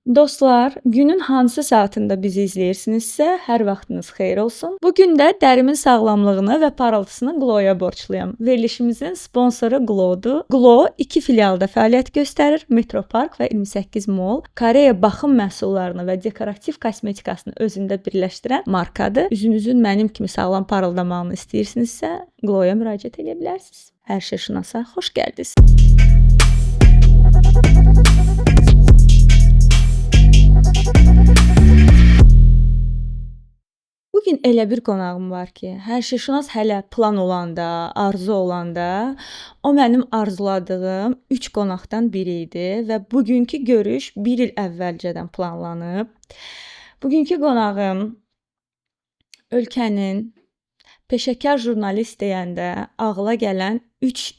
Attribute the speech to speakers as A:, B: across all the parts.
A: Dostlar, günün hansı saatında bizi izləyirsinizsə, hər vaxtınız xeyir olsun. Bu gün də dərimin sağlamlığını və parıltısını Glow-ya borcluyam. Verilişimizin sponsoru Glow-dur. Glow 2 filialda fəaliyyət göstərir. Metropark və 28 Mall. Koreya baxım məhsullarını və dekorativ kosmetikasını özündə birləşdirən markadır. Üzünüzün mənim kimi sağlam parıldamağını istəyirsinizsə, Glow-ya müraciət edə bilərsiniz. Hər şey şunasa xoş gəldiniz. Bugün elə bir qonağım var ki, hər şeyşünas hələ plan olanda, arzu olanda, o mənim arzuladığım 3 qonaqdan biri idi və bugünkü görüş 1 il əvvəlcədən planlanıb. Bugünkü qonağım ölkənin peşəkar jurnalist deyəndə ağla gələn 3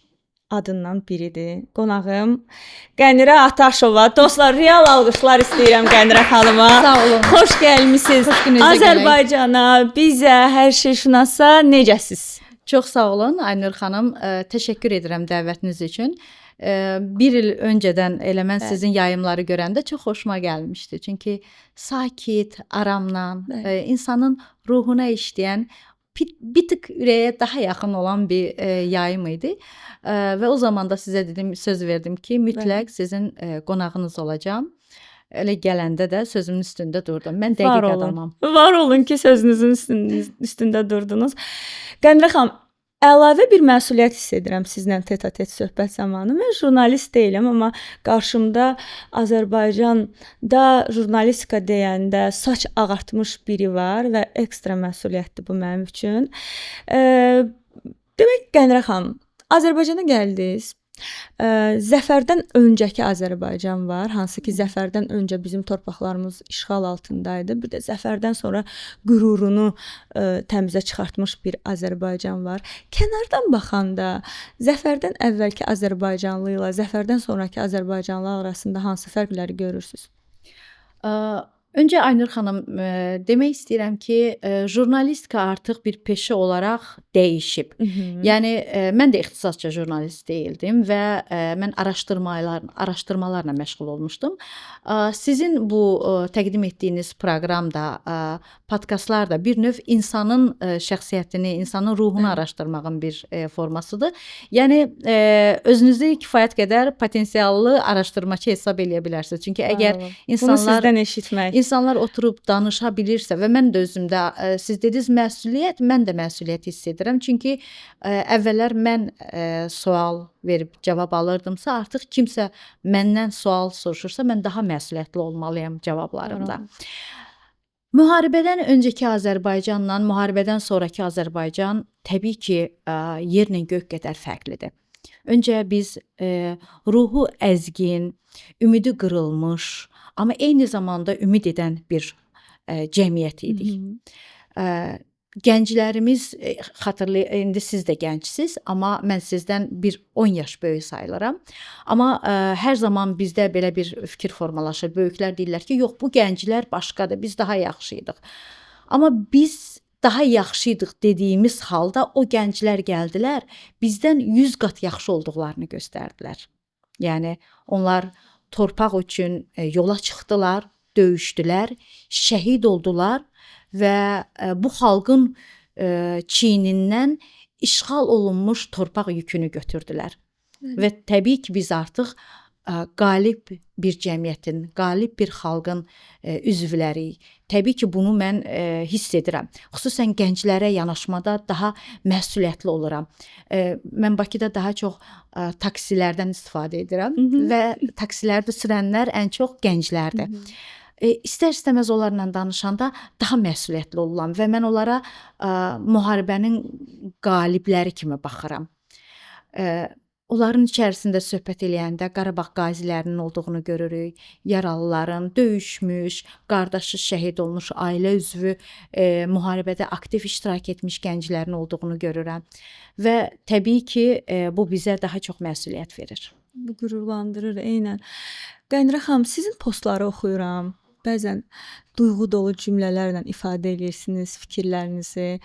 A: adından biridir. Qonağım Qənirə Ataşova. Dostlar, real alqışlar istəyirəm Qənirə xanıma.
B: Sağ olun.
A: Xoş gəlmisiniz.
B: Xoş gününüzə gələk.
A: Azərbaycana, bizə, hər şey şunasa necəsiz?
B: Çox sağ olun Aynur xanım. Təşəkkür edirəm dəvətiniz üçün. Bir il öncədən elə mən sizin yayımları görəndə çox xoşuma gəlmişdi. Çünki sakit, aramla, insanın ruhuna işləyən, bir tık ürəyə daha yaxın olan bir yayım idi. Və o zaman da sizə dedim, söz verdim ki, mütləq sizin qonağınız olacağam. Elə gələndə də sözümün üstündə durdum. Mən dəqiq adamam.
A: Var olun ki, sözünüzün üstündə durdunuz. Qənirə xanım, əlavə bir məsuliyyət hiss edirəm sizlə tete-a-tete söhbət zamanı. Mən jurnalist deyiləm, amma qarşımda Azərbaycanda jurnalistika deyəndə saç ağartmış biri var və ekstra məsuliyyətdir bu mənim üçün. Demək Qənirə xanım, Azərbaycana gəldiniz. Zəfərdən öncəki Azərbaycan var, hansı ki zəfərdən öncə bizim torpaqlarımız işğal altındaydı. Bir də zəfərdən sonra qürurunu təmizə çıxartmış bir Azərbaycan var. Kənardan baxanda zəfərdən əvvəlki Azərbaycanlı ilə zəfərdən sonraki Azərbaycanlı arasında hansı fərqləri görürsüz?
B: Öncə Aynur xanım, demək istəyirəm ki, jurnalistika artıq bir peşə olaraq dəyişib. Yəni mən də ixtisasca jurnalist deyildim və mən araşdırmalarla məşğul olmuşdum. Sizin bu təqdim etdiyiniz proqram da, podkastlar da bir növ insanın şəxsiyyətini, insanın ruhunu araşdırmağın bir formasıdır. Yəni özünüzü kifayət qədər potensiallı araşdırmaçı hesab eləyə bilərsiniz. Çünki əgər
A: bunu sizdən eşitmək,
B: İnsanlar oturub danışa bilirsə və mən də özümdə siz dediniz məsuliyyət, mən də məsuliyyət hiss edirəm. Çünki əvvəllər mən sual verib cavab alırdımsa, artıq kimsə məndən sual soruşursa, mən daha məsuliyyətli olmalıyam cavablarımda. Müharibədən öncəki Azərbaycanla müharibədən sonraki Azərbaycan təbii ki, yerlə göy qədər fərqlidir. Öncə biz ruhu əzgin, ümidi qırılmış, amma eyni zamanda ümid edən bir cəmiyyət idik. Gənclərimiz, indi siz də gəncsiniz, amma mən sizdən bir 10 yaş böyük sayılıram. Amma hər zaman bizdə belə bir fikir formalaşır. Böyüklər deyirlər ki, yox, bu gənclər başqadır, biz daha yaxşıydıq. Amma biz daha yaxşıydıq dediyimiz halda o gənclər gəldilər, bizdən 100 qat yaxşı olduqlarını göstərdilər. Yəni onlar torpaq üçün yola çıxdılar, döyüşdülər, şəhid oldular və bu xalqın çiynindən işğal olunmuş torpaq yükünü götürdülər. Və təbii ki, biz artıq qalib bir cəmiyyətin, qalib bir xalqın üzvləriyik. Təbii ki, bunu mən hiss edirəm. Xüsusən gənclərə yanaşmada daha məsuliyyətli oluram. Mən Bakıda daha çox taksilərdən istifadə edirəm və taksilərdə sürənlər ən çox gənclərdir. İstər-istəməz onlarla danışanda daha məsuliyyətli oluram və mən onlara müharibənin qalibləri kimi baxıram. Onların içərisində söhbət eləyəndə Qarabağ qazilərinin olduğunu görürük, yaralıların, döyüşmüş, qardaşı şəhid olmuş, ailə üzvü müharibədə aktiv iştirak etmiş gənclərin olduğunu görürəm. Və təbii ki, bu bizə daha çox məsuliyyət verir.
A: Bu qürurlandırır, eynən. Qənirə xanım, sizin postları oxuyuram. Bəzən duyğu dolu cümlələrlə ifadə edirsiniz fikirlərinizi.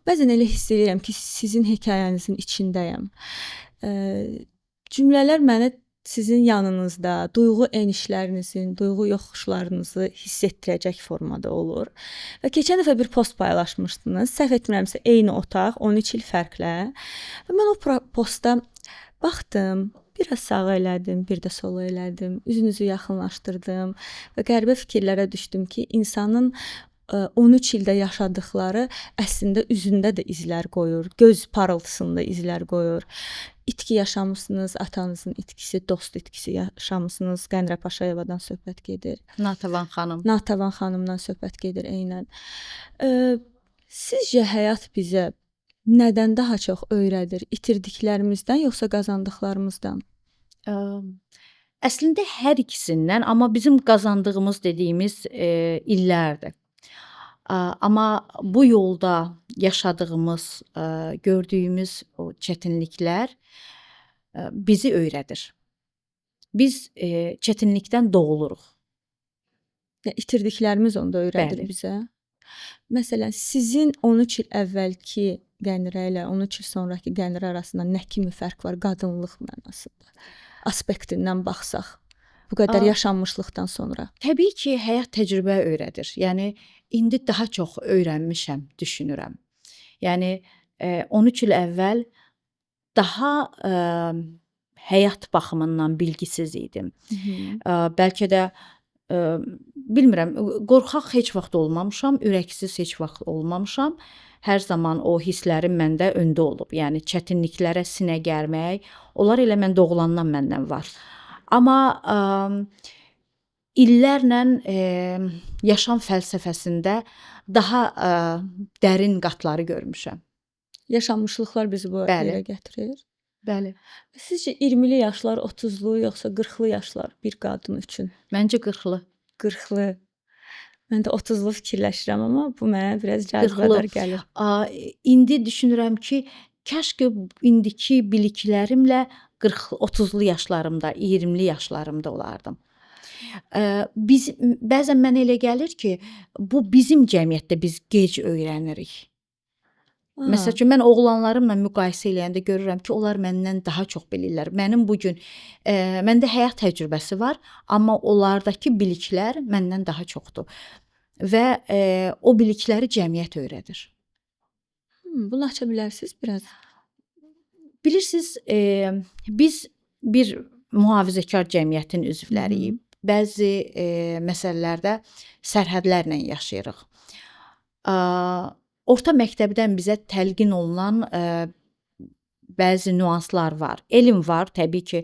A: Bəzən elə hiss edirəm ki, sizin hekayənizin içindəyəm. Cümlələr mənə sizin yanınızda duyğu enişlərinizin, duyğu yoxuşlarınızı hiss etdirəcək formada olur. Və keçən dəfə bir post paylaşmışdınız. Səhv etmirəmsə eyni otaq, 13 il fərqlə. Və mən o postda baxdım, biraz sağa elədim, bir də sola elədim, üzünüzü yaxınlaşdırdım və qəribə fikirlərə düşdüm ki, insanın 13 ildə yaşadıkları əslində üzündə də izlər qoyur, göz parıltısında izlər qoyur. İtki yaşamısınız, atanızın itkisi, dost itkisi yaşamısınız. Qənrə Paşayevadan söhbət gedir.
B: Natavan xanım.
A: Natavan xanımdan söhbət gedir eynən. Sizcə həyat bizə nədən daha çox öyrədir? İtirdiklərimizdən yoxsa qazandıqlarımızdan?
B: Əslində hər ikisindən, amma bizim qazandığımız dediyimiz illərdir. Amma bu yolda yaşadığımız, gördüyümüz o çətinliklər bizi öyrədir. Biz çətinlikdən doğuluruq.
A: İtirdiklərimiz onu da öyrədir
B: Bəli.
A: bizə. Məsələn, sizin 13 il əvvəlki Qənirə ilə 13 il sonrakı Qənirə arasında nə kimi fərq var qadınlıq mənasında? Aspektindən baxsaq, bu qədər yaşanmışlıqdan sonra.
B: Təbii ki, həyat təcrübə öyrədir. Yəni indi daha çox öyrənmişəm, düşünürəm. Yəni 13 il əvvəl daha həyat baxımından bilgisiz idim. Bəlkə də bilmirəm, qorxaq heç vaxt olmamışam, ürəksiz heç vaxt olmamışam. Hər zaman o hisslərim məndə öndə olub. Yəni çətinliklərə sinə gərmək, onlar elə mən doğulandan məndən var. Amma illərlə yaşam fəlsəfəsində daha dərin qatları görmüşəm.
A: Yaşanmışlıqlar bizi bu
B: Bəli.
A: yerə gətirir.
B: Bəli.
A: Sizcə 20'li yaşlar, 30'lu yoxsa 40'lı yaşlar bir qadın üçün?
B: Məncə 40'lı.
A: 40'lı. Mən də 30'lu fikirləşirəm, amma bu mənə biraz cazibədar gəlir.
B: İndi düşünürəm ki, kaş ki indiki biliklərimlə 30'lu yaşlarımda, 20'li yaşlarımda olardım. Bəzən mənə elə gəlir ki, bu bizim cəmiyyətdə biz gec öyrənirik. Məsəl üçün, mən oğlanlarımla müqayisə eləyəndə görürəm ki, onlar məndən daha çox bilirlər. Mənim bugün, məndə həyat təcrübəsi var, amma onlardakı biliklər məndən daha çoxdur. Və o bilikləri cəmiyyət öyrədir.
A: Bunu aça bilərsiniz biraz?
B: Bilirsiniz, biz bir mühafizəkar cəmiyyətin üzvləriyik. Bəzi məsələlərdə sərhədlərlə yaşayırıq. Orta məktəbdən bizə təlqin olunan bəzi nüanslar var. Elm var, təbii ki,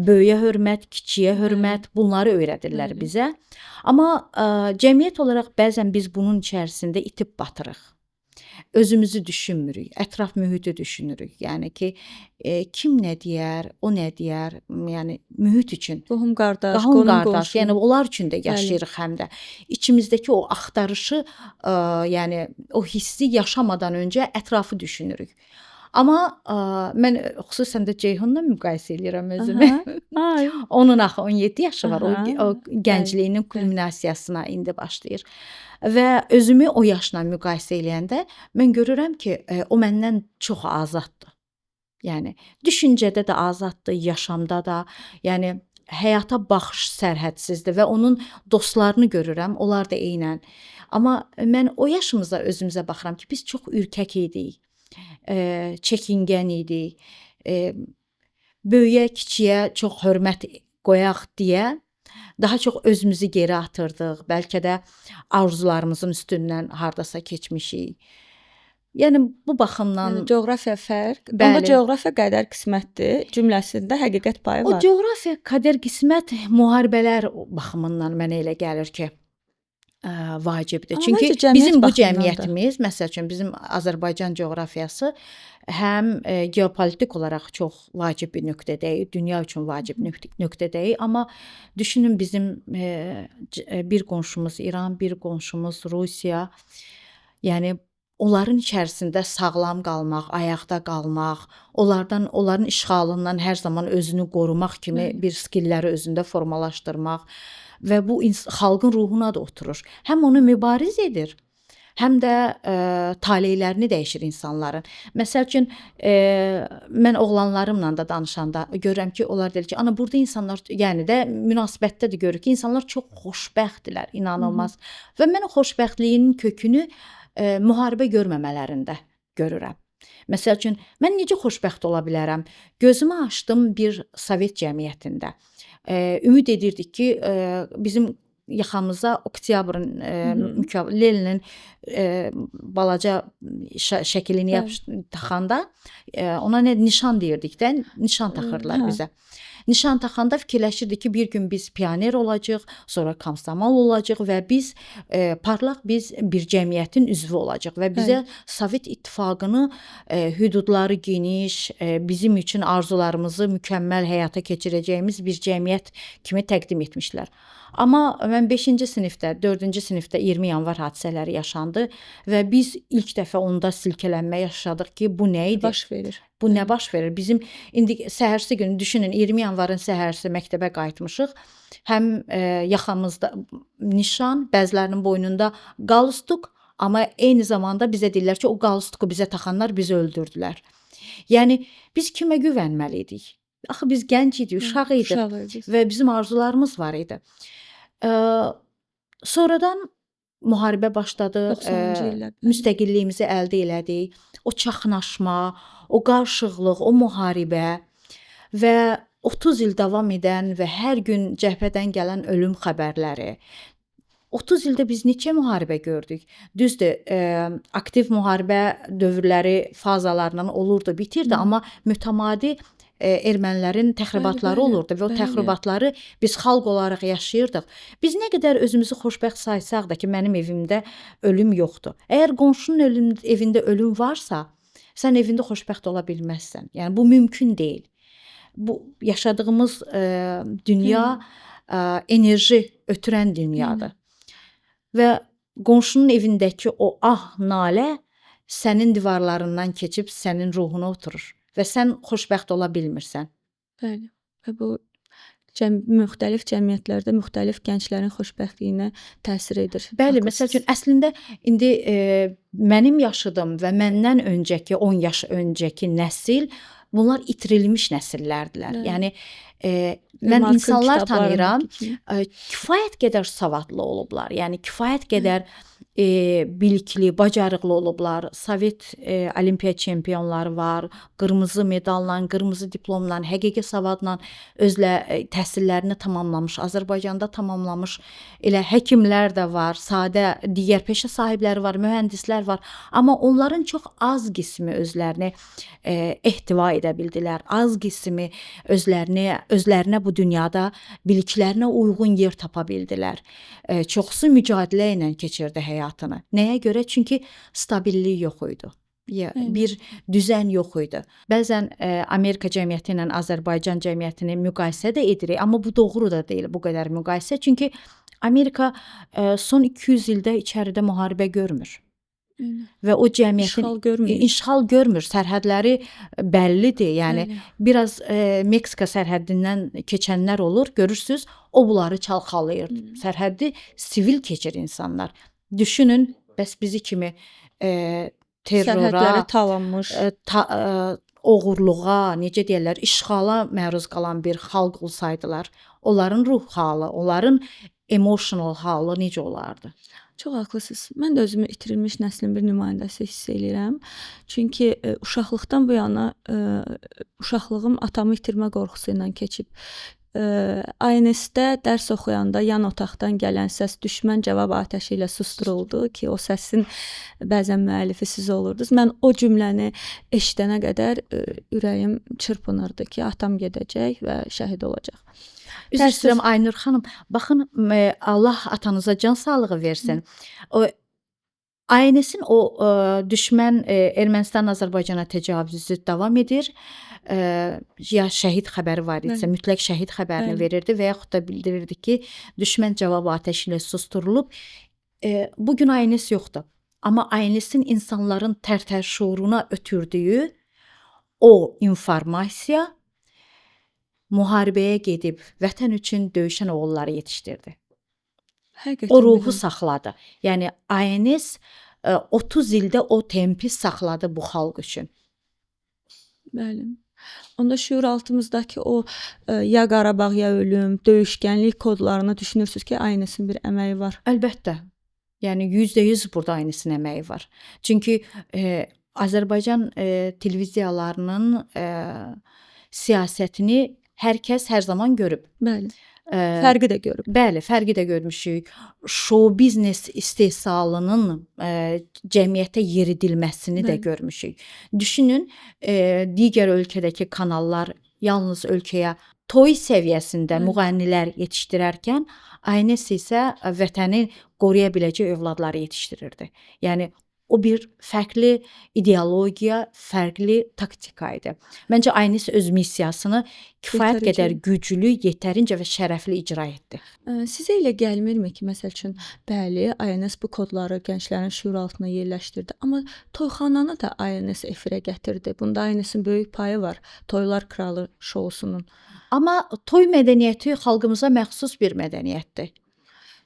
B: böyüyə hörmət, kiçiyə hörmət, bunları öyrədirlər bizə. Amma cəmiyyət olaraq bəzən biz bunun içərisində itib batırıq. Özümüzü düşünmürük, ətraf mühiti düşünürük. Yəni ki, kim nə deyər, o nə deyər, yəni mühit üçün.
A: Qohum qardaş,
B: Qohum qardaş, yəni onlar üçün də yaşayırıq həm də. İçimizdəki o axtarışı, yəni o hissi yaşamadan öncə ətrafı düşünürük. Amma mən xüsusən də Ceyhunla müqayisə edirəm özümü. Onun axı 17 yaşı var, o gəncliyinin kulminasiyasına indi başlayır. Və özümü o yaşla müqayisə eləyəndə mən görürəm ki, o məndən çox azaddır. Yəni düşüncədə də azaddır, yaşamda da, yəni həyata baxış sərhədsizdir və onun dostlarını görürəm, onlar da eynən. Amma mən o yaşımızda özümüzə baxıram ki, biz çox ürkək idik, çəkingən idik, böyüyə, kiçiyə çox hörmət qoyaq deyə daha çox özümüzü geri atırdıq, bəlkə də arzularımızın üstündən hardasa keçmişik. Yəni bu baxımdan
A: coğrafiya fərq. Onda coğrafiya qədər qismətdir cümləsində həqiqət payı var.
B: O coğrafiya qədər qismət müharibələr baxımından mənə elə gəlir ki, vacibdir. Çünki bizim bu cəmiyyətimiz, məsəl üçün bizim Azərbaycan coğrafiyası həm geopolitik olaraq çox vacib bir nöqtədəyik, dünya üçün vacib nöqtədəyik, amma düşünün bizim bir qonşumuz İran, bir qonşumuz Rusiya, yəni onların içərisində sağlam qalmaq, ayaqda qalmaq, onların işğalından hər zaman özünü qorumaq kimi bir skilləri özündə formalaşdırmaq və bu xalqın ruhuna da oturur. Həm onu mübariz edir, həm də taleylərini dəyişir insanların. Məsəl üçün mən oğlanlarımla da danışanda görürəm ki, onlar deyir ki, ana burada insanlar, yəni də münasibətdə də görürük ki, insanlar çox xoşbəxtdirlər, inanılmaz. Və mən o xoşbəxtliyin kökünü müharibə görməmələrində görürəm. Məsəl üçün mən necə xoşbəxt ola bilərəm? Gözümü açdım bir Sovet cəmiyyətində. Ümid edirdik ki, bizim yaxamıza oktyabrın Leninin balaca şəklini taxanda ona nə nişan deyirdik də, nişan taxırdılar bizə. Nişan taxanda fikirləşirdik ki, bir gün biz pioner olacağıq, sonra komsomol olacağıq və biz parlaq biz bir cəmiyyətin üzvü olacağıq və bizə Sovet İttifaqını hüdudları geniş, bizim üçün arzularımızı mükəmməl həyata keçirəcəyimiz bir cəmiyyət kimi təqdim etmişlər. Amma mən 5-ci sinifdə, 4-cü sinifdə 20 yanvar hadisələri yaşandı və biz ilk dəfə onda silkələnmə yaşadıq ki, bu nə idi?
A: Baş verir.
B: Bu nə baş verir? Bizim indi səhərsi günü düşünün, 20 yanvarın səhərsi məktəbə qayıtmışıq. Həm yaxamızda nişan, bəzilərinin boynunda qalstuk, amma eyni zamanda bizə deyirlər ki, o qalstuku bizə taxanlar bizi öldürdülər. Yəni biz kimə güvənməliydik? Axı biz gənc idik, uşaq idik və bizim arzularımız var idi. Sonradan müharibə başladı,
A: 90-cı illər.
B: müstəqilliyimizi əldə elədik. O çaxnaşma, o qarşıqlıq, o müharibə və 30 il davam edən və hər gün cəbhədən gələn ölüm xəbərləri. 30 ildə biz neçə müharibə gördük. Düzdür, aktiv müharibə dövrləri fazalarla olurdu, bitirdi, amma mütəmadi ermənilərin təxribatları olurdu və o təxribatları biz xalq olaraq yaşayırdıq. Biz nə qədər özümüzü xoşbəxt saysaq da ki, mənim evimdə ölüm yoxdur. Əgər qonşunun evində ölüm varsa, sən evində xoşbəxt ola bilməzsən. Yəni bu mümkün deyil. Bu yaşadığımız dünya enerji ötürən dünyadır. Və qonşunun evindəki o nalə sənin divarlarından keçib sənin ruhuna oturur və sən xoşbəxt ola bilmirsən.
A: Bəli. Və bu müxtəlif cəmiyyətlərdə müxtəlif gənclərin xoşbəxtliyinə təsir edir.
B: Bəli, məsəl üçün əslində indi mənim yaşadığım və məndən öncəki 10 yaş öncəki nəsil bunlar itirilmiş nəsillərdilər. Yəni mən insanlar tanıyıram, kifayət qədər savadlı olublar. Yəni kifayət qədər bilikli, bacarıqlı olublar. Sovet olimpiya çempionları var. Qırmızı medalla, qırmızı diplomla, həqiqi savadla təhsillərini tamamlamış, Azərbaycanda tamamlamış elə həkimlər də var, sadə digər peşə sahibləri var, mühəndislər var. Amma onların çox az qismi özlərini ehtiva edə bildilər. Az qismi özlərinə bu dünyada biliklərinə uyğun yer tapa bildilər. Çoxsu mücadilə ilə keçirdi həyatını. Nəyə görə? Çünki stabillik yox idi. Bir düzən yox idi. Bəzən Amerika cəmiyyəti ilə Azərbaycan cəmiyyətini müqayisə də edirik, amma bu doğru da deyil bu qədər müqayisə. Çünki Amerika son 200 ildə içəridə müharibə görmür. Və o cəmiyyətin işğal görmür. Sərhədləri bəllidir. Yəni biraz Meksika sərhəddindən keçənlər olur, görürsüz, o bunları çalxalayır. Sərhəddi sivil keçir insanlar. Düşünün, bəs bizi kimi terrora,
A: sərhədləri talanmış,
B: oğurluğa, necə deyirlər, işğala məruz qalan bir xalq olsaydılar, onların ruh halı, onların emotional halı necə olardı?
A: Çox haqlısınız. Mən də özümü itirilmiş nəslin bir nümayəndəsi hiss edirəm. Çünki uşaqlıqdan bu yana uşaqlığım atamı itirmə qorxusu ilə keçib. ANS-də dərs oxuyanda yan otaqdan gələn səs düşmən cavab atəşi ilə susduruldu ki, o səsin bəzən müəllifi siz olurdunuz. Mən o cümləni eşidənə qədər ürəyim çırpınırdı ki, atam gedəcək və şəhid olacaq.
B: Üzr istəyirəm Aynur xanım. Baxın, Allah atanıza can sağlığı versin. ANS-in o düşmən Ermənistan Azərbaycana təcavüzü davam edir. Ya şəhid xəbəri var idisə, mütləq şəhid xəbərini verirdi və yaxud da bildirirdi ki, düşmən cavab atəşi ilə susdurulub. Bugün ANS yoxdur. Amma ANS-in insanların tərtər şuuruna ötürdüyü o informasiya müharibəyə gedib vətən üçün döyüşən oğulları yetişdirdi.
A: Həqiqətən
B: O ruhu saxladı. Yəni ANS 30 ildə o tempi saxladı bu xalq üçün.
A: Bəli. Onda şüuraltımızdakı o ya Qarabağ ya ölüm, döyüşkənlik kodlarını düşünürsüz ki, aynısının bir əməyi var.
B: Əlbəttə. Yəni 100% burada aynısının əməyi var. Çünki Azərbaycan televiziyalarının siyasətini hər kəs hər zaman görüb.
A: Bəli. Fərqi də görüb.
B: Bəli, fərqi də görmüşük. Show biznes istehsalının cəmiyyətə yeridilməsini də görmüşük. Düşünün, digər ölkədəki kanallar yalnız ölkəyə toy səviyyəsində müğənnilər yetişdirərkən, ANS isə vətəni qoruya biləcək övladları yetişdirirdi. Yəni o bir fərqli ideologiya, fərqli taktika idi. Məncə ANS öz missiyasını kifayət qədər güclü, yetərincə və şərəfli icra etdi.
A: Sizə elə gəlmirmi ki, məsəl üçün, bəli, ANS bu kodları gənclərin şüur altına yerləşdirdi, amma toyxananı da ANS efirə gətirdi. Bunda ANS-in böyük payı var. Toylar Kralı şousunun.
B: Amma toy mədəniyyəti xalqımıza məxsus bir mədəniyyətdir.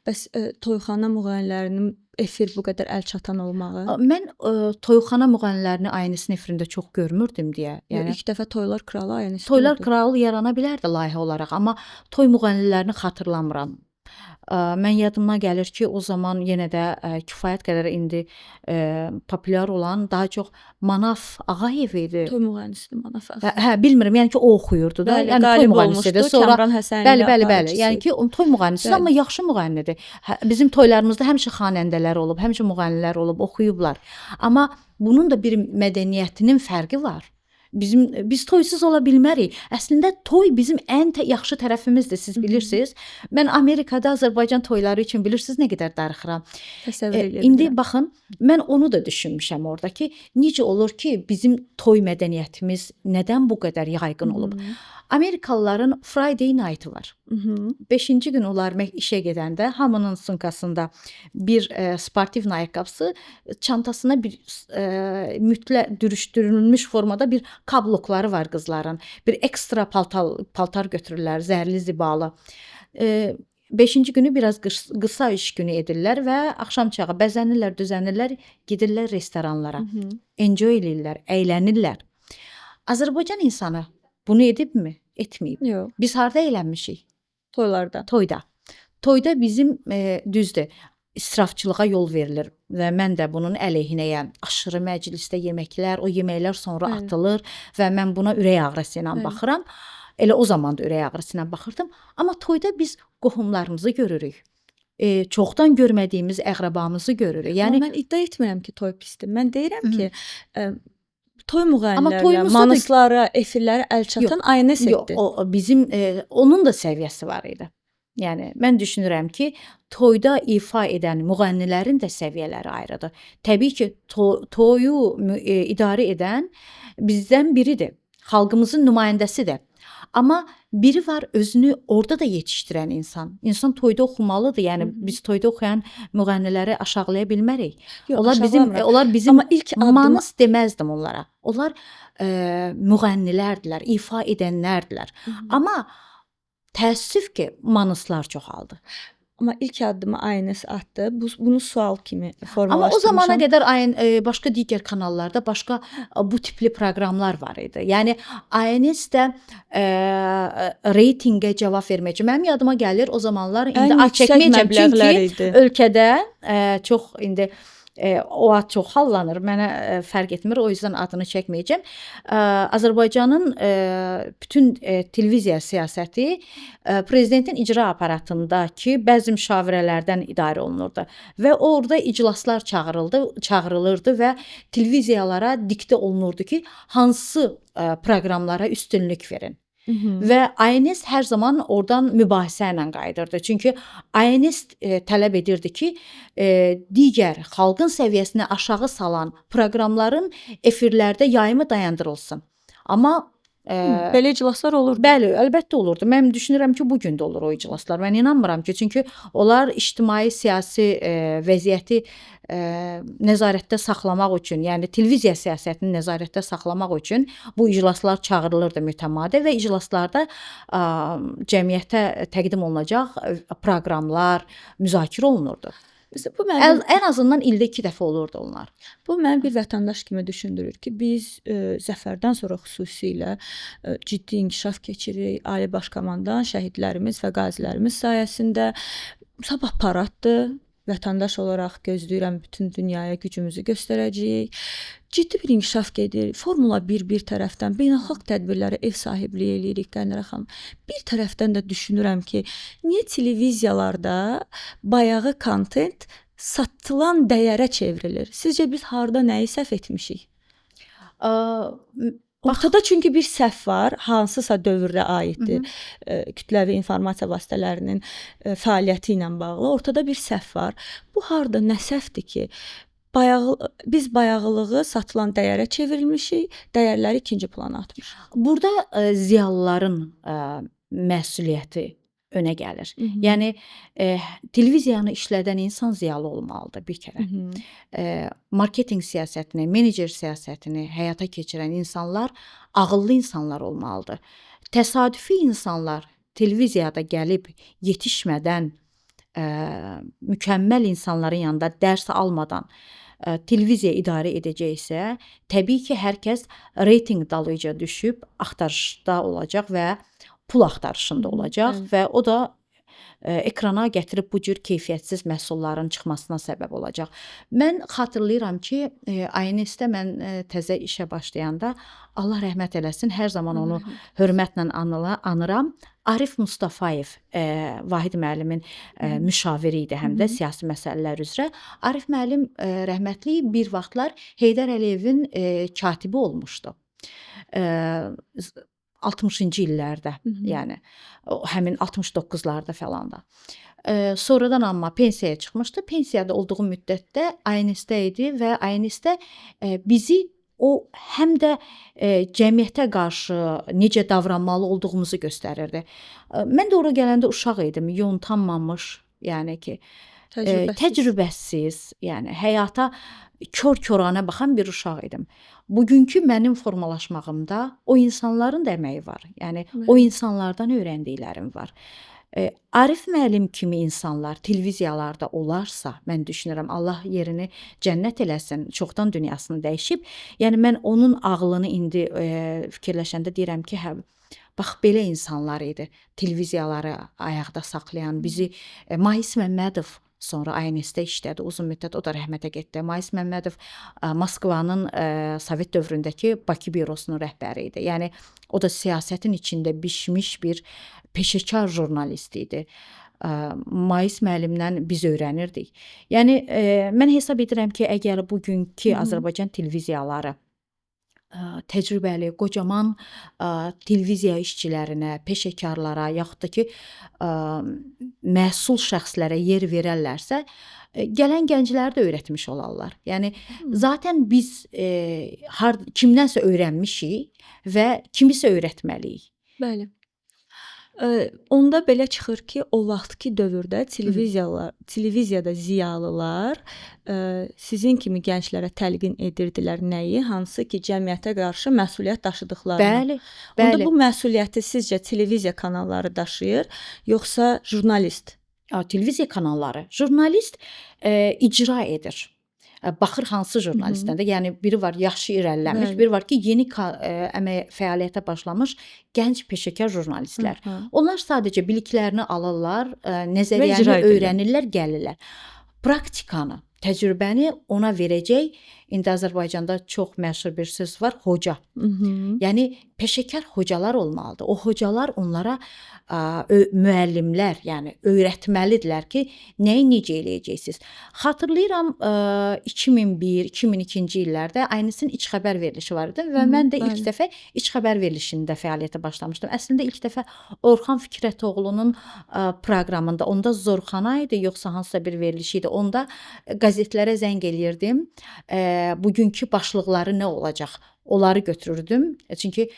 A: Bəs toyxana müğənnilərinin efir bu qədər əlçatan olmağı?
B: Mən toyxana müğənnilərini ANS-in efirində çox görmürdüm deyə.
A: Yəni ilk dəfə Toylar Kralı ANS-də.
B: Toylar Kralı yarana bilərdi layihə olaraq, amma toy müğənnilərini xatırlamıram. Mən yadıma gəlir ki, o zaman yenə də kifayət qədər indi populyar olan daha çox Manaf Ağayev idi.
A: Toy müğənnisidir Manaf Ağayev.
B: Hə, bilmirəm, yəni ki, o oxuyurdu da.
A: Bəli,
B: yəni toy müğənnisidir.
A: Sonra Kamran Həsənli.
B: Bəli. Yəni ki, o toy müğənnisidir, amma yaxşı müğənnidir. Bizim toylarımızda həmişə xanəndələr olub, həmişə müğənnilər olub, oxuyublar. Amma bunun da bir mədəniyyətinin fərqi var. Biz toysuz ola bilmərik. Əslində toy bizim ən yaxşı tərəfimizdir, siz bilirsiniz. Mən Amerikada Azərbaycan toyları üçün bilirsiniz nə qədər darıxıram.
A: Təsəvvür edirəm.
B: İndi baxın, mən onu da düşünmüşəm orada ki, necə olur ki, bizim toy mədəniyyətimiz nədən bu qədər yayğın olub? Amerikalıların Friday Night-ı var. 5-ci gün onlar işə gedəndə hamının sumkasında bir sportiv ayaqqabısı, çantasına bir dürüşdürülmüş formada bir kablokları var qızların. Bir ekstra paltar götürürlər, zərli zibalı. 5-ci günü biraz qısa iş günü edirlər və axşamçağı bəzənirlər, düzənirlər, gedirlər restoranlara. Enjoy edirlər, əylənirlər. Azərbaycan insanı bunu edibmi? Etməyib.
A: Yox.
B: Biz harda eylənmişik?
A: Toylarda.
B: Toyda bizim düzdür, israfçılığa yol verilir və mən də bunun əleyhinəyəm. Aşırı məclisdə yeməklər, o yeməklər sonra atılır və mən buna ürək ağrısı ilə baxıram. Elə o zaman da ürək ağrısı ilə baxırdım. Amma toyda biz qohumlarımızı görürük. Çoxdan görmədiyimiz əqrəbamızı görürük. Yəni
A: mən iddia etmirəm ki, toy pisdir. Mən deyirəm ki, toy müğənnilərlə manıslara, efirlərə əlçatan ANS etdi.
B: Yox, bizim onun da səviyyəsi var idi. Yəni mən düşünürəm ki, toyda ifa edən müğənnilərin də səviyyələri ayrıdır. Təbii ki, toyu idarə edən bizdən biridir. Xalqımızın nümayəndəsidir. Amma biri var özünü orada da yetişdirən insan. İnsan toyda oxumalıdır. Yəni biz toyda oxuyan müğənniləri aşağılaya bilmərik. Onlar bizim
A: amma ilk
B: manıs deməzdim onlara. Onlar müğənnilərdilər, ifa edənlərdilər. Amma təəssüf ki, manıslar çoxaldı.
A: Amma ilk addımı ANS atdı. Bunu sual kimi formalaşdırmışam.
B: Amma o zamana qədər başqa digər kanallarda başqa bu tipli proqramlar var idi. Yəni ANS də reytinqə cavab verməyəcək. Mənim yadıma gəlir o zamanlar indi ad çəkməyəcəm çünki ölkədə çox indi o ad çox hallanır. Mənə fərq etmir. O yüzden adını çəkməyəcəm. Azərbaycanın bütün televiziya siyasəti prezidentin icra aparatındakı bəzi müşavirələrdən idarə olunurdu və orada iclaslar çağırılırdı və televiziyalara diktə olunurdu ki, hansı proqramlara üstünlük verin. Və ANS hər zaman oradan mübahisə ilə qayıdırdı. Çünki ANS tələb edirdi ki, digər xalqın səviyyəsini aşağı salan proqramların efirlərdə yayımı dayandırılsın. Amma
A: belə iclaslar olurdu.
B: Bəli, əlbəttə olurdu. Mən düşünürəm ki, bu gün də olur o iclaslar. Mən inanmıram ki, çünki onlar ictimai siyasi vəziyyəti nəzarətdə saxlamaq üçün, yəni televiziya siyasətini nəzarətdə saxlamaq üçün bu iclaslar çağırılırdı mütəmadi və iclaslarda cəmiyyətə təqdim olunacaq proqramlar müzakirə olunurdu.
A: Məsələn, bu mənim
B: Ən azından ildə 2 dəfə olurdu onlar.
A: Bu məni bir vətəndaş kimi düşündürür ki, biz zəfərdən sonra xüsusilə ciddi inkişaf keçiririk. Ali Baş Komandan şəhidlərimiz və qazilərimiz sayəsində sabah paraddır. Vətəndaş olaraq gözləyirəm bütün dünyaya gücümüzü göstərəcəyik. Ciddi bir inkişaf gedir. Formula 1 bir tərəfdən beynəlxalq tədbirlərə ev sahibliyi eləyirik Qənirə xanım. Bir tərəfdən də düşünürəm ki, niyə televiziyalarda bayağı kontent satılan dəyərə çevrilir? Sizcə biz harda nəyi səhv etmişik? Ortada çünki bir səhv var, hansısa dövrə aiddir. Kütləvi informasiya vasitələrinin fəaliyyəti ilə bağlı ortada bir səhv var. Bu harda nə səhvdir ki, biz bayağılığı satılan dəyərə çevrilmişik, dəyərləri ikinci plana atmışıq.
B: Burada ziyalıların məsuliyyəti önə gəlir. Yəni televiziyanı işlədən insan ziyalı olmalıdır bir kərə. Marketinq siyasətini, menecer siyasətini həyata keçirən insanlar ağıllı insanlar olmalıdır. Təsadüfi insanlar televiziyada gəlib yetişmədən mükəmməl insanların yanında dərs almadan televiziya idarə edəcəksə, təbii ki, hər kəs reytinq dalıyca düşüb axtarışda olacaq və pul axtarışında olacaq və o da ekrana gətirib bu cür keyfiyyətsiz məhsulların çıxmasına səbəb olacaq. Mən xatırlayıram ki, ANS-də mən təzə işə başlayanda Allah rəhmət eləsin, hər zaman onu hörmətlə anıram. Arif Mustafayev Vahid müəllimin müşaviri idi, həm də siyasi məsələlər üzrə. Arif müəllim rəhmətli bir vaxtlar Heydər Əliyevin katibi olmuşdu. 60-cı illərdə, yəni həmin 69-larda falan da. Sonradan amma pensiyaya çıxmışdı. Pensiyada olduğu müddətdə ANS-də idi və ANS-də bizi o həm də cəmiyyətə qarşı necə davranmalı olduğumuzu göstərirdi. Mən də ora gələndə uşaq idim, yontanmamış, yəni ki, təcrübəsiz, yəni həyata kör-körənə baxan bir uşaq idim. Bugünkü mənim formalaşmağımda o insanların da əməyi var. Yəni o insanlardan öyrəndiklərim var. Arif müəllim kimi insanlar televiziyalarda olarsa, mən düşünürəm Allah yerini cənnət eləsin, çoxdan dünyasını dəyişib. Yəni mən onun ağlını indi fikirləşəndə deyirəm ki, hə, bax belə insanlar idi televiziyaları ayaqda saxlayan, bizi Mais Məmmədov sonra ANS-də işlədi, uzun müddət o da rəhmətə getdi. Mais Məmmədov Moskvanın Sovet dövründəki Bakı bürosunun rəhbəri idi. Yəni o da siyasətin içində bişmiş bir peşəkar jurnalist idi. Mais müəllimdən biz öyrənirdik. Yəni mən hesab edirəm ki, əgər bugünkü Azərbaycan televiziyaları təcrübəli, qocaman televiziya işçilərinə, peşəkarlara, yaxud da ki, məsul şəxslərə yer verərlərsə, gələn gəncləri də öyrətmiş olarlar. Yəni zaten biz kimdənsə öyrənmişik və kimisə öyrətməliyik.
A: Bəli. Onda belə çıxır ki, o vaxtki dövrdə televiziyada ziyalılar sizin kimi gənclərə təlqin edirdilər nəyi? Hansı ki, cəmiyyətə qarşı məsuliyyət daşıdıqlarını.
B: Bəli, bəli.
A: Onda bu məsuliyyəti sizcə televiziya kanalları daşıyır, yoxsa jurnalist?
B: Televiziya kanalları. Jurnalist icra edir. Baxır hansı jurnalistdən də, yəni biri var yaxşı irəliləmiş, biri var ki, yeni fəaliyyətə başlamış gənc peşəkar jurnalistlər. Onlar sadəcə biliklərini alırlar, nəzəriyyəni öyrənirlər, gəlirlər. Praktikanı, təcrübəni ona verəcək. İndi Azərbaycanda çox məşhur bir söz var, hoca. Yəni peşəkar hocalar olmalıdır. O hocalar onlara müəllimlər, yəni öyrətməlidirlər ki, nəyi necə eləyəcəksiniz. Xatırlayıram 2001-2002-ci illərdə ANS-in iç xəbər verilişi var idi və mən də ilk dəfə iç xəbər verilişində fəaliyyətə başlamışdım. Əslində ilk dəfə Orxan Fikrətoğlunun proqramında, onda Zorxana idi, yoxsa hansısa bir veriliş idi. Onda qəzetlərə zəng eləyirdim. Bugünkü başlıqları nə olacaq? onları götürürdüm. Çünki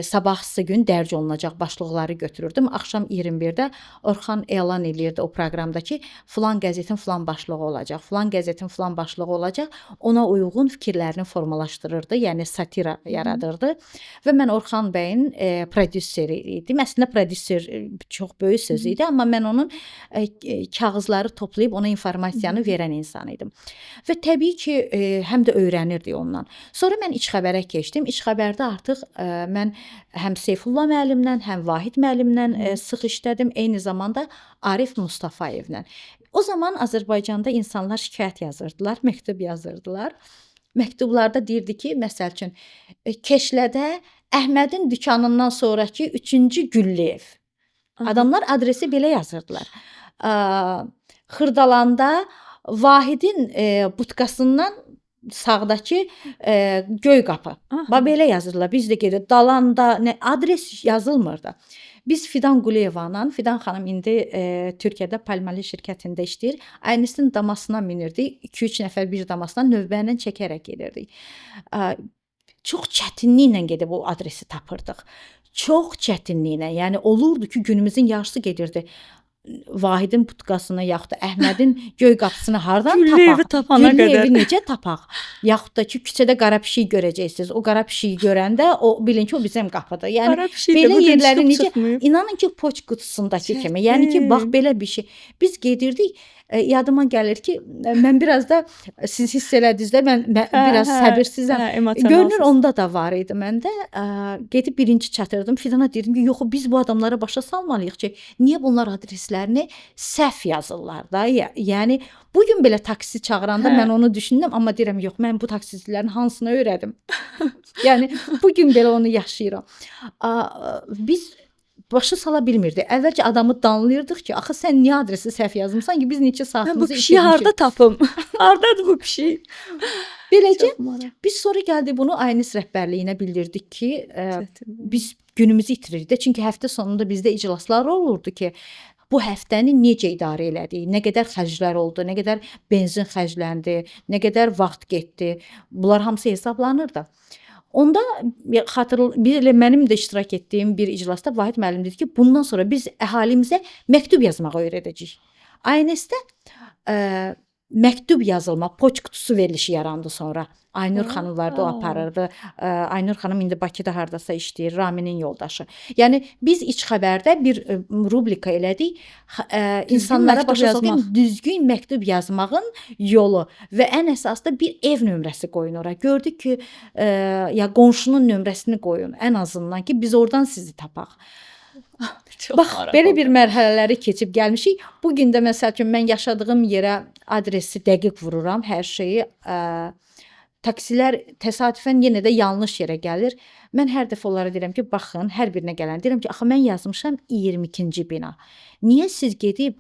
B: sabahsı gün dərc olunacaq başlıqları götürürdüm. Axşam 21-də Orxan elan eləyirdi o proqramda ki, filan qəzetin filan başlığı olacaq, filan qəzetin filan başlığı olacaq. Ona uyğun fikirlərini formalaşdırırdı, yəni satira yaradırdı. Və mən Orxan bəyin prodüseri idim. Əslində prodüser çox böyük söz idi, amma mən onun kağızları toplayıb ona informasiyanı verən insan idim. Və təbii ki, həm də öyrənirdik ondan. Sonra mən İç Xəbərə keçdim. İç Xəbərdə artıq mən həm Seyfullah müəllimlə, həm Vahid müəllimlə sıx işlədim, eyni zamanda Arif Mustafayevlə. O zaman Azərbaycanda insanlar şikayət yazırdılar, məktub yazırdılar. Məktublarda deyirdi ki, məsəl üçün, Keşlədə Əhmədin dükanından sonrakı 3-cü Güllü ev. Adamlar adresi belə yazırdılar. Xırdalanda Vahidin butkasından sağdakı göy qapı. Belə yazırlar. Biz də gedir. Dalanda adres yazılmırdı. Biz Fidan Quliyevanla, Fidan xanım indi Türkiyədə Palmali şirkətində işləyir. Aynisinin damasına minirdik. 2-3 nəfər bir damasına növbəylə çəkərək gedirdik. Çox çətinliklə gedib o adresi tapırdıq. Çox çətinliklə. Yəni olurdu ki, günümüzün yarısı gedirdi. Vahidin butkasını, yaxud da Əhmədin göy qapısını hardan tapaq?
A: Güllü evi tapana
B: Güllü
A: qədər.
B: evi necə tapaq? Yaxud da ki, küçədə qara pişik görəcəksiniz. O qara pişiyi görəndə o bilin ki, o bizim qapıdır. Yəni
A: Qara pişik də
B: belə
A: bu gün
B: yerləri
A: çıxıb
B: necə
A: çıxmayıb.
B: inanın ki, poçt qutusundakı kimi. Yəni ki, bax belə bir şey. Biz gedirdik. Yadıma gəlir ki, mən biraz da siz hiss elədiniz də mən biraz səbirsizəm. Görünür onda da var idi məndə. Gedib birinci çatırdım. Fidana deyirdim ki, yox, biz bu adamlara başa salmalıyıq ki, niyə bunlar adreslərini səhv yazırlar da? Yəni bu gün belə taksi çağıranda mən onu düşündüm, amma deyirəm, yox, mən bu taksicilərin hansını öyrədim? Yəni bu gün belə onu yaşayıram. Biz başa sala bilmirdi. Əvvəlcə adamı danlayırdıq ki, axı sən niyə adresi səhv yazmısan ki, biz neçə saatımızı
A: Bu pişiyi harda tapım? Hardadır bu pişik?
B: Beləcə biz sonra gəldik bunu Aynis rəhbərliyinə bildirdik ki, biz günümüzü itirirdik. Çünki həftə sonunda bizdə iclaslar olurdu ki, bu həftəni necə idarə elədik, nə qədər xərclər oldu, nə qədər benzin xərcləndi, nə qədər vaxt getdi. Bunlar hamısı hesablanırdı. Onda mənim də iştirak etdiyim bir iclasda Vahid müəllim dedi ki, bundan sonra biz əhalimizə məktub yazmağı öyrədəcəyik. ANS-də məktub yazılma, poçt qutusu verilişi yarandı sonra. Aynur xanım vardı, o aparırdı. Aynur xanım indi Bakıda hardasa işləyir, Raminin yoldaşı. Yəni biz İç Xəbərdə bir rubrika elədik. İnsanlara başa salıb düzgün məktub yazmağın yolu və ən əsasda bir ev nömrəsi qoyun ora. Gördük ki, ya qonşunun nömrəsini qoyun. Ən azından ki, biz oradan sizi tapaq. Bax, belə bir mərhələləri keçib gəlmişik. Bu gün də məsəl üçün mən yaşadığım yerə adresi dəqiq vururam, hər şeyi. Taksilər təsadüfən yenə də yanlış yerə gəlir. Mən hər dəfə onlara deyirəm ki, baxın, hər birinə gələn deyirəm ki, axı mən yazmışam 22-ci bina. Niyə siz gedib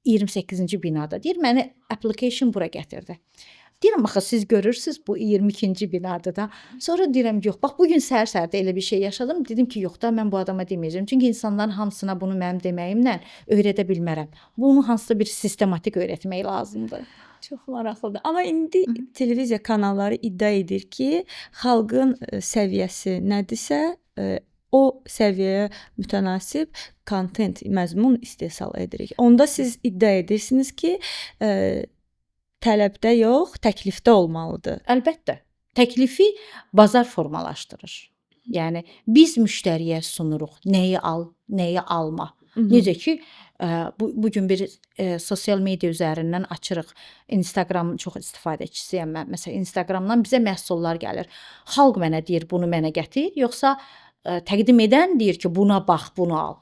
B: 28-ci binada? Deyir, məni application bura gətirdi. Deyirəm, axı siz görürsüz bu 22-ci binadır da. Sonra deyirəm, yox, bax bugün səhər-səhərdə elə bir şey yaşadım. Dedim ki, yox da mən bu adama deməyəcəm. Çünki insanların hamısına bunu mənim deməyimlə öyrədə bilmərəm. Bunu hansısa bir sistematik öyrətmək lazımdır.
A: Çox maraqlıdır. Amma indi televiziya kanalları iddia edir ki, xalqın səviyyəsi nədirsə, o səviyyəyə mütənasib kontent, məzmun istehsal edirik. Onda siz iddia edirsiniz ki, tələbdə yox, təklifdə olmalıdır.
B: Əlbəttə. Təklifi bazar formalaşdırır. Yəni biz müştəriyə sunuruq, nəyi al, nəyi alma. Necə ki, bu gün bir sosial media üzərindən açırıq. Instagram çox istifadəçisiyəm mən. Məsələn, Instagramdan bizə məhsullar gəlir. Xalq mənə deyir, bunu mənə gətir, yoxsa təqdim edən deyir ki, buna bax, bunu al.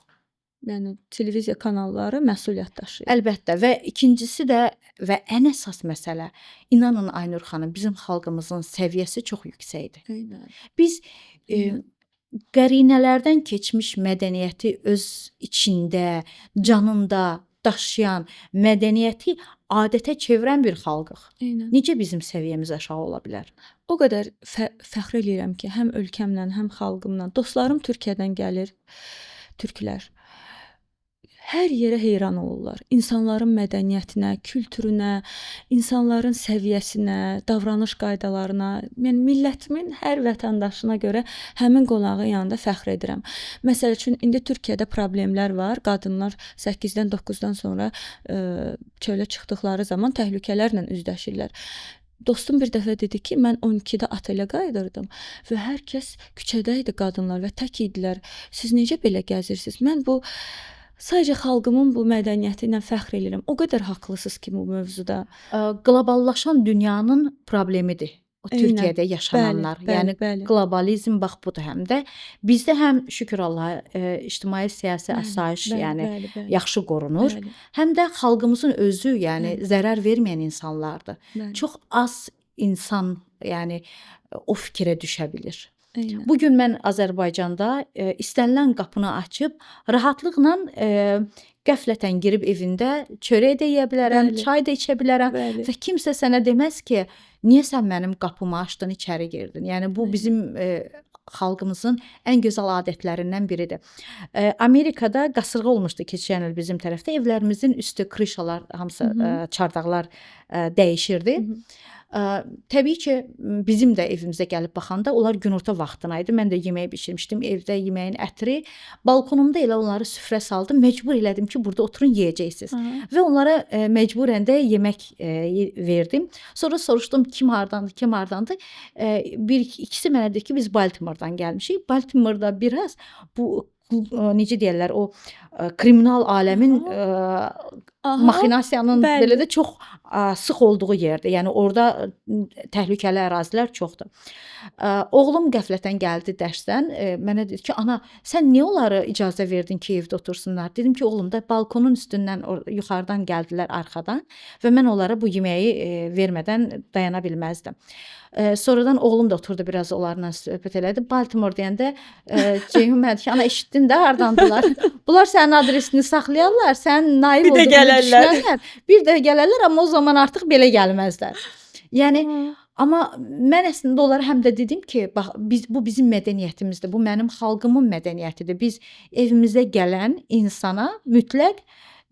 A: Yəni televiziya kanalları məsuliyyət daşıyır.
B: Əlbəttə və ikincisi də və ən əsas məsələ, inanın Aynur xanım, bizim xalqımızın səviyyəsi çox yüksəkdir.
A: Eynən.
B: Biz qərinələrdən keçmiş mədəniyyəti öz içində, canında daşıyan mədəniyyəti adətə çevirən bir xalqıq.
A: Eynən.
B: Necə bizim səviyyəmiz aşağı ola bilər?
A: O qədər fəxr eləyirəm ki, həm ölkəmlə, həm xalqımla. Dostlarım Türkiyədən gəlir, türklər. hər yerə heyran olurlar. İnsanların mədəniyyətinə, kültürünə, insanların səviyyəsinə, davranış qaydalarına. Yəni millətimin hər vətəndaşına görə həmin qonağın yanında fəxr edirəm. Məsəl üçün indi Türkiyədə problemlər var. Qadınlar 8-dən 9-dan sonra çölə çıxdıqları zaman təhlükələrlə üzləşirlər. Dostum bir dəfə dedi ki, mən 12-də otelə qayıdırdım və hər kəs küçədə idi, qadınlar və tək idilər. Siz necə belə gəzirsiniz? Mən bu sadəcə xalqımın bu mədəniyyəti ilə fəxr edirəm. O qədər haqlısınız ki, bu mövzuda.
B: Qloballaşan dünyanın problemidir. O
A: Eynən.
B: Türkiyədə yaşananlar.
A: Bəli, bəli,
B: Yəni
A: bəli.
B: qlobalizm bax budur həm də. Bizdə həm şükür Allaha ictimai siyasi
A: Bəli,
B: asayiş,
A: bəli,
B: yəni
A: bəli, bəli.
B: yaxşı qorunur.
A: Bəli,
B: Həm də xalqımızın özü, yəni
A: Bəli.
B: zərər verməyən insanlardır.
A: bəli.
B: Çox az insan, yəni o fikrə düşə bilir.
A: Eynən.
B: Bu gün mən Azərbaycanda istənilən qapını açıb rahatlıqla qəflətən girib evində çörək də yeyə bilərəm,
A: Bəli.
B: çay da içə bilərəm
A: Bəli.
B: və kimsə sənə deməz ki, niyə sən mənim qapımı açdın, içəri girdin. Yəni bu
A: Bəli.
B: bizim xalqımızın ən gözəl adətlərindən biridir. Amerikada qasırğa olmuşdu keçən il bizim tərəfdə. Evlərimizin üstü krişalar, hamısı çardaqlar dəyişirdi. Təbii ki, bizim də evimizə gəlib baxanda onlar günorta vaxtına idi. Mən də yemək bişirmişdim. Evdə yeməyin ətri. Balkonumda elə onları süfrə saldım. Məcbur elədim ki, burada oturun yeyəcəksiniz. Və onlara məcburən də yemək verdim. Sonra soruşdum kim hardandır? İkisi mənə dedi ki, biz Baltimoredan gəlmişik. Baltimore'da biraz bu necə deyirlər, o kriminal aləmin maxinasiyanın
A: bəli.
B: belə də çox sıx olduğu yerdir. Yəni orada təhlükəli ərazilər çoxdur. Oğlum qəflətən gəldi dərsdən. Mənə dedi ki, ana, sən niyə onlara icazə verdin ki, evdə otursunlar? Dedim ki, oğlum da balkonun üstündən yuxarıdan gəldilər arxadan və mən onlara bu yeməyi vermədən dayana bilməzdim. Sonradan oğlum da oturdu biraz onlarla söhbət elədi. Baltimore deyəndə Ceyhun mənə dedi ki, ana eşitdin də hardandılar? Bunlar sənin adresini saxlayarlar, sən nail olduğunu düşünərlər. Bir də gələrlər, amma o zaman artıq belə gəlməzlər. Yəni amma mən əslində onlara həm də dedim ki, bax bu bizim mədəniyyətimizdir. Bu mənim xalqımın mədəniyyətidir. Biz evimizə gələn insana mütləq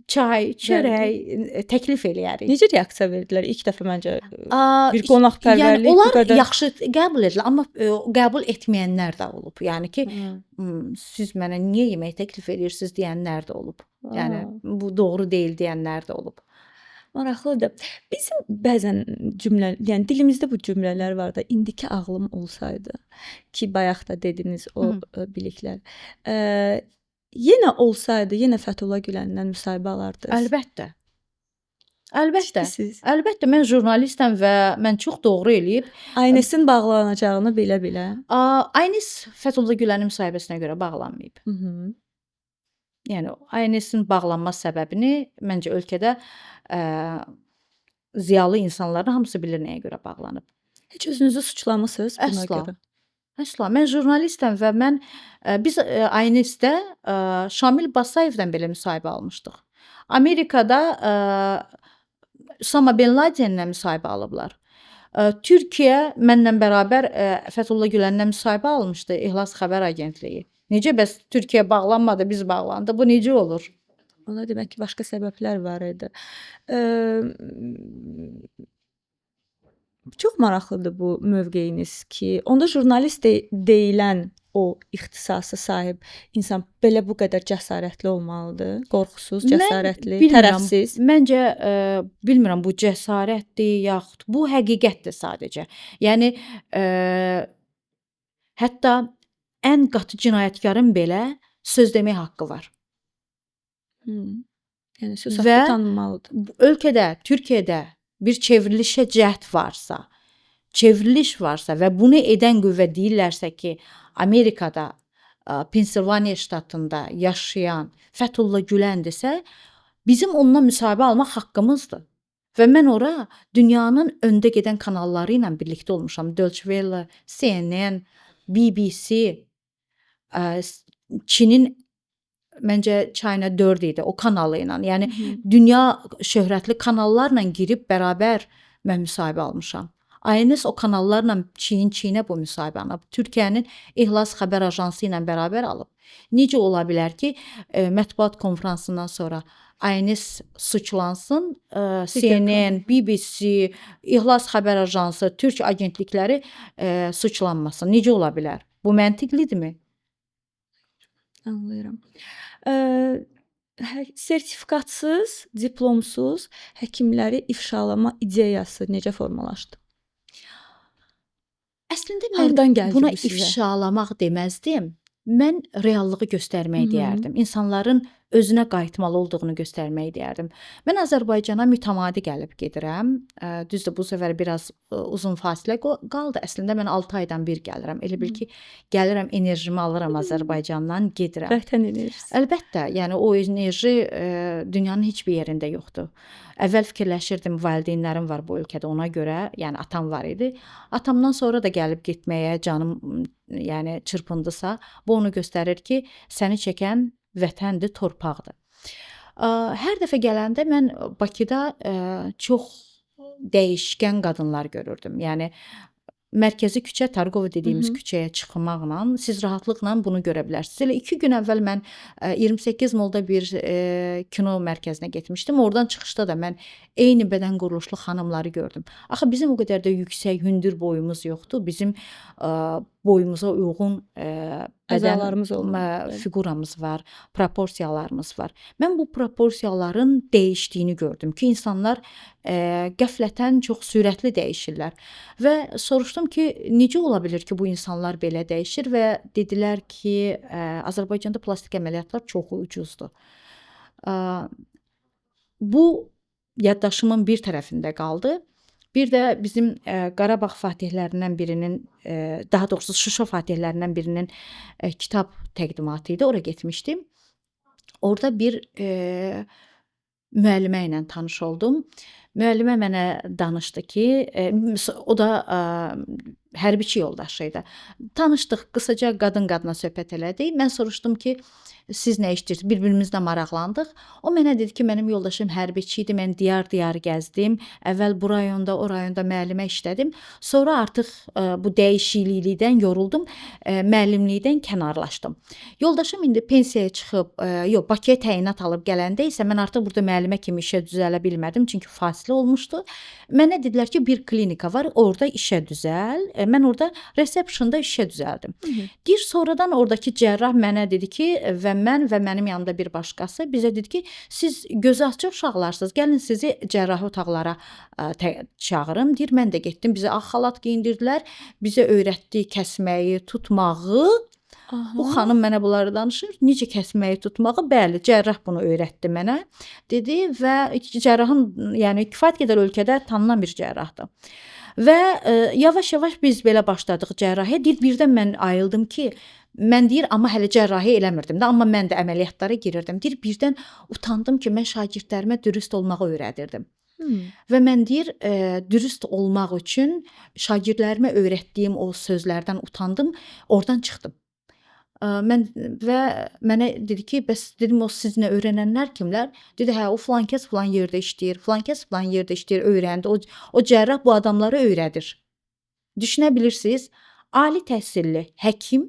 B: çay, çörək təklif eləyərik.
A: Necə reaksiya verdilər? İlk dəfə məncə bir qonaqpərvərlik
B: yəni,
A: bu qədər.
B: Onlar yaxşı qəbul edirlər, amma qəbul etməyənlər də olub. Yəni ki, siz mənə niyə yemək təklif edirsiniz deyənlər də olub. Yəni bu doğru deyil deyənlər də olub.
A: Maraqlıdır. Bizim bəzən yəni dilimizdə bu cümlələr var da, indiki ağlım olsaydı ki, bayaq da dediniz o biliklər. Yenə olsaydı, yenə Fəthullah Güləndən müsahibə alardınız.
B: Əlbəttə. Əlbəttə.
A: Ciddisiz.
B: Əlbəttə mən jurnalistəm və mən çox doğru eləyib.
A: Aynesin bağlanacağını bilə-bilə.
B: Aynes Fəthullah Gülənin müsahibəsinə görə bağlanmayıb. Yəni Aynesin bağlanma səbəbini məncə ölkədə ziyalı insanların hamısı bilir nəyə görə bağlanıb.
A: Heç özünüzü suçlamısınız buna görə?
B: Əsla. Mən jurnalistəm və biz Aynesdə Şamil Basayevdən belə müsahibə almışdıq. Amerikada Usama bin Ladenlə müsahibə alıblar. Türkiyə mənlə bərabər Fəthullah Güləndən müsahibə almışdı, İhlas Xəbər Agentliyi. Necə bəs Türkiyə bağlanmadı, biz bağlandı? Bu necə olur?
A: Ona demək ki, başqa səbəblər var idi. Çox maraqlıdır bu mövqeyiniz ki, onda jurnalist deyilən o ixtisasa sahib insan belə bu qədər cəsarətli olmalıdır, qorxusuz, cəsarətli, tərəfsiz.
B: Məncə bilmirəm bu cəsarətdir yaxud bu həqiqətdir sadəcə. Yəni hətta ən qatı cinayətkarın belə söz demək haqqı var.
A: Yəni söz haqqı tanınmalıdır.
B: Ölkədə, Türkiyədə bir çevrilişə cəhd varsa, çevriliş varsa və bunu edən qüvvə deyirlərsə ki, Amerikada, Pensilvaniya ştatında yaşayan Fəthullah Güləndirsə, bizim onunla müsahibə almaq haqqımızdır. Və mən ora dünyanın öndə gedən kanalları ilə birlikdə olmuşam. Deutsche Welle, CNN, BBC, Çinin məncə China 4 idi o kanalı ilə. Yəni dünya şöhrətli kanallarla girib bərabər mən müsahibə almışam. Aynes o kanallarla çiyin-çiyinə bu müsahibəni Türkiyənin İhlas Xəbər Ajansı ilə bərabər alıb. Necə ola bilər ki, mətbuat konfransından sonra INS suçlansın, CNN, BBC, İhlas Xəbər Ajansı, Türk agentlikləri suçlanmasın? Necə ola bilər? Bu məntiqlidirmi?
A: Anlayıram. Sertifikatsız, diplomsuz həkimləri ifşalama ideyası necə formalaşdı?
B: Əslində
A: Hardan
B: mən
A: gəldi
B: buna
A: bu sizə?
B: ifşalamaq deməzdim. Mən reallığı göstərmək
A: Hı hı.
B: deyərdim. İnsanların özünə qayıtmalı olduğunu göstərmək deyərdim. Mən Azərbaycana mütəmadi gəlib gedirəm. Düzdür, bu səfər biraz uzun fasilə qaldı. Əslində mən 6 aydan bir gəlirəm. Elə bil ki, gəlirəm, enerjimi alıram Azərbaycandan, gedirəm.
A: Vətən enerjisi.
B: Əlbəttə, yəni o enerji dünyanın heç bir yerində yoxdur. Əvvəl fikirləşirdim, valideynlərim var bu ölkədə, ona görə, yəni atam var idi. Atamdan sonra da gəlib getməyə canım yəni çırpındısa, bu onu göstərir ki, səni çəkən vətəndir, torpaqdır. Hər dəfə gələndə mən Bakıda çox dəyişkən qadınlar görürdüm. Yəni mərkəzi küçə, Targov dediyimiz küçəyə çıxmaqla siz rahatlıqla bunu görə bilərsiniz. Elə 2 gün əvvəl mən 28 Molda bir kino mərkəzinə getmişdim. Oradan çıxışda da mən eyni bədən quruluşlu xanımları gördüm. Axı bizim o qədər də yüksək, hündür boyumuz yoxdur. Bizim boyumuza uyğun
A: Əzalarımız
B: bədən
A: olmalı.
B: fiquramız var, proporsiyalarımız var. Mən bu proporsiyaların dəyişdiyini gördüm ki, insanlar qəflətən çox sürətli dəyişirlər və soruşdum ki, necə ola bilər ki, bu insanlar belə dəyişir və dedilər ki, Azərbaycanda plastik əməliyyatlar çox ucuzdur. Bu yaddaşımın bir tərəfində qaldı. Bir də bizim Qarabağ fatihlərindən birinin, daha doğrusu Şuşa fatihlərindən birinin kitab təqdimatı idi. Ora getmişdim. Orada bir müəllimə ilə tanış oldum. Müəllimə mənə danışdı ki, o da hərbiçi yoldaşı idi. Tanışdıq, qısaca qadın-qadına söhbət elədik. Mən soruşdum ki, siz nə işləyirsiniz? Bir-birimizlə maraqlandıq. O mənə dedi ki, mənim yoldaşım hərbiçi idi. Mən diyar-diyar gəzdim. Əvvəl bu rayonda, o rayonda müəllimə işlədim. Sonra artıq bu dəyişiklikdən yoruldum. Müəllimlikdən kənarlaşdım. Yoldaşım indi pensiyaya çıxıb, Bakıya təyinat alıb gələndə isə mən artıq burada müəllimə kimi işə düzələ bilmədim, çünki fasilə olmuşdu. Mənə dedilər ki, bir klinika var, orada işə düzəl. Mən orada resepsiyonda işə düzəldim. Deyir, sonradan oradakı cərrah mənə dedi ki, və mən və mənim yanımda bir başqası bizə dedi ki, siz gözü açıq uşaqlarsınız, gəlin sizi cərrahi otaqlara çağırım. Deyir, mən də getdim, bizə ağ xalat geyindirdilər, bizə öyrətdi kəsməyi, tutmağı. Bu xanım mənə bunları danışır. Necə kəsməyi, tutmağı? Bəli, cərrah bunu öyrətdi mənə, dedi və cərrahın, yəni kifayət qədər ölkədə tanınan bir cərrahdır. Və yavaş-yavaş biz belə başladıq cərrahiyə. Deyir, birdən mən ayıldım ki, mən deyir, amma hələ cərrahi eləmirdim də, amma mən də əməliyyatlara girirdim. Deyir, birdən utandım ki, mən şagirdlərimə dürüst olmağı öyrədirdim. Və mən deyir, dürüst olmaq üçün şagirdlərimə öyrətdiyim o sözlərdən utandım, oradan çıxdım. Mən və mənə dedi ki, bəs dedim, o sizinlə öyrənənlər kimlər? Dedi, hə, o filan kəs filan yerdə işləyir, filan kəs filan yerdə işləyir, öyrəndi. O cərrah bu adamları öyrədir. Düşünə bilirsiniz, ali təhsilli həkim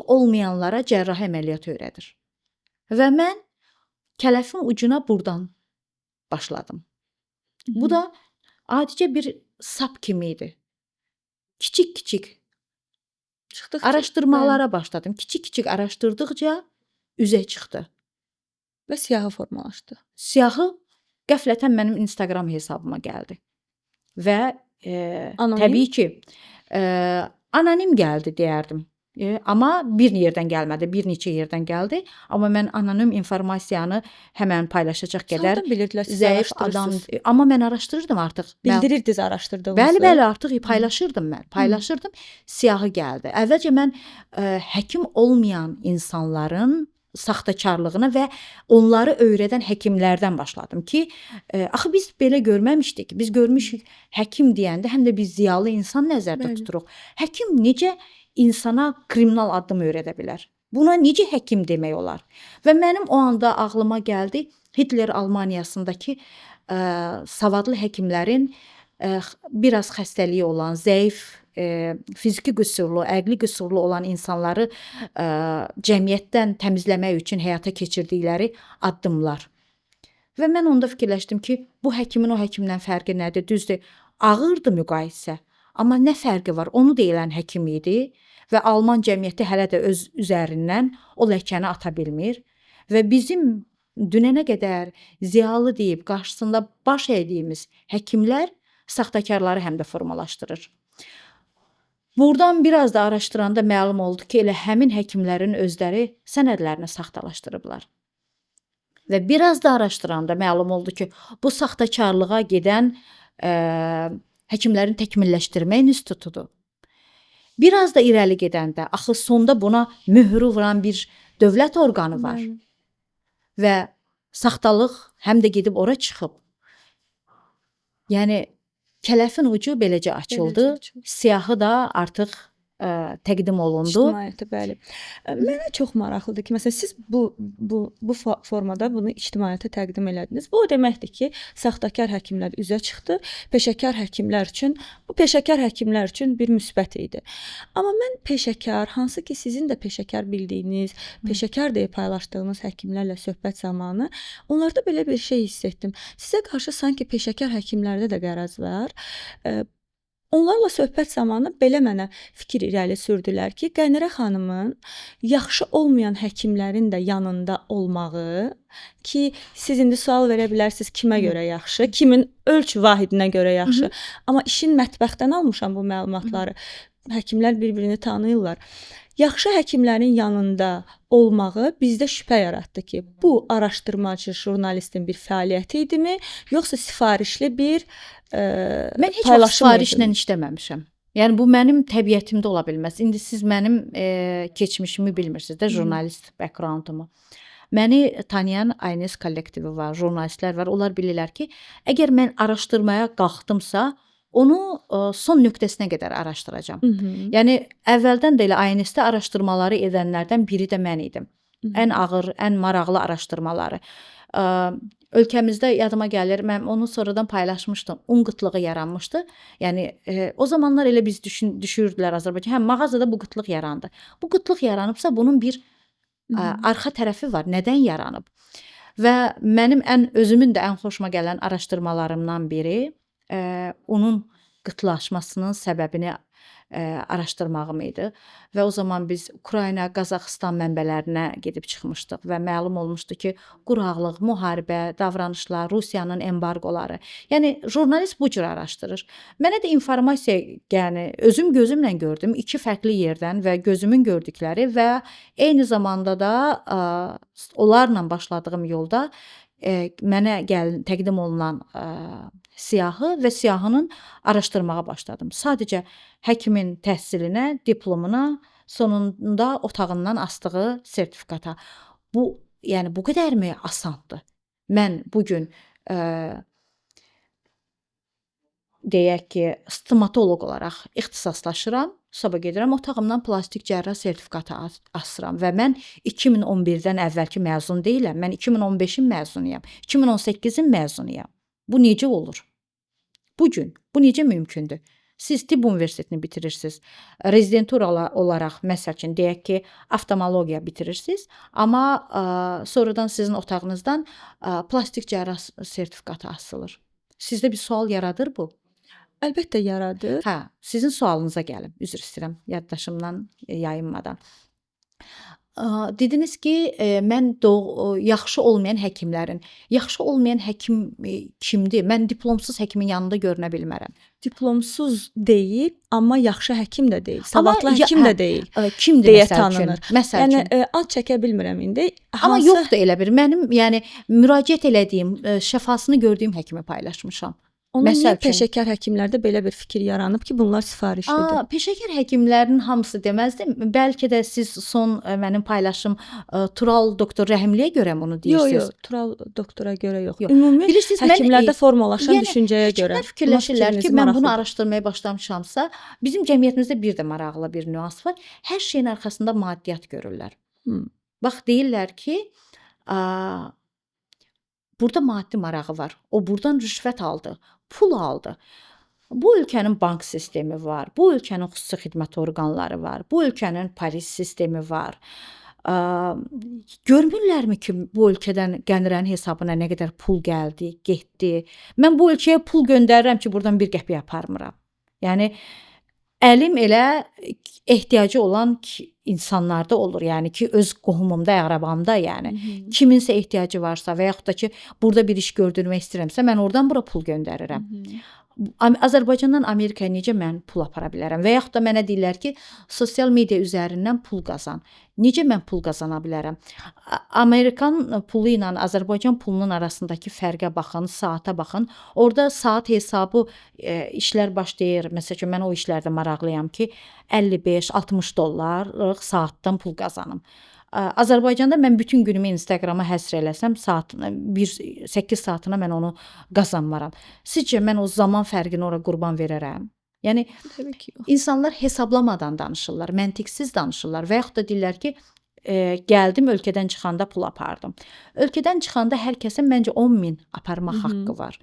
B: olmayanlara cərrahi əməliyyat öyrədir. Və mən kələfin ucuna buradan başladım. Bu da adicə bir sap kimi idi. Kiçik-kiçik araşdırmalara başladım. Kiçik-kiçik araşdırdıqca üzə çıxdı.
A: Və siyahı formalaşdı.
B: Siyahı qəflətən mənim Instagram hesabıma gəldi. Və təbii ki, anonim gəldi deyərdim. Amma bir yerdən gəlmədi, bir neçə yerdən gəldi. Amma mən anonim informasiyanı həmən paylaşacaq qədər
A: Sonradan bilirdilər siz
B: zəif adam.
A: araşdırırsınız.
B: Amma mən araşdırırdım artıq.
A: Bildirirdiniz araşdırdığınızı.
B: Bəli, artıq paylaşırdım mən. Paylaşırdım, siyahı gəldi. Əvvəlcə mən həkim olmayan insanların saxtakarlığına və onları öyrədən həkimlərdən başladım ki, axı biz belə görməmişdik. Biz görmüşük həkim deyəndə həm də biz ziyalı insan nəzərdə tuturuq. Həkim necə insana kriminal addım öyrədə bilər? Buna necə həkim demək olar? Və mənim o anda ağlıma gəldi Hitler Almaniyasındakı savadlı həkimlərin biraz xəstəliyi olan, zəif, fiziki qüsurlu, əqli qüsurlu olan insanları cəmiyyətdən təmizləmək üçün həyata keçirdikləri addımlar. Və mən onda fikirləşdim ki, bu həkimin o həkimdən fərqi nədir? Düzdür, ağırdır müqayisə. Amma nə fərqi var? Onu deyilən həkim idi və Alman cəmiyyəti hələ də öz üzərindən o ləkəni ata bilmir və bizim dünənə qədər ziyalı deyib qarşısında baş əydiyimiz həkimlər saxtakarları həm də formalaşdırır. Buradan biraz da araşdıranda məlum oldu ki, elə həmin həkimlərin özləri sənədlərini saxtalaşdırıblar. Və biraz da araşdıranda məlum oldu ki, bu saxtakarlığa gedən həkimlərin təkmilləşdirmə institutudur. Biraz da irəli gedəndə axı sonda buna möhrü vuran bir dövlət orqanı var. Və saxtalıq həm də gedib ora çıxıb. Yəni kələfin ucu beləcə açıldı. Siyahı da artıq təqdim olundu.
A: İctimaiyyətə, bəli. Mənə çox maraqlıdır ki, məsələn siz bu formada bunu ictimaiyyətə təqdim elədiniz. Bu o deməkdir ki, saxtakar həkimlər üzə çıxdı. Peşəkar həkimlər üçün bir müsbət idi. Amma mən peşəkar, hansı ki sizin də peşəkar bildiyiniz, peşəkar deyə paylaşdığınız həkimlərlə söhbət zamanı onlarda belə bir şey hiss etdim. Sizə qarşı sanki peşəkar həkimlərdə də qərəz var. Onlarla söhbət zamanı belə mənə fikir irəli sürdülər ki, Qənirə xanımın yaxşı olmayan həkimlərin də yanında olmağı ki, siz indi sual verə bilərsiniz kimə görə yaxşı, kimin ölçü vahidinə görə yaxşı. Amma işin mətbəxdən almışam bu məlumatları. Həkimlər bir-birini tanıyırlar. Yaxşı həkimlərin yanında olmağı bizdə şübhə yaratdı ki, bu araşdırmacı jurnalistin bir fəaliyyəti idimi, yoxsa sifarişli bir
B: Mən heç vaxt sifarişlə işləməmişəm. Yəni bu mənim təbiətimdə ola bilməz. İndi siz mənim keçmişimi bilmirsiniz də, jurnalist backgroundumu. Məni tanıyan Aynes kollektivi var, jurnalistlər var. Onlar bilirlər ki, əgər mən araşdırmaya qalxdımsa, onu son nöqtəsinə qədər araşdıracağam. Yəni əvvəldən də elə Aynesdə araşdırmaları edənlərdən biri də mən idim. Ən ağır, ən maraqlı araşdırmaları. Ölkəmizdə yadıma gəlir, mən onu sonradan paylaşmışdım. Un qıtlığı yaranmışdı. Yəni o zamanlar elə biz düşürdülər Azərbaycan. Hə, mağazada bu qıtlıq yarandı. Bu qıtlıq yaranıbsa bunun bir arxa tərəfi var. Nədən yaranıb? Və mənim özümün də ən xoşuma gələn araşdırmalarımdan biri onun qıtlaşmasının səbəbini araşdırmağım idi və o zaman biz Ukrayna, Qazaxıstan mənbələrinə gedib çıxmışdıq və məlum olmuşdu ki, quraqlıq, müharibə, davranışlar, Rusiyanın embargoları. Yəni jurnalist bu cür araşdırır. Mənə də informasiya, yəni özüm gözümlə gördüm, iki fərqli yerdən və gözümün gördükləri və eyni zamanda da onlarla başladığım yolda mənə təqdim olunan siyahı və siyahının araşdırmağa başladım. Sadəcə həkimin təhsilinə, diplomuna, sonunda otağından asdığı sertifikata. Bu, yəni bu qədərmi asandır? Mən bu gün deyək ki, stomatoloq olaraq ixtisaslaşıram. Sabah gedirəm otağımdan plastik cərrah sertifikatı asıram və mən 2011-dən əvvəlki məzun deyiləm. Mən 2015-in məzunuyam. 2018-in məzunuyam. Bu necə olur? Bugün bu necə mümkündür? Siz tibb universitetini bitirirsiniz. Rezidentura olaraq məsəl üçün deyək ki, oftalmologiya bitirirsiniz, amma sonradan sizin otağınızdan plastik cərrah sertifikatı asılır. Sizdə bir sual yaradır bu?
A: Əlbəttə yaradır.
B: Hə, sizin sualınıza gəlim. Üzr istəyirəm, yaddaşımdan yayınmadan. Dediniz ki, mən yaxşı olmayan həkimlərin. Yaxşı olmayan həkim kimdir? Mən diplomsuz həkimin yanında görünə bilmərəm.
A: Diplomsuz deyil, amma yaxşı həkim də deyil. Savadlı həkim də deyil.
B: Kimdir
A: deyə
B: məsəl üçün?
A: tanınır.
B: Məsəl üçün.
A: Yəni ad çəkə bilmirəm indi.
B: Amma yoxdur elə bir. Mənim yəni müraciət elədiyim, şəfasını gördüyüm həkimi paylaşmışam.
A: Onun niyə
B: Məsəl üçün.
A: peşəkar həkimlərdə belə bir fikir yaranıb ki, bunlar sifarişlidir?
B: Peşəkar həkimlərin hamısı deməzdim. Bəlkə də siz son mənim paylaşım Tural doktor Rəhimliyə görə bunu deyirsiniz.
A: Yox, Tural doktora görə yox.
B: Yox.
A: Ümumi
B: Bilirsiniz, mən,
A: həkimlərdə formalaşan
B: yəni,
A: düşüncəyə görə.
B: Həkimlər fikirləşirlər ki, mən bunu
A: maraqlıdır.
B: araşdırmaya başlamışamsa, bizim cəmiyyətimizdə bir də maraqlı bir nüans var. Hər şeyin arxasında maddiyyat görürlər. Bax deyirlər ki, burada maddi marağı var. O burdan rüşvət aldı, pul aldı. Bu ölkənin bank sistemi var, bu ölkənin xüsusi xidmət orqanları var, bu ölkənin polis sistemi var. Ə, Görmürlərmi ki, bu ölkədən Qənirənin hesabına nə qədər pul gəldi, getdi? Mən bu ölkəyə pul göndərirəm ki, buradan bir qəpik aparmıram. Yəni əlim elə ehtiyacı olan insanlarda olur. Yəni ki, öz qohumumda, əqrəbamda, yəni kiminsə ehtiyacı varsa və yaxud da ki, burada bir iş gördürmək istəyirəmsə, mən oradan bura pul göndərirəm. Azərbaycandan Amerikaya necə mən pul apara bilərəm? Və yaxud da mənə deyirlər ki, sosial media üzərindən pul qazan. Necə mən pul qazana bilərəm? Amerikan pulu ilə Azərbaycan pulunun arasındakı fərqə baxın, saata baxın. Orada saat hesabı işlər başlayır. Məsələn, mən o işlərdə maraqlıyam ki, 55-60 dollarlıq saatdan pul qazanım. Azərbaycanda mən bütün günümü Instagrama həsr eləsəm, 8 saatına mən onu qazanmaram. Sizcə mən o zaman fərqini ora qurban verərəm? Yəni
A: Təbii ki, yox.
B: insanlar hesablamadan danışırlar, məntiqsiz danışırlar və yaxud da deyirlər ki, gəldim ölkədən çıxanda pul apardım. Ölkədən çıxanda hər kəsin məncə 10.000 aparmaq haqqı var.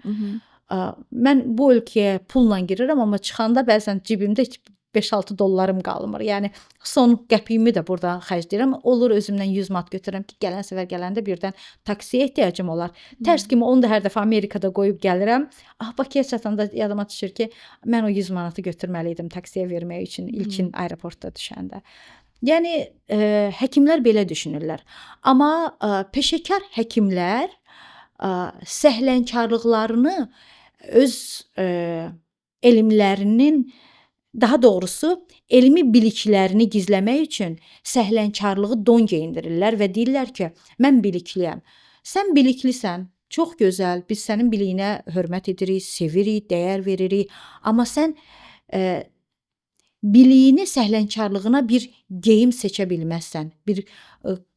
B: Mən bu ölkəyə pulla girirəm, amma çıxanda bəzən cibimdə 5-6 dollarım qalmır. Yəni son qəpiyimi də buradan xərcləyirəm. Olur özümdən 100 manat götürürəm ki, gələn səfər gələndə birdən taksiyə ehtiyacım olar. Tərs kimi onu da hər dəfə Amerikada qoyub gəlirəm. Bakıya çatanda yadıma düşür ki, mən o 100 manatı götürməli idim taksiyə vermək üçün ilkin aeroportda düşəndə. Yəni həkimlər belə düşünürlər. Amma peşəkar həkimlər səhlənkarlıqlarını öz elmlərinin, daha doğrusu elmi biliklərini gizləmək üçün səhlənkarlığı don geyindirirlər və deyirlər ki, mən bilikliyəm. Sən biliklisən, çox gözəl, biz sənin biliyinə hörmət edirik, sevirik, dəyər veririk. Amma sən biliyini, səhlənkarlığına bir geyim seçə bilməzsən, bir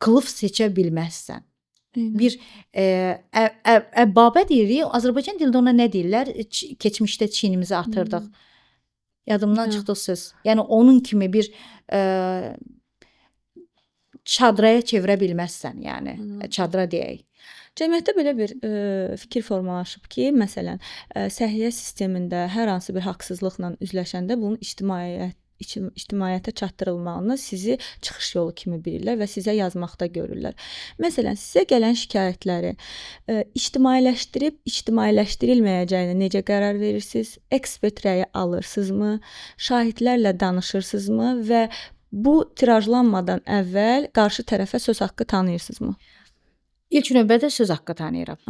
B: qılaf seçə bilməzsən. Bir əbbabə deyirik, Azərbaycan dilində ona nə deyirlər? Keçmişdə çiynimizi atırdıq. Yadımdan çıxdı o söz. Yəni onun kimi bir çadraya çevirə bilməzsən, yəni çadıra deyək.
A: Cəmiyyətdə belə bir fikir formalaşıb ki, məsələn, səhiyyə sistemində hər hansı bir haqsızlıqla üzləşəndə bunun ictimaiyyətə çatdırılmağını sizi çıxış yolu kimi bilirlər və sizə yazmaqda görürlər. Məsələn, sizə gələn şikayətləri ictimailəşdirib, ictimailəşdirilməyəcəyinə necə qərar verirsiniz? Ekspert rəyi alırsınızmı? Şahidlərlə danışırsınızmı və bu tirajlanmadan əvvəl qarşı tərəfə söz haqqı tanıyırsınızmı?
B: İlk növbədə söz haqqı tanıyıram.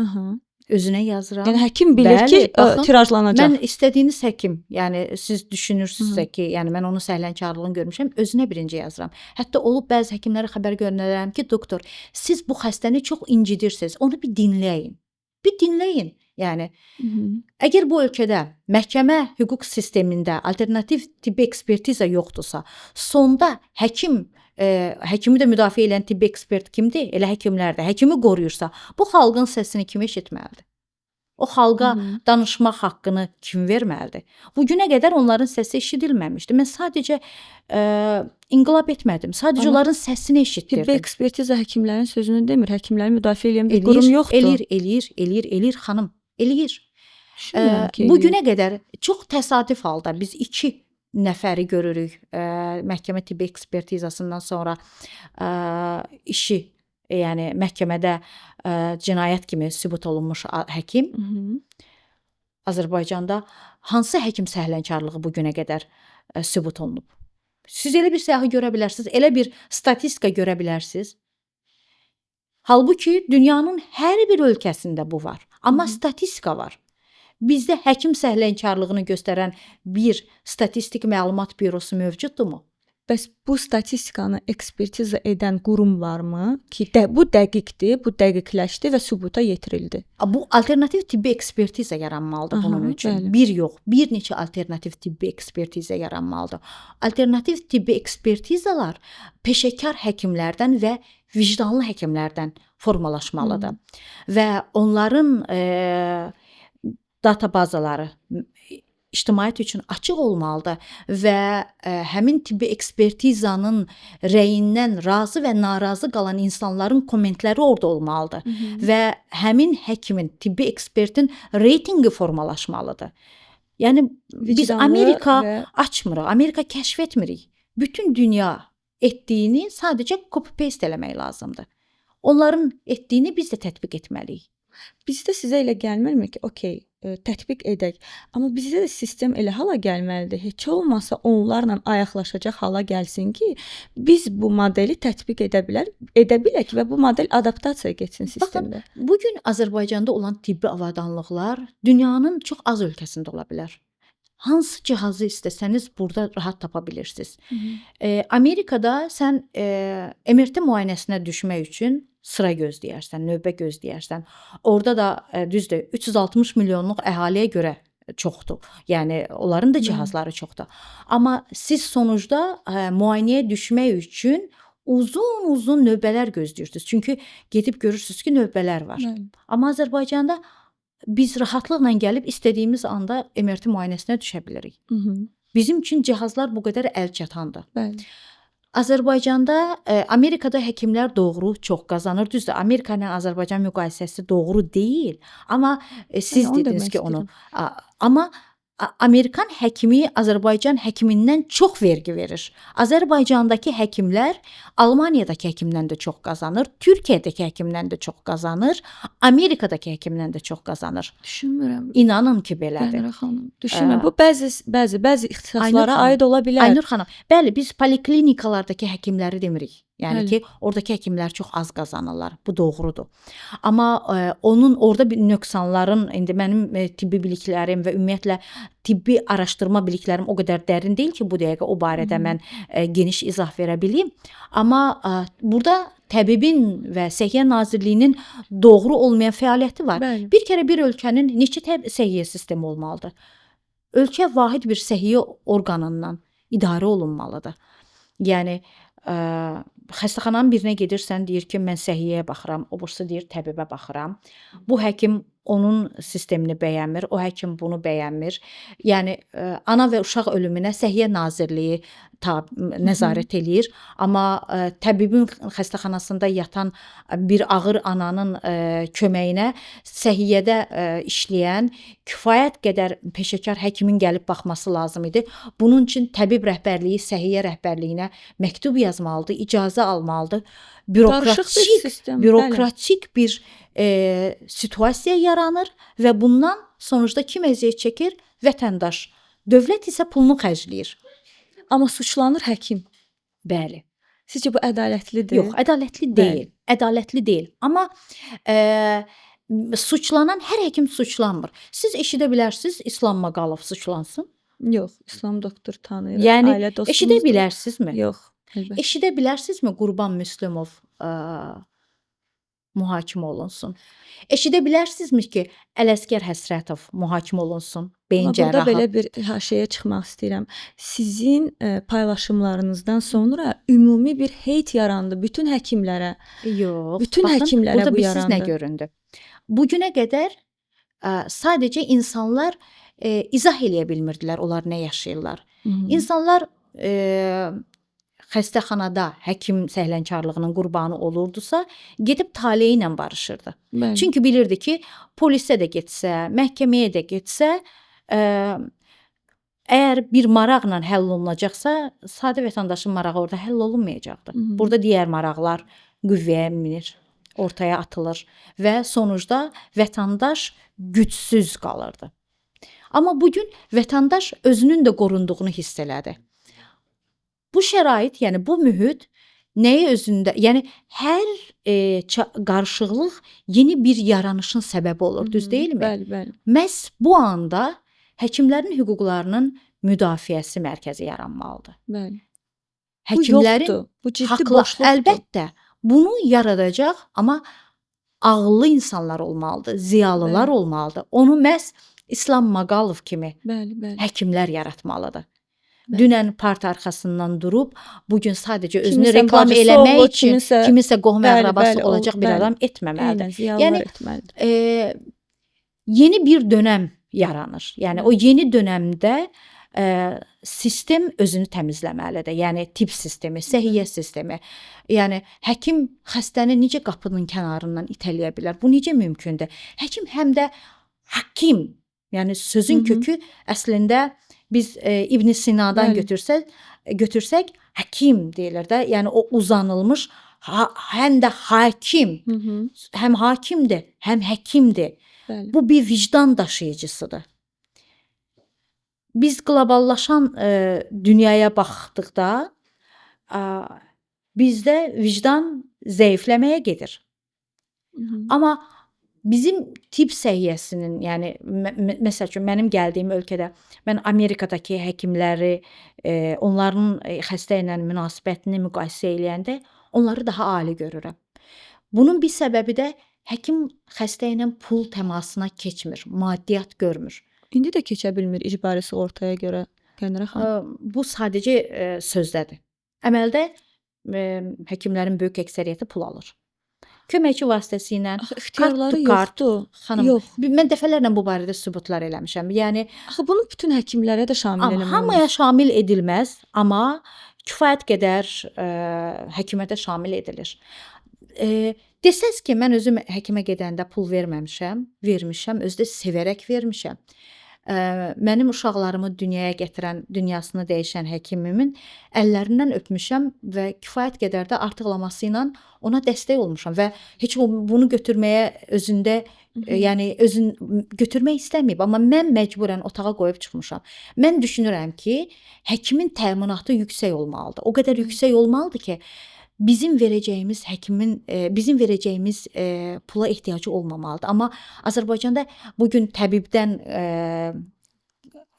B: Özünə yazıram.
A: Yəni həkim bilir ki, baxın, tirajlanacaq.
B: Mən istədiyiniz həkim, yəni siz düşünürsünüzsə ki, yəni mən onun səhlənkarlığını görmüşəm, özünə birinci yazıram. Hətta olub bəzi həkimlərə xəbər göndərirəm ki, doktor, siz bu xəstəni çox incidirsiniz. Onu bir dinləyin. Bir dinləyin. Yəni əgər bu ölkədə məhkəmə hüquq sistemində alternativ tibbi ekspertiza yoxdursa, sonda həkimi də müdafiə edən tibbi ekspert kimdir? Elə həkimlər də həkimi qoruyursa, bu xalqın səsini kim eşitməlidir? O xalqa danışmaq haqqını kim verməlidir? Bu günə qədər onların səsi eşidilməmişdi. Mən sadəcə inqilab etmədim. Sadəcə onların səsini eşitdirdim.
A: Tibbi ekspertiza həkimlərin sözünü demir. Həkimləri müdafiə edən bir qurum yoxdur.
B: Eləyir xanım, eləyir. Bu günə qədər çox təsadüf halda biz 2 nəfəri görürük. Məhkəmə tibbi ekspertizasından sonra işi, yəni məhkəmədə cinayət kimi sübut olunmuş həkim. Azərbaycanda hansı həkim səhlənkarlığı bu günə qədər sübut olunub? Siz elə bir siyahı görə bilərsiniz, elə bir statistika görə bilərsiniz. Halbuki dünyanın hər bir ölkəsində bu var. Amma statistika var. Bizdə həkim səhlənkarlığını göstərən bir statistik məlumat bürosu mövcuddurmu?
A: Bəs bu statistikanı ekspertiza edən qurum varmı ki, bu dəqiqdir, bu dəqiqləşdi və sübuta yetirildi?
B: Bu alternativ tibbi ekspertiza yaranmalıdır bunun üçün. Bəli. Bir yox, bir neçə alternativ tibbi ekspertiza yaranmalıdır. Alternativ tibbi ekspertizalar peşəkar həkimlərdən və vicdanlı həkimlərdən formalaşmalıdır. Və onların databazaları ictimaiyyət üçün açıq olmalıdır və həmin tibbi ekspertizanın rəyindən razı və narazı qalan insanların kommentləri orada olmalıdır və həmin həkimin, tibbi ekspertin reytinqi formalaşmalıdır. Yəni biz
A: Vicdanlı
B: Amerika
A: və
B: açmırıq, Amerika kəşf etmirik. Bütün dünya etdiyini sadəcə copy paste eləmək lazımdır. Onların etdiyini biz də tətbiq etməliyik.
A: bizdə sizə elə gəlmirmi ki, okey, tətbiq edək. Amma bizdə də sistem elə hala gəlməlidir. Heç olmasa onlarla ayaqlaşacaq hala gəlsin ki, biz bu modeli tətbiq edə bilək və bu model adaptasiyaya keçsin sistemdə.
B: Bu gün Azərbaycanda olan tibbi avadanlıqlar dünyanın çox az ölkəsində ola bilər. Hansı cihazı istəsəniz burada rahat tapa bilirsiniz. Amerikada sən MRT müayinəsinə düşmək üçün sıra gözləyərsən, növbə gözləyərsən. Orada da düzdür, 360 milyonluq əhaliyə görə çoxdur. Yəni onların da cihazları çoxdur. Amma siz sonucda müayinəyə düşmək üçün uzun növbələr gözləyirsiniz. Çünki gedib görürsüz ki, növbələr var. Amma Azərbaycanda biz rahatlıqla gəlib istədiyimiz anda MRT müayinəsinə düşə bilərik. Bizim üçün cihazlar bu qədər əlçatandır.
A: Bəli.
B: Azərbaycanda, Amerikada həkimlər doğru çox qazanır. Düzdür, Amerika ilə Azərbaycan müqayisəsi doğru deyil. Amma siz
A: onu
B: dediniz
A: demək
B: ki, onu. Amma Amerikan həkimi Azərbaycan həkimindən çox vergi verir. Azərbaycandakı həkimlər Almaniyadakı həkimdən də çox qazanır, Türkiyədəki həkimdən də çox qazanır, Amerikadakı həkimdən də çox qazanır.
A: Düşünmürəm.
B: İnanın ki, belədir.
A: Aynur xanım, düşünmürəm. Bu bəzi ixtisaslara aid ola bilər.
B: Aynur xanım, bəli, biz poliklinikalardakı həkimləri demirik. Yəni
A: Bəli.
B: ki, oradakı həkimlər çox az qazanırlar. Bu doğrudur. Amma onun orada bir nöqsanların, indi mənim tibbi biliklərim və ümumiyyətlə tibbi araşdırma biliklərim o qədər dərin deyil ki, bu dəqiqə o barədə mən geniş izah verə bilim. Amma burada təbibin və Səhiyyə Nazirliyinin doğru olmayan fəaliyyəti var.
A: Bəli.
B: Bir kərə bir ölkənin neçə səhiyyə sistemi olmalıdır? Ölkə vahid bir səhiyyə orqanından idarə olunmalıdır. Yəni xəstəxananın birinə gedirsən, deyir ki, mən səhiyyəyə baxıram, o birisi deyir təbibə baxıram. Bu həkim onun sistemini bəyənmir, o həkim bunu bəyənmir. Yəni ana və uşaq ölümünə Səhiyyə Nazirliyi nəzarət eləyir, amma təbibin xəstəxanasında yatan bir ağır ananın köməyinə səhiyyədə işləyən kifayət qədər peşəkar həkimin gəlib baxması lazım idi. Bunun üçün təbib rəhbərliyi Səhiyyə rəhbərliyinə məktub yazmalıdır, icazə almalıdır. Bürokratik bir situasiya yaranır və bundan sonuçda kim əziyyət çəkir? Vətəndaş. Dövlət isə pulunu xərcləyir.
A: Amma suçlanır həkim.
B: Bəli.
A: Sizcə bu ədalətlidir?
B: Yox, ədalətli deyil. Ədalətli deyil. Amma suçlanan hər həkim suçlanmır. Siz eşidə bilərsiniz İslam Maqalov suçlansın?
A: Yox, İslam doktor tanıyırıq.
B: Yəni
A: ailə dostumuzdur.
B: eşidə bilərsinizmi?
A: Yox, əlbəttə.
B: Eşidə bilərsinizmi Qurban Müslümov mühakimə olunsun? Eşidə bilərsinizmi ki, Ələsgər Həsrətov mühakimə olunsun? Beyin
A: Amma burada
B: cərrahı.
A: belə bir haşiyə çıxmaq istəyirəm. Sizin paylaşımlarınızdan sonra ümumi bir heyt yarandı bütün həkimlərə.
B: Yox.
A: Bütün
B: baxın,
A: həkimlərə
B: burada
A: bu
B: bir siz nə
A: yarandı.
B: göründü? Bu günə qədər sadəcə insanlar izah eləyə bilmirdilər onlar nə yaşayırlar. İnsanlar xəstəxanada həkim səhlənkarlığının qurbanı olurdusa, gedib taleyi ilə barışırdı.
A: Bəli.
B: Çünki bilirdi ki, polisə də getsə, məhkəməyə də getsə, əgər bir maraqla həll olunacaqsa, sadə vətəndaşın marağı orada həll olunmayacaqdı. Burada digər maraqlar qüvvəyə minir, ortaya atılır və sonucda vətəndaş gücsüz qalırdı. Amma bugün vətəndaş özünün də qorunduğunu hiss elədi. Bu şərait, yəni bu mühit nəyi özündə, yəni hər qarışıqlıq yeni bir yaranışın səbəbi olur, düz deyilmi?
A: Bəli, bəli.
B: Məhz bu anda həkimlərin hüquqlarının müdafiəsi mərkəzi yaranmalıdır.
A: Bəli.
B: Həkimlərin
A: bu yoxdur. Bu ciddi
B: haqlı,
A: boşluqdur.
B: əlbəttə bunu yaradacaq, amma ağıllı insanlar olmalıdır, ziyalılar
A: Bəli.
B: olmalıdır. Onu məhz İslam Maqalov kimi
A: Bəli, bəli.
B: həkimlər yaratmalıdır.
A: Bəli.
B: Dünən part arxasından durub, bugün sadəcə özünü
A: Kimisə
B: reklam
A: bacısı
B: eləmək
A: oğlu,
B: üçün
A: kimisə-
B: kimisə qohum
A: Bəli,
B: əqrabası
A: bəli,
B: olacaq bir
A: bəli.
B: adam etməməlidir.
A: Eynən, ziyalılar
B: Yəni,
A: etməlidir.
B: Yeni bir dönəm yaranır. Yəni o yeni dönəmdə sistem özünü təmizləməlidir. Yəni tibb sistemi, səhiyyə sistemi. Yəni həkim xəstəni necə qapının kənarından itələyə bilər? Bu necə mümkündür? Həkim həm də hakim Yəni sözün kökü əslində biz İbn Sina'dan götürsək həkim deyilir də. Yəni o uzanılmış, həm də hakim. Həm hakimdir, həm həkimdir.
A: Bəli.
B: Bu bir vicdan daşıyıcısıdır. Biz qloballaşan dünyaya baxdıqda bizdə vicdan zəifləməyə gedir. Amma bizim tibb səhiyyəsinin, yəni məsəl üçün mənim gəldiyim ölkədə mən Amerikadakı həkimləri, onların xəstə ilə münasibətini müqayisə eləyəndə onları daha ali görürəm. Bunun bir səbəbi də həkim xəstə ilə pul təmasına keçmir, maddiyyat görmür.
A: İndi də keçə bilmir icbari sığortaya görə Qənirə xanım.
B: Bu sadəcə sözdədir. Əməldə həkimlərin böyük əksəriyyəti pul alır. Köməkçi vasitəsilə
A: İxtiyarları yoxdur.
B: Xanım,
A: Yox.
B: Mən dəfələrlə bu barədə sübutlar eləmişəm. Yəni
A: Axı bunu bütün həkimlərə də şamil eləmək olmaz.
B: Hamıya şamil edilməz, amma kifayət qədər həkimə də şamil edilir. Desəz ki, mən özüm həkimə gedəndə pul verməmişəm, vermişəm, özü də sevərək vermişəm. Mənim uşaqlarımı dünyaya gətirən, dünyasını dəyişən həkimimin əllərindən öpmüşəm və kifayət qədər də artıqlaması ilə ona dəstək olmuşam və heç bunu götürməyə özündə yəni özün götürmək istəməyib, amma mən məcburən otağa qoyub çıxmışam. Mən düşünürəm ki, həkimin təminatı yüksək olmalıdır. O qədər yüksək olmalıdır ki, bizim verəcəyimiz həkimin bizim verəcəyimiz pula ehtiyacı olmamalıdır. Amma Azərbaycanda bu gün təbibdən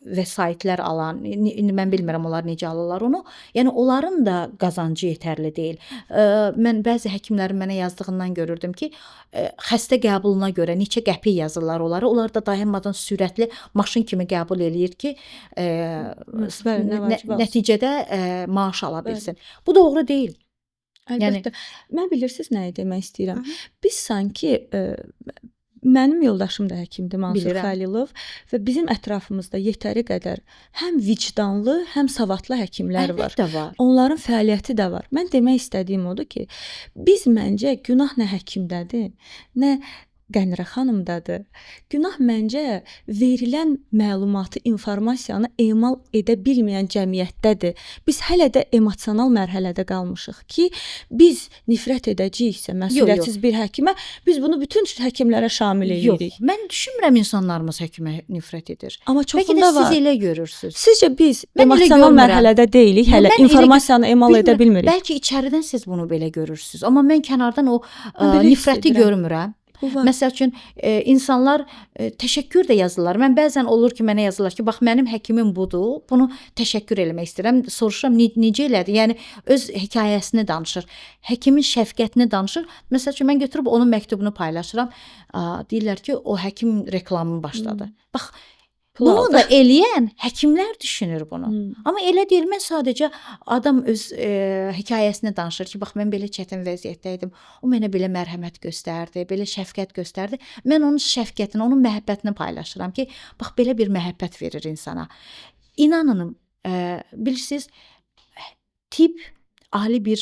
B: vəsaitlər alan, indi mən bilmirəm onlar necə alırlar onu. Yəni onların da qazancı yetərli deyil. Mən bəzi həkimlərin mənə yazdığından görürdüm ki, xəstə qəbuluna görə neçə qəpik yazırlar onlara. Onlar da dayanmadan sürətli maşın kimi qəbul eləyir ki, nəticədə maaş ala bilsin. Bu doğru deyil.
A: Əlbəttə. Mən bilirsiniz nəyi demək istəyirəm? Biz sanki mənim yoldaşım da həkimdir, Mansur Xəlilov və bizim ətrafımızda yetəri qədər həm vicdanlı, həm savadlı həkimlər var.
B: Əlbəttə var.
A: Onların fəaliyyəti də var. Mən demək istədiyim odur ki, biz məncə günah nə həkimdədir, nə Qənirə xanımdadır. Günah məncə verilən məlumatı, informasiyanı emal edə bilməyən cəmiyyətdədir. Biz hələ də emosional mərhələdə qalmışıq ki, biz nifrət edəcəyiksə məsuliyyətsiz bir həkimə, biz bunu bütün həkimlərə şamil edirik.
B: Yox, mən düşünmürəm insanlarımız həkimə nifrət edir.
A: Amma çoxunda var.
B: Siz elə görürsüz.
A: Sizcə biz emosional mərhələdə deyilik, hələ informasiyanı emal edə bilmirik.
B: Bəlkə içəridən siz bunu belə görürsüz, amma mən kənardan o nifrəti görmürəm. Məsəl üçün insanlar təşəkkür də yazırlar. Mən bəzən olur ki, mənə yazırlar ki, bax mənim həkimim budur. Bunu təşəkkür eləmək istəyirəm. Soruşuram necə elədi? Yəni öz hekayəsini danışır. Həkimin şəfqətini danışır. Məsəl üçün mən götürüb onun məktubunu paylaşıram. Deyirlər ki, o həkim reklamını başladı. Bax bunu da eləyən həkimlər düşünür bunu. Amma elə deyil, mən sadəcə adam öz hekayəsini danışır ki, bax mən belə çətin vəziyyətdə idim. O mənə belə mərhəmət göstərdi, belə şəfqət göstərdi. Mən onun şəfqətini, onun məhəbbətini paylaşıram ki, bax belə bir məhəbbət verir insana. İnanın, bilirsiniz, tibb ali bir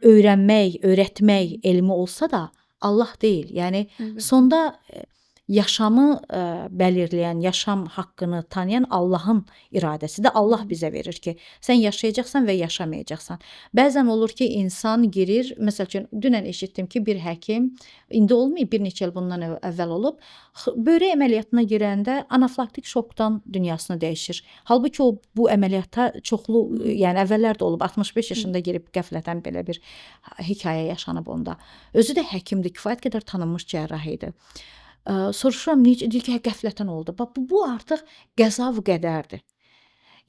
B: öyrənmək, öyrətmək elmi olsa da Allah deyil. Yəni sonda yaşamı bəlirləyən, yaşam haqqını tanıyan Allahın iradəsidir. Allah bizə verir ki, sən yaşayacaqsan və yaşamayacaqsan. Bəzən olur ki, insan girir, məsəl üçün dünən eşitdim ki, bir həkim, indi olmayıb, bir neçə il bundan əvvəl olub, böyrək əməliyyatına girəndə anafilaktik şokdan dünyasını dəyişir. Halbuki o bu əməliyyata çoxlu, yəni əvvəllər də olub, 65 yaşında girib qəflətən belə bir hekayə yaşanıb onda. Özü də həkimdir, kifayət qədər tanınmış cərrah idi. Soruşuram, necə? Deyir ki, qəflətən oldu. Bax, bu artıq qəza-və qədərdir.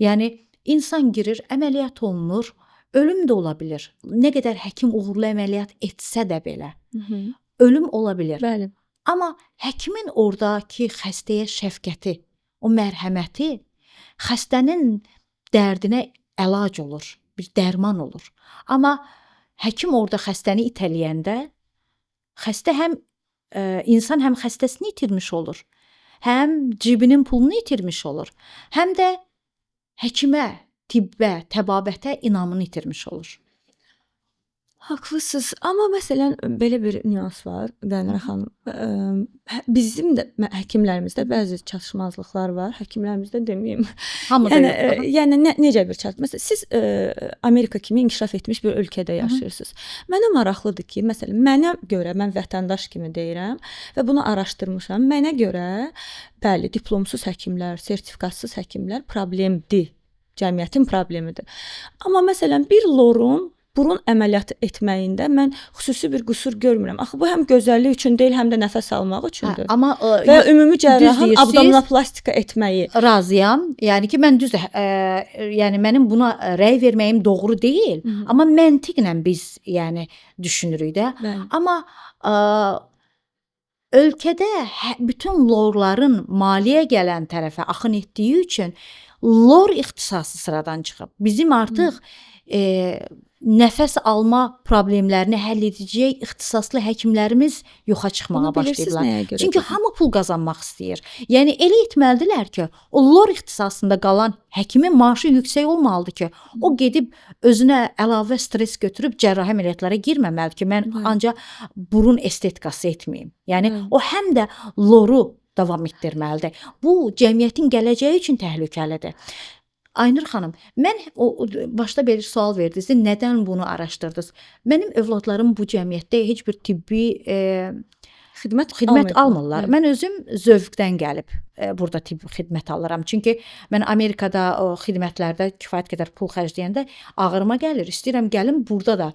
B: Yəni, insan girir, əməliyyat olunur, ölüm də ola bilir. Nə qədər həkim uğurlu əməliyyat etsə də belə, ölüm ola bilir.
A: Bəli.
B: Amma həkimin oradakı xəstəyə şəfqəti, o mərhəməti xəstənin dərdinə əlac olur, bir dərman olur. Amma həkim orada xəstəni itələyəndə, insan həm xəstəsini itirmiş olur, həm cibinin pulunu itirmiş olur, həm də həkimə, tibbə, təbabətə inamını itirmiş olur.
A: Haqlısınız. Amma məsələn belə bir nüans var, Qənirə xanım. Bizim də həkimlərimizdə bəzi çatışmazlıqlar var. Həkimlərimizdə deməyim.
B: Hamıda
A: Yəni
B: yoxdur.
A: yəni necə bir Məsələn, siz Amerika kimi inkişaf etmiş bir ölkədə yaşayırsınız. Mənə maraqlıdır ki, məsələn, mənə görə mən vətəndaş kimi deyirəm və bunu araşdırmışam. Mənə görə bəli, diplomsuz həkimlər, sertifikatsız həkimlər problemdir. Cəmiyyətin problemidir. Amma məsələn, bir lorun burun əməliyyatı etməyində mən xüsusi bir qüsur görmürəm. Axı bu həm gözəllik üçün deyil, həm də nəfəs almaq üçündür.
B: Amma
A: Və ümumi cərrahın
B: deyirsiz.
A: abdominoplastika etməyi.
B: Razıyam. Yəni ki, mən düzdür, yəni mənim buna rəy verməyim doğru deyil, amma məntiqlə biz yəni düşünürük də.
A: Bəli.
B: Amma ölkədə bütün lorların maliyyə gələn tərəfə axın etdiyi üçün lor ixtisası sıradan çıxıb. Bizim artıq nəfəs alma problemlərini həll edəcək ixtisaslı həkimlərimiz yoxa çıxmağa başlayıblar. Çünki hamı pul qazanmaq istəyir. Yəni elə etməlidirlər ki, o lor ixtisasında qalan həkimin maaşı yüksək olmalıdır ki, o gedib özünə əlavə stres götürüb cərrahi əməliyyatlara girməməlidir ki, mən ancaq burun estetikası etməyim. Yəni o həm də loru davam etdirməlidir. Bu cəmiyyətin gələcəyi üçün təhlükəlidir. Aynur xanım, mən başda belə sual verdiniz, nədən bunu araşdırdınız? Mənim övladlarım bu cəmiyyətdə heç bir tibbi xidmət almırlar. Mən özüm zövqdən gəlib burada tibbi xidmət alıram. Çünki mən Amerikada o xidmətlərdə kifayət qədər pul xərcləyəndə ağrıma gəlir. İstəyirəm gəlim burada da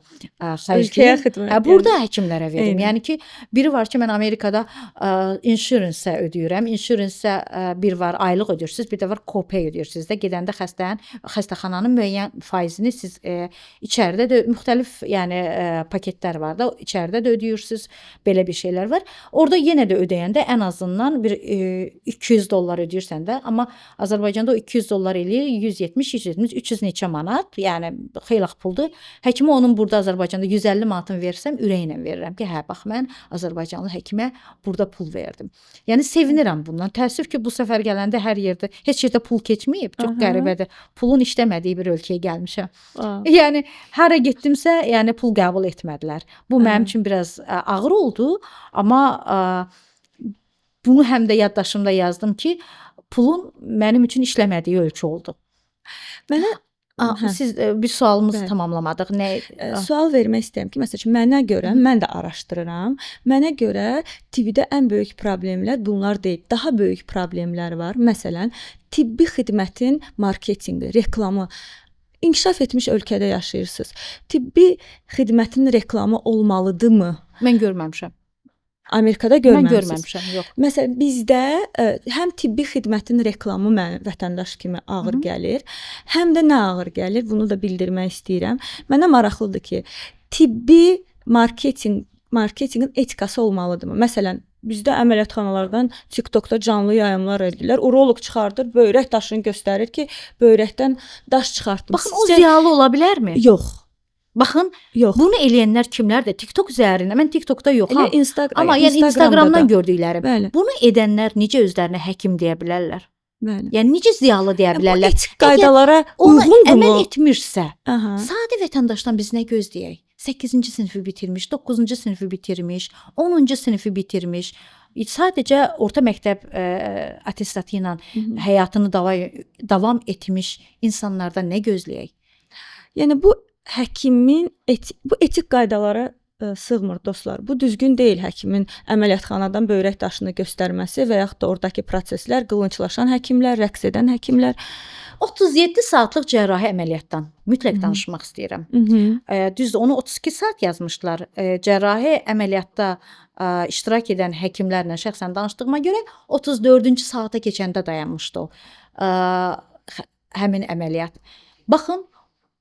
B: xərcləyim. Burada həkimlərə verim. Yəni ki, biri var ki, mən Amerikada insurance ödəyirəm. Insurance bir var aylıq ödəyirsiniz, bir də var copay ödəyirsiniz də. Gedəndə xəstəxananın müəyyən faizini siz içəridə də müxtəlif yəni paketlər var da, içəridə də ödəyirsiniz. Belə bir şeylər var. Orada yenə də ödəyəndə ən azından bir $200 ödəyirsən də, amma Azərbaycanda o $200 eləyir 170, 170, 300 neçə manat, yəni xeyli puldur. Həkimə onun burada Azərbaycanda 150 manatını versəm, ürəklə verirəm ki, hə bax mən Azərbaycanlı həkimə burada pul verdim. Yəni sevinirəm bundan. Təəssüf ki, bu səfər gələndə hər yerdə heç yerdə pul keçməyib. Çox qəribədir. Pulun işləmədiyi bir ölkəyə gəlmişəm. Yəni hara getdimsə, yəni pul qəbul etmədilər. Bu mənim üçün biraz ağır oldu, amma bunu həm də yaddaşımda yazdım ki, pulun mənim üçün işləmədiyi ölkə oldu.
A: Mənə
B: siz bir sualımızı tamamlamadıq. Nə
A: sual vermək istəyirəm ki, məsələn, mənə görə mən də araşdırıram. Mənə görə tibbidə ən böyük problemlər bunlar deyil. Daha böyük problemlər var. Məsələn, tibbi xidmətin marketinqi, reklamı. İnkişaf etmiş ölkədə yaşayırsınız. Tibbi xidmətin reklamı olmalıdırmı?
B: Mən görməmişəm.
A: Amerikada görməmisiniz.
B: Mən görməmişəm, yox.
A: Məsələn, bizdə həm tibbi xidmətin reklamı mənə vətəndaş kimi ağır gəlir, həm də nə ağır gəlir, bunu da bildirmək istəyirəm. Mənə maraqlıdır ki, tibbi marketinqin etikası olmalıdırmı? Məsələn, bizdə əməliyyatxanalardan TikTokda canlı yayımlar edirlər. Uroloq çıxardır, böyrək daşını göstərir ki, böyrəkdən daş çıxartdım.
B: Baxın, o ziyalı ola bilərmi?
A: Yox.
B: Baxın, bunu eləyənlər kimlərdir? TikTok üzərində, mən TikTokda yoxam. Amma yəni Instagramdan gördüklərim.
A: Bəli.
B: Bunu edənlər necə özlərinə həkim deyə bilərlər?
A: Bəli.
B: Yəni necə ziyalı deyə bilərlər?
A: Bu etik qaydalara uyğundurmu?
B: Əməl etmirsə,
A: Aha.
B: sadə vətəndaşdan biz nə gözləyək? 8-ci sinifi bitirmiş, 9-cu sinifi bitirmiş, 10-cu sinifi bitirmiş. Sadəcə orta məktəb attestatı ilə həyatını davam etmiş insanlardan nə gözləyək?
A: Yəni bu həkimin bu etik qaydalara sığmır dostlar. Bu düzgün deyil həkimin əməliyyatxanadan böyrək daşını göstərməsi və yaxud da oradakı proseslər, qılınçlaşan həkimlər, rəqs edən həkimlər.
B: 37 saatlıq cərrahi əməliyyatdan mütləq danışmaq istəyirəm. Düzdür, onu 32 saat yazmışlar. Cərrahi əməliyyatda iştirak edən həkimlərlə şəxsən danışdığıma görə 34-cü saata keçəndə dayanmışdı o həmin əməliyyat. Baxın,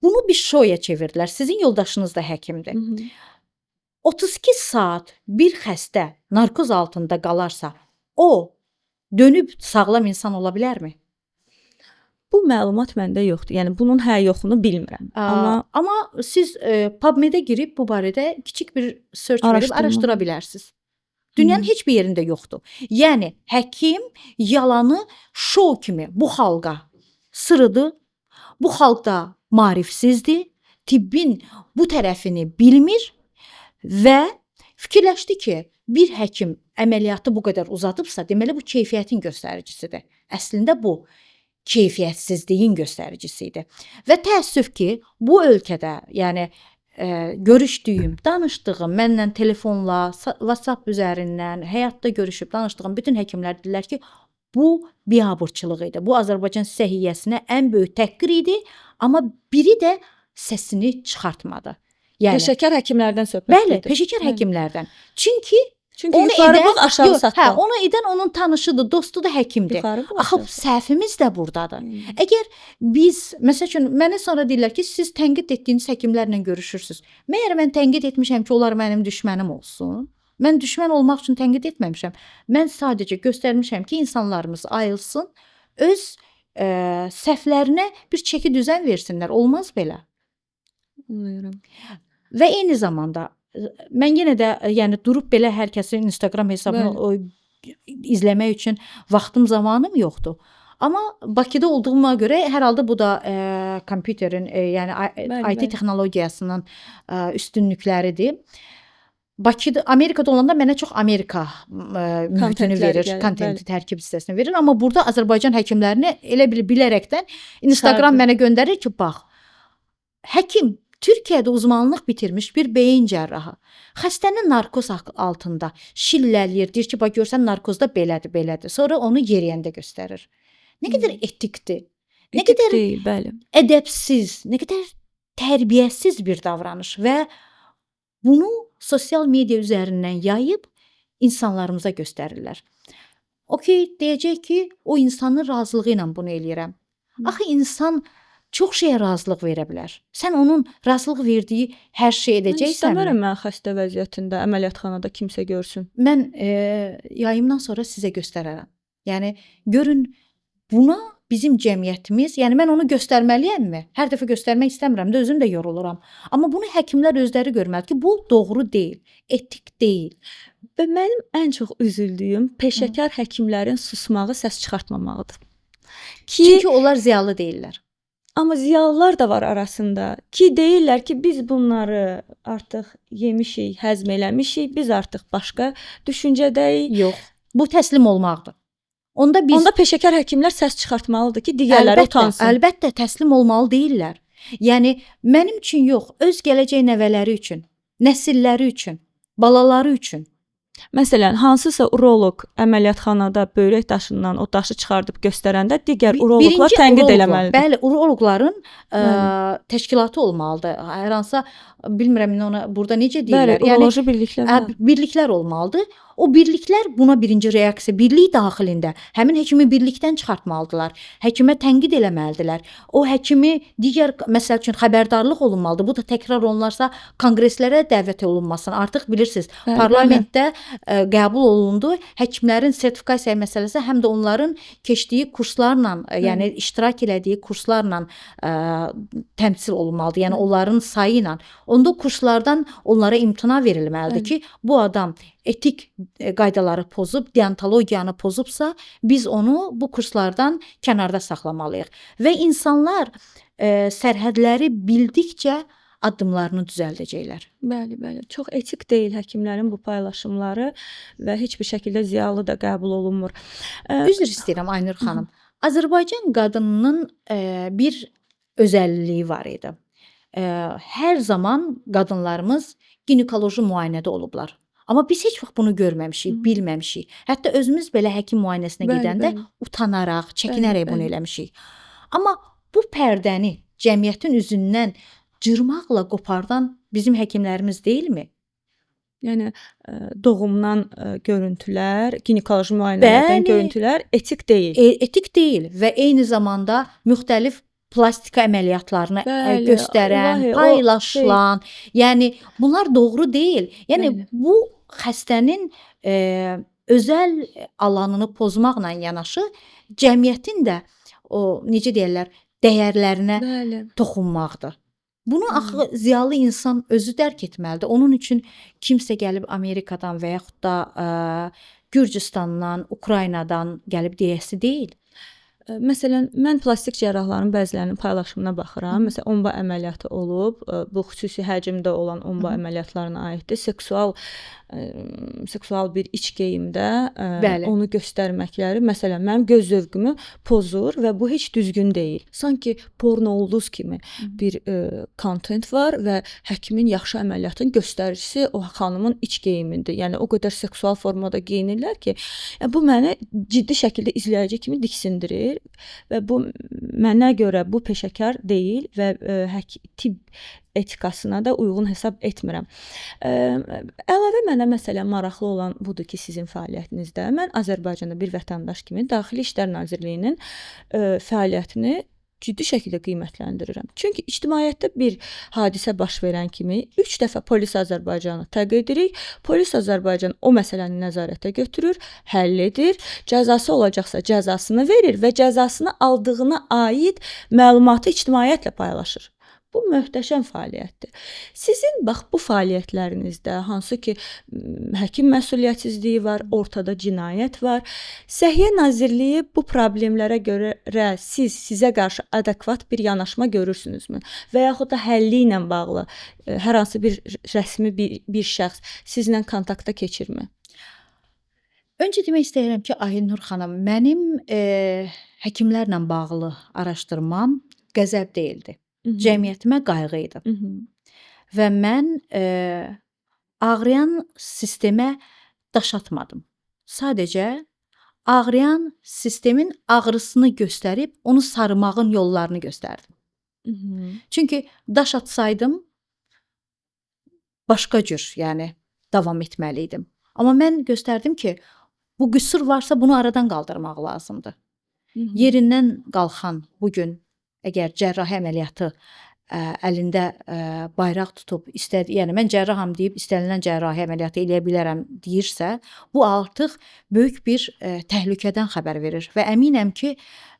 B: bunu bir şoya çevirdilər. Sizin yoldaşınız da həkimdir. 32 saat bir xəstə narkoz altında qalarsa, o dönüb sağlam insan ola bilərmi?
A: Bu məlumat məndə yoxdur. Yəni bunun yoxunu bilmirəm.
B: Amma siz PubMed-ə girib bu barədə kiçik bir search verib araşdıra bilərsiniz. Dünyanın heç bir yerində yoxdur. Yəni həkim yalanı şou kimi bu xalqa sırıdı. Bu xalq da maarifsizdir, tibbin bu tərəfini bilmir və fikirləşdi ki, bir həkim əməliyyatı bu qədər uzadıbsa, deməli bu keyfiyyətin göstəricisidir. Əslində bu keyfiyyətsizliyin göstəricisi idi. Və təəssüf ki, bu ölkədə, yəni görüşdüyüm, danışdığım, mənlə telefonla, WhatsApp üzərindən, həyatda görüşüb danışdığım bütün həkimlər dedilər ki, bu biabırçılıq idi. Bu Azərbaycan səhiyyəsinə ən böyük təhqir idi, amma biri də səsini çıxartmadı. Yəni
A: Peşəkar həkimlərdən söhbət
B: bəli,
A: gedir.
B: peşəkar həkimlərdən. Çünki
A: Çünki yuxarı bax, aşağı
B: yox,
A: satma.
B: onu edən onun tanışıdır, dostudur, həkimdir.
A: Yuxarı bax,
B: Axı
A: aşağı
B: səhvimiz də burdadır. Əgər biz, məsəl üçün, mənə sonra deyirlər ki, siz tənqid etdiyiniz həkimlərlə görüşürsüz. Məyər mən tənqid etmişəm ki, onlar mənim düşmənim olsun? Mən düşmən olmaq üçün tənqid etməmişəm. Mən sadəcə göstərmişəm ki, insanlarımız ayılsın, öz səhvlərinə bir çəki düzən versinlər. Olmaz belə.
A: Anlıyorum.
B: Və eyni zamanda mən yenə də yəni durub belə hər kəsin Instagram hesabını izləmək üçün vaxtım, zamanım yoxdur. Amma Bakıda olduğuma görə hər halda bu da kompüterin, yəni IT texnologiyasının üstünlükləridir. Bakıda, Amerikada olanda mənə çox Amerika mühitini verir, kontenti, tərkib hissəsini verir. Amma burada Azərbaycan həkimlərini elə bilərəkdən Instagram mənə göndərir ki, bax, həkim Türkiyədə uzmanlıq bitirmiş bir beyin cərrahı xəstəni narkoz altında şillələyir, deyir ki, bax görsən narkozda belədir, belədir. Sonra onu yeriyəndə göstərir. Nə qədər etikdir, nə qədər
A: deyil, bəli.
B: ədəbsiz, nə qədər tərbiyəsiz bir davranış və bunu sosial media üzərindən yayıb insanlarımıza göstərirlər. Okey, deyəcək ki, o insanın razılığı ilə bunu eləyirəm. Axı insan çox şeyə razılıq verə bilər. Sən onun razılıq verdiyi hər şey edəcəksən.
A: İstəmirəm mən xəstə vəziyyətində əməliyyatxanada kimsə görsün.
B: Mən yayımdan sonra sizə göstərərəm. Yəni görün, buna bizim cəmiyyətimiz, yəni mən onu göstərməliyəmmi? Hər dəfə göstərmək istəmirəm də, özüm də yoruluram. Amma bunu həkimlər özləri görməlidir ki, bu doğru deyil, etik deyil.
A: Və mənim ən çox üzüldüyüm peşəkar həkimlərin susmağı, səs çıxartmamağıdır.
B: Çünki onlar ziyalı deyillər.
A: Amma ziyalılar da var arasında ki, deyirlər ki, biz bunları artıq yemişik, həzm eləmişik, biz artıq başqa düşüncədəyik.
B: Yox, bu təslim olmaqdır. Onda
A: peşəkar həkimlər səs çıxartmalıdır ki, digərləri utansın.
B: Əlbəttə təslim olmalı deyirlər. Yəni mənim üçün yox, öz gələcək nəvələri üçün, nəsilləri üçün, balaları üçün.
A: Məsələn, hansısa uroloq əməliyyatxanada böyrək daşından o daşı çıxardıb göstərəndə digər uroloqlar tənqid eləməlidir.
B: Bəli, uroloqların təşkilatı olmalıdır. Hər hansı, bilmirəm ona burada necə deyirlər.
A: Bəli, uroloji birliklər var.
B: Birliklər olmalıdır. O birliklər buna birinci reaksiya, birlik daxilində həmin həkimi birlikdən çıxartmalıdırlar. Həkimə tənqid eləməlidirlər. O həkimi digər, məsəl üçün xəbərdarlıq olunmalıdır. Bu da təkrar olunarsa konqreslərə dəvət olunmasın. Artıq bilirsiniz, parlamentdə qəbul olundu. Həkimlərin sertifikasiya məsələsi həm də onların keçdiyi kurslarla, yəni iştirak elədiyi kurslarla təmsil olunmalıdır. Yəni onların sayı ilə. Onda kurslardan onlara imtina verilməlidir ki, bu adam etik qaydaları pozub, deontologiyanı pozubsa, biz onu bu kurslardan kənarda saxlamalıyıq. Və insanlar sərhədləri bildikcə addımlarını düzəldəcəklər.
A: Bəli, bəli. Çox etik deyil həkimlərin bu paylaşımları və heç bir şəkildə ziyalı da qəbul olunmur.
B: Üzr istəyirəm Aynur xanım. Azərbaycan qadınının bir özəlliyi var idi. Hər zaman qadınlarımız ginekoloji müayinədə olublar. Amma biz heç vaxt bunu görməmişik, bilməmişik. Hətta özümüz belə həkim müayinəsinə gedəndə utanaraq, çəkinərək bunu eləmişik. Amma bu pərdəni cəmiyyətin üzündən cırmaqla qopardan bizim həkimlərimiz deyilmi?
A: Yəni doğumdan görüntülər, ginekoloji müayinələrdən görüntülər etik deyil.
B: Etik deyil və eyni zamanda müxtəlif plastika əməliyyatlarını göstərən, paylaşılan, yəni bunlar doğru deyil. Yəni bu xəstənin özəl alanını pozmaqla yanaşı cəmiyyətin də o necə deyirlər, dəyərlərinə toxunmaqdır. Bunu axı ziyalı insan özü dərk etməlidir. Onun üçün kimsə gəlib Amerikadan və yaxud da Gürcüstandan, Ukraynadan gəlib deyəsi deyil.
A: Məsələn, mən plastik cərrahların bəzilərinin paylaşımına baxıram. Məsələn, omba əməliyyatı olub, bu xüsusi həcmdə olan omba əməliyyatlarına aiddir. Seksual bir iç geyimdə
B: Bəli.
A: onu göstərməkləri, məsələn, mənim göz zövqümü pozur və bu heç düzgün deyil. Sanki porno ulduz kimi bir kontent var və həkimin yaxşı əməliyyatın göstəricisi o xanımın iç geyimidir. Yəni o qədər seksual formada geyinirlər ki, bu məni ciddi şəkildə izləyici kimi diksindirir və bu mənə görə bu peşəkar deyil və tibb etikasına da uyğun hesab etmirəm. Əlavə mənə məsələn maraqlı olan budur ki, sizin fəaliyyətinizdə mən Azərbaycanda bir vətəndaş kimi Daxili İşlər Nazirliyinin fəaliyyətini ciddi şəkildə qiymətləndirirəm. Çünki ictimaiyyətdə bir hadisə baş verən kimi 3 dəfə polis Azərbaycanı təq edirik. Polis Azərbaycan o məsələni nəzarətə götürür, həll edir, cəzası olacaqsa cəzasını verir və cəzasını aldığına aid məlumatı ictimaiyyətlə paylaşır. Bu möhtəşəm fəaliyyətdir. Sizin bax bu fəaliyyətlərinizdə hansı ki həkim məsuliyyətsizliyi var, ortada cinayət var. Səhiyyə Nazirliyi bu problemlərə görə sizə qarşı adekvat bir yanaşma görürsünüzmü? Və yaxud da həlli ilə bağlı hər hansı bir rəsmi bir şəxs sizlə kontakta keçirmi?
B: Öncə demək istəyirəm ki, Aynur xanım, mənim həkimlərlə bağlı araşdırmam qəzəb deyildi. Cəmiyyətimə qayğı idi. Və mən ağrıyan sistemə daş atmadım. Sadəcə ağrıyan sistemin ağrısını göstərib onu sarımağın yollarını göstərdim. Çünki daş atsaydım başqa cür, yəni davam etməli idim. Amma mən göstərdim ki, bu qüsur varsa bunu aradan qaldırmaq lazımdır. Yerindən qalxan bu gün əgər cərrahi əməliyyatı əlində bayraq tutub, yəni mən cərraham deyib istənilən cərrahi əməliyyatı eləyə bilərəm deyirsə, bu artıq böyük bir təhlükədən xəbər verir və əminəm ki,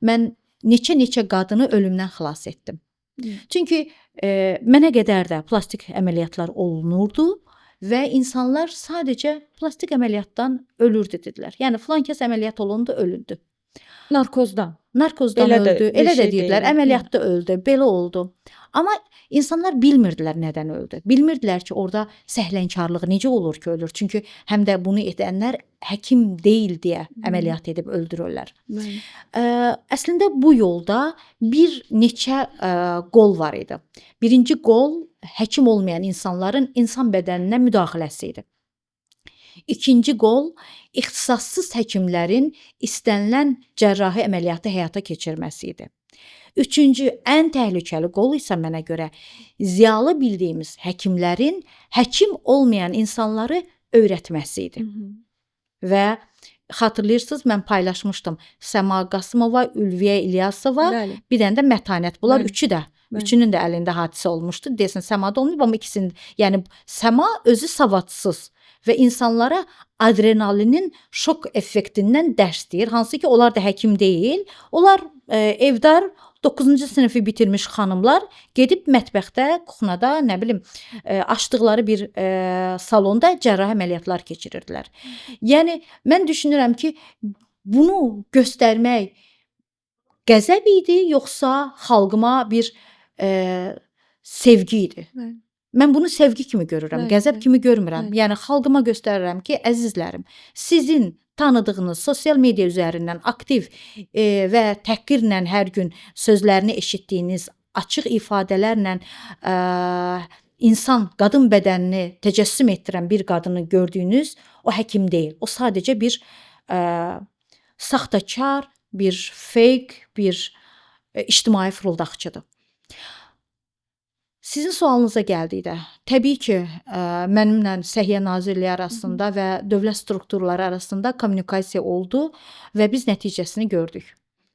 B: mən neçə qadını ölümdən xilas etdim. Çünki mənə qədər də plastik əməliyyatlar olunurdu və insanlar sadəcə plastik əməliyyatdan ölür dedilər. Yəni filan kəs əməliyyat olundu, ölündü.
A: Narkozdan
B: Narkozdan öldü, elə də deyirlər, əməliyyatda öldü, belə oldu. Amma insanlar bilmirdilər nədən öldü. Bilmirdilər ki, orada səhlənkarlıq necə olur ki, ölür. Çünki həm də bunu edənlər həkim deyil deyə əməliyyat edib öldürürlər. Əslində bu yolda bir neçə qol var idi. Birinci qol həkim olmayan insanların insan bədəninə müdaxiləsi idi. İkinci qol ixtisassız həkimlərin istənilən cərrahi əməliyyatı həyata keçirməsi idi. Üçüncü, ən təhlükəli qol isə mənə görə ziyalı bildiyimiz həkimlərin həkim olmayan insanları öyrətməsi idi. Və xatırlayırsınız, mən paylaşmışdım. Səma Qasımova, Ülviyə İlyasova, bir dənə də Mətanət. Bunlar üçü də. Üçünün də əlində hadisə olmuşdu. Desin, Səmada olmayıb, amma ikisinin, yəni Səma özü savadsız və insanlara adrenalinin şok effektindən dərs deyir. Hansı ki, onlar da həkim deyil. Onlar evdar 9-cu sinifi bitirmiş xanımlar gedib mətbəxdə, kuxnada, nə bilim, açdıqları bir salonda cərrahi əməliyyatlar keçirirdilər. Yəni, mən düşünürəm ki, bunu göstərmək qəzəb idi, yoxsa xalqıma bir sevgi idi. Mən bunu sevgi kimi görürəm, qəzəb kimi görmürəm. Yəni, xalqıma göstərirəm ki, əzizlərim, sizin tanıdığınız sosial media üzərindən aktiv və təhqirlə hər gün sözlərini eşitdiyiniz açıq ifadələrlə insan, qadın bədənini təcəssüm etdirən bir qadını gördüyünüz o həkim deyil. O sadəcə bir saxtakar, bir fake, bir ictimai fırıldaqçıdır. Sizin sualınıza gəldikdə, təbii ki, mənimlə Səhiyyə Nazirliyi arasında və dövlət strukturları arasında kommunikasiya oldu və biz nəticəsini gördük.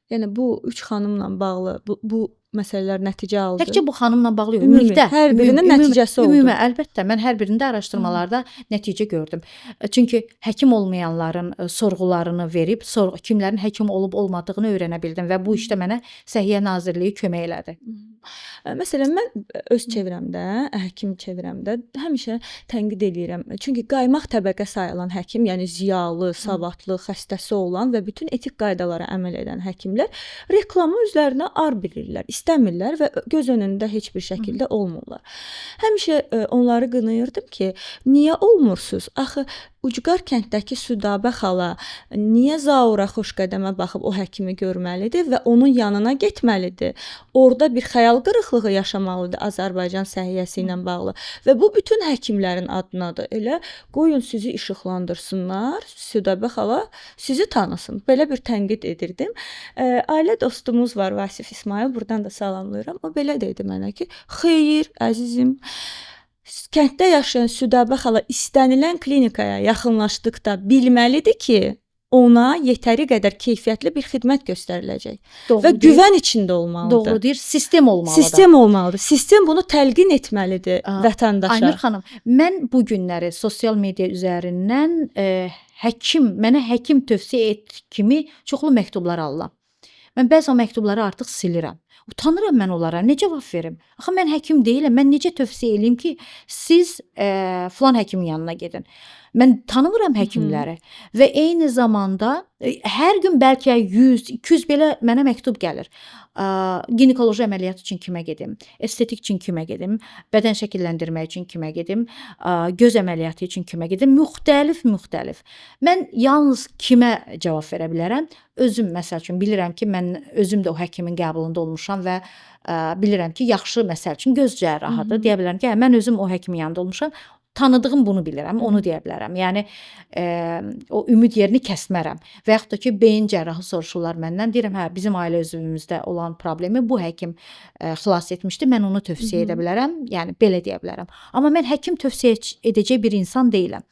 A: Yəni bu üç xanımla bağlı bu məsələlər nəticə aldı?
B: Təkcə bu xanımla bağlı yox,
A: Ümumi,
B: ümumilikdə
A: hər birinin nəticəsi oldu.
B: Ümumi, əlbəttə, mən hər birində araşdırmalarda nəticə gördüm. Çünki həkim olmayanların sorğularını verib, kimlərin həkim olub olmadığını öyrənə bildim və bu işdə mənə Səhiyyə Nazirliyi kömək elədi.
A: Məsələn, mən öz çevrəmdə, həkim çevrəmdə həmişə tənqid eləyirəm. Çünki qaymaq təbəqə sayılan həkim, yəni ziyalı, savadlı, xəstəsi olan və bütün etik qaydalara əməl edən həkimlər reklamı özlərinə ar bilirlər, istəmirlər və göz önündə heç bir şəkildə olmurlar. Həmişə onları qınayırdım ki, niyə olmursuz? Axı Ucqar kənddəki Südabə xala niyə Zaura Xoşqədəmə baxıb o həkimi görməlidir və onun yanına getməlidir? Orada bir xəyal qırıqlığı yaşamalıdır Azərbaycan səhiyyəsi ilə bağlı və bu bütün həkimlərin adınadır. Elə qoyun sizi işıqlandırsınlar, Südabə xala sizi tanısın. Belə bir tənqid edirdim. Ailə dostumuz var, Vasif İsmail, buradan da salamlayıram. O belə dedi mənə ki, xeyr, əzizim, kənddə yaşayan Südabə xala istənilən klinikaya yaxınlaşdıqda bilməlidir ki, ona yetəri qədər keyfiyyətli bir xidmət göstəriləcək
B: Doğru
A: və
B: deyir.
A: güvən içində olmalıdır.
B: Doğru deyir, sistem olmalıdır.
A: Sistem olmalıdır. Sistem bunu təlqin etməlidir vətəndaşa.
B: Aynur xanım, mən bu günləri sosial media üzərindən mənə həkim tövsiyə et kimi çoxlu məktublar alıram. Mən bəzi o məktubları artıq silirəm. Utanıram mən onlara. Nə cavab verim? Axı mən həkim deyiləm. Mən necə tövsiyə eləyim ki, siz filan həkimin yanına gedin? Mən tanımıram həkimləri və eyni zamanda hər gün bəlkə 100, 200 belə mənə məktub gəlir. Ginekoloji əməliyyat üçün kimə gedim? Estetik üçün kimə gedim? Bədən şəkilləndirmək üçün kimə gedim? Göz əməliyyatı üçün kimə gedim? Müxtəlif. Mən yalnız kimə cavab verə bilərəm? Özüm məsəl üçün bilirəm ki, mən özüm də o həkimin qəbulunda olmuşam və bilirəm ki, yaxşı məsəl üçün göz cərrahıdır. Deyə bilərəm ki, mən özüm o həkimin yanında olmuşam. Tanıdığım bunu bilirəm, onu deyə bilərəm. Yəni o ümid yerini kəsmərəm. Və yaxud da ki, beyin cərrahı soruşurlar məndən, deyirəm, hə, bizim ailə üzvümüzdə olan problemi bu həkim xilas etmişdi, mən onu tövsiyə edə bilərəm. Yəni belə deyə bilərəm. Amma mən həkim tövsiyə edəcək bir insan deyiləm.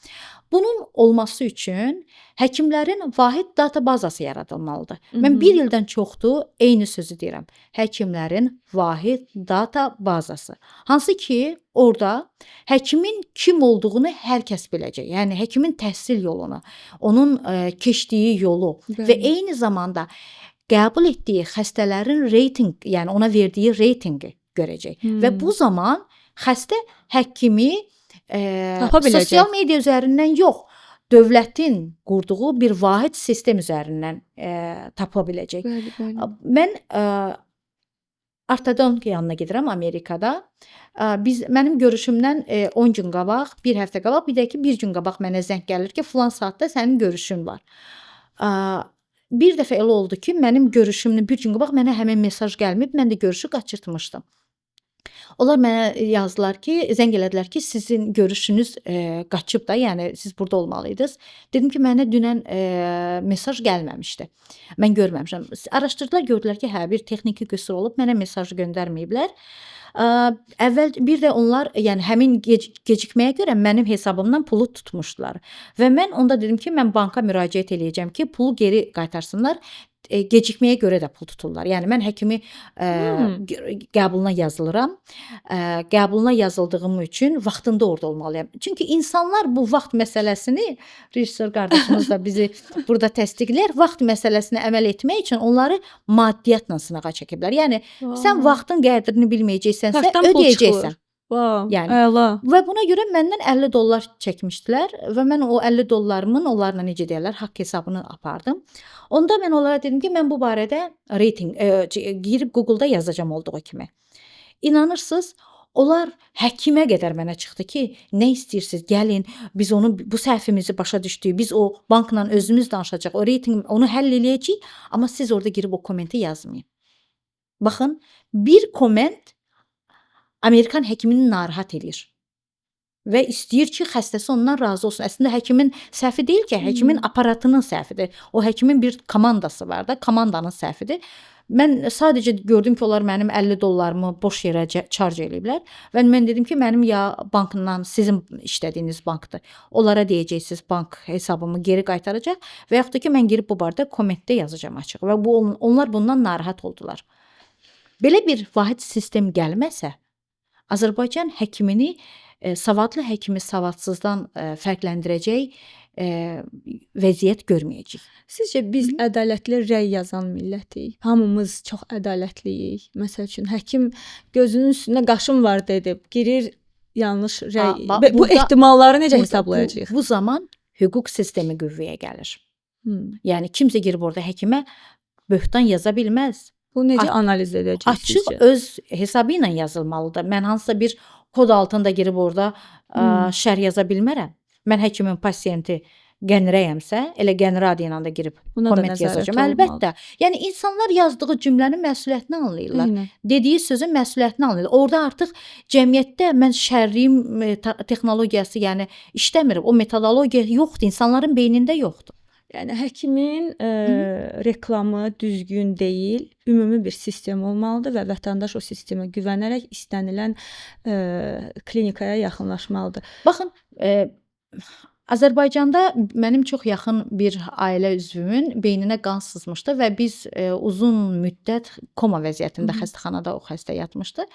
B: Bunun olması üçün həkimlərin vahid data bazası yaradılmalıdır. Mən 1 ildən çoxdur eyni sözü deyirəm. Həkimlərin vahid data bazası. Hansı ki, orada həkimin kim olduğunu hər kəs biləcək. Yəni həkimin təhsil yolunu, onun keçdiyi yolu və eyni zamanda qəbul etdiyi xəstələrin reyting, yəni ona verdiyi reytinqi görəcək. Və bu zaman xəstə həkimi sosial media üzərindən yox, dövlətin qurduğu bir vahid sistem üzərindən tapa biləcək. Mən ortodont yanına gedirəm Amerikada. Mənim görüşümdən 10 gün qabaq, bir həftə qabaq, bir də ki, bir gün qabaq mənə zəng gəlir ki, filan saatda sənin görüşün var. Bir dəfə elə oldu ki, mənim görüşümdən bir gün qabaq mənə həmin mesaj gəlməyib, mən də görüşü qaçırtmışdım. Onlar mənə yazdılar ki, zəng elədilər ki, sizin görüşünüz qaçıb da, yəni siz burada olmalıydınız. Dedim ki, mənə dünən mesaj gəlməmişdi. Mən görməmişəm. Araşdırdılar, gördülər ki, hə, bir texniki qüsur olub, mənə mesaj göndərməyiblər. Əvvəl bir də onlar, yəni həmin gecikməyə görə mənim hesabımdan pulu tutmuşdular. Və mən onda dedim ki, mən banka müraciət eləyəcəm ki, pulu geri qaytarsınlar. Gecikməyə görə də pul tuturlar. Yəni mən həkimi qəbuluna yazılıram. Qəbuluna yazıldığım üçün vaxtında orada olmalıyam. Çünki insanlar bu vaxt məsələsini, rejissor qardaşımız da bizi burada təsdiqləyir, vaxt məsələsinə əməl etmək üçün onları maddiyyatla sınağa çəkiblər. Yəni sən vaxtın qədrini bilməyəcəksənsə, ödəyəcəksən.
A: Yəni, əla.
B: Və buna görə məndən $50 çəkmişdilər və mən o $50 onlarla necə deyirlər, haqq hesabını apardım. Onda mən onlara dedim ki, mən bu barədə reyting girib Google-da yazacağam olduğu kimi. İnanırsınız, onlar həkimə qədər mənə çıxdı ki, nə istəyirsiniz, gəlin, biz onu bu səhvimizi başa düşdük, biz o bankla özümüz danışacaq, o reyting onu həll eləyəcəyik, amma siz orada girib o kommenti yazmayın. Baxın, bir komment Amerikan həkimini narahat edir və istəyir ki, xəstəsi ondan razı olsun. Əslində həkimin səhvi deyil ki, həkimin aparatının səhvidir. O həkimin bir komandası var da, komandanın səhvidir. Mən sadəcə gördüm ki, onlar mənim $50 boş yerə charge eləyiblər və mən dedim ki, mənim ya bankından sizin işlədiyiniz bankdır. Onlara deyəcəksiniz, bank hesabımı geri qaytaracaq və yaxud da ki, mən girib bu barədə kommentdə yazacağam açıq və onlar bundan narahat oldular. Belə bir vahid sistem gəlməsə, Azərbaycan həkimini savadlı həkimi savadsızdan fərqləndirəcək vəziyyət görməyəcəyik.
A: Sizcə biz ədalətli rəy yazan millətik? Hamımız çox ədalətliyik. Məsəl üçün həkim gözünün üstünə qaşım var dedi, girir yanlış rəy. Bu ehtimalları necə hesablayacağıq?
B: Bu zaman hüquq sistemi qüvvəyə gəlir. Yəni kimsə girib orada həkimə böhtan yaza bilməz.
A: Bu necə analiz edəcəyik
B: Açıq
A: sizcə?
B: öz hesabı ilə yazılmalıdır. Mən hansısa bir kod altında girib orada şərh yaza bilmərəm. Mən həkimin pasiyenti qənirəyəmsə, elə qənirə adı ilə də girib komment yazacağam. Əlbəttə. Yəni insanlar yazdığı cümlənin məsuliyyətini anlayırlar. Dediyi sözün məsuliyyətini anlayırlar. Orada artıq cəmiyyətdə mən şərriyim texnologiyası, yəni işləmir. O metodologiya yoxdur, insanların beynində yoxdur.
A: Yəni həkimin reklamı düzgün deyil, ümumi bir sistem olmalıdır və vətəndaş o sistemə güvənərək istənilən klinikaya yaxınlaşmalıdır.
B: Baxın, Azərbaycanda mənim çox yaxın bir ailə üzvümün beyninə qan sızmışdı və biz uzun müddət koma vəziyyətində xəstəxanada o xəstə yatmışdı.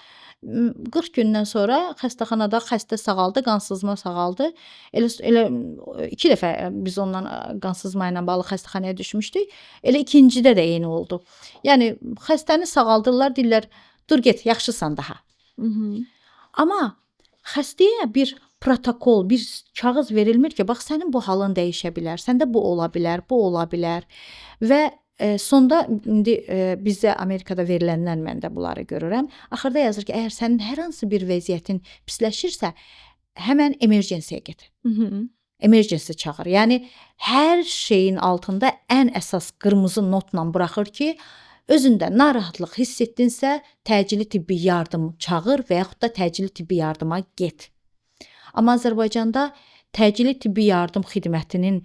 B: 40 gündən sonra xəstəxanada xəstə sağaldı, qansızma sağaldı. Elə 2 dəfə biz ondan qansızma ilə bağlı xəstəxanaya düşmüşdük. Elə ikincidə də eyni oldu. Yəni xəstəni sağaldırlar, deyirlər, dur get, yaxşısan daha. Amma xəstəyə bir protokol, bir kağız verilmir ki, bax sənin bu halın dəyişə bilər, səndə bu ola bilər, bu ola bilər və sonda indi bizə Amerikada verilənlər mən də bunları görürəm. Axırda yazır ki, əgər sənin hər hansı bir vəziyyətin pisləşirsə, həmən emergensiyə get. Emergency çağır. Yəni hər şeyin altında ən əsas qırmızı notla buraxır ki, özündə narahatlıq hiss etdinsə, təcili tibbi yardım çağır və yaxud da təcili tibbi yardıma get. Amma Azərbaycanda təcili tibbi yardım xidmətinin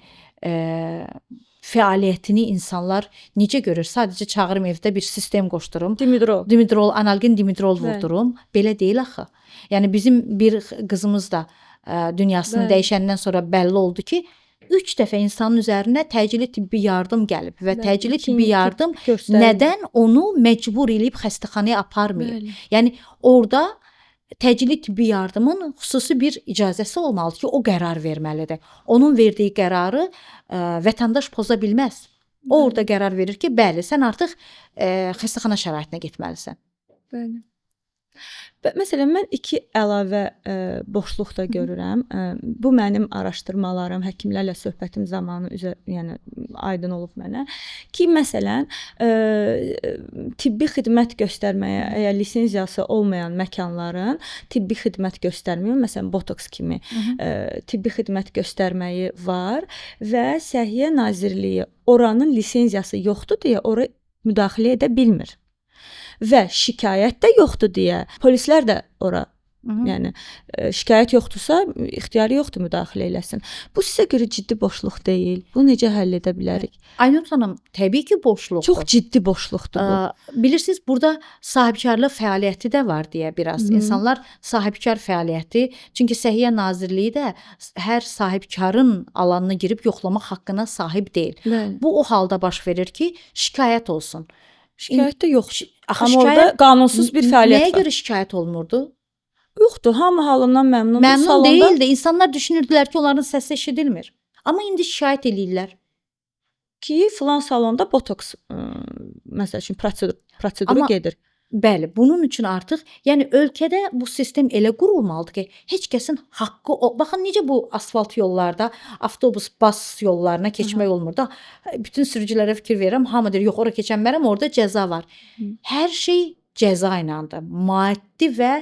B: fəaliyyətini insanlar necə görür? Sadəcə çağırım evdə bir sistem qoşdurum. Dimidrol, analgin dimidrol vurdurum. Belə deyil axı. Yəni bizim bir qızımız da dünyasını dəyişəndən sonra bəlli oldu ki, 3 dəfə insanın üzərinə təcili tibbi yardım gəlib və təcili tibbi yardım nədən onu məcbur edib xəstəxanaya aparmayıb. Yəni orada təcili tibbi yardımın xüsusi bir icazəsi olmalıdır ki, o qərar verməlidir. Onun verdiyi qərarı vətəndaş poza bilməz. O orada qərar verir ki, bəli, sən artıq xəstəxana şəraitinə getməlisən.
A: Bəli. Məsələn, mən 2 əlavə boşluq da görürəm. Bu mənim araşdırmalarım, həkimlərlə söhbətim zamanı yəni aydın olub mənə ki, məsələn, tibbi xidmət göstərməyə, əgər lisenziyası olmayan məkanların tibbi xidmət göstərməyi, məsələn, botoks kimi tibbi xidmət göstərməyi var və Səhiyyə Nazirliyi oranın lisenziyası yoxdur deyə ora müdaxilə edə bilmir. Və şikayət də yoxdur deyə polislər də ora, yəni şikayət yoxdursa, ixtiyarı yoxdur müdaxilə eləsin. Bu sizə görə ciddi boşluq deyil. Bunu necə həll edə bilərik?
B: Aynur xanım, təbii ki, boşluqdur.
A: Çox ciddi boşluqdur bu.
B: Bilirsiniz, burada sahibkarlıq fəaliyyəti də var deyə biraz. İnsanlar sahibkar fəaliyyəti, çünki Səhiyyə Nazirliyi də hər sahibkarın alanına girib yoxlamaq haqqına sahib deyil. Bu o halda baş verir ki, şikayət olsun.
A: Şikayət də yoxdur. Amma orada qanunsuz bir fəaliyyət var.
B: Nəyə görə şikayət olunurdu?
A: Yoxdur, hamı halından məmnundur.
B: Məmnun deyildi. İnsanlar düşünürdülər ki, onların səsi eşidilmir. Amma indi şikayət eləyirlər.
A: Ki, filan salonda botoks məsəl üçün proseduru gedir.
B: Bəli, bunun üçün artıq, yəni ölkədə bu sistem elə qurulmalıdır ki, heç kəsin haqqı, baxın necə bu asfalt yollarda, avtobus, bas yollarına keçmək olmur da. Bütün sürücülərə fikir verirəm, hamı deyir, yox, ora keçənmərəm, orada cəza var. Hər şey cəza ilədir, maddi və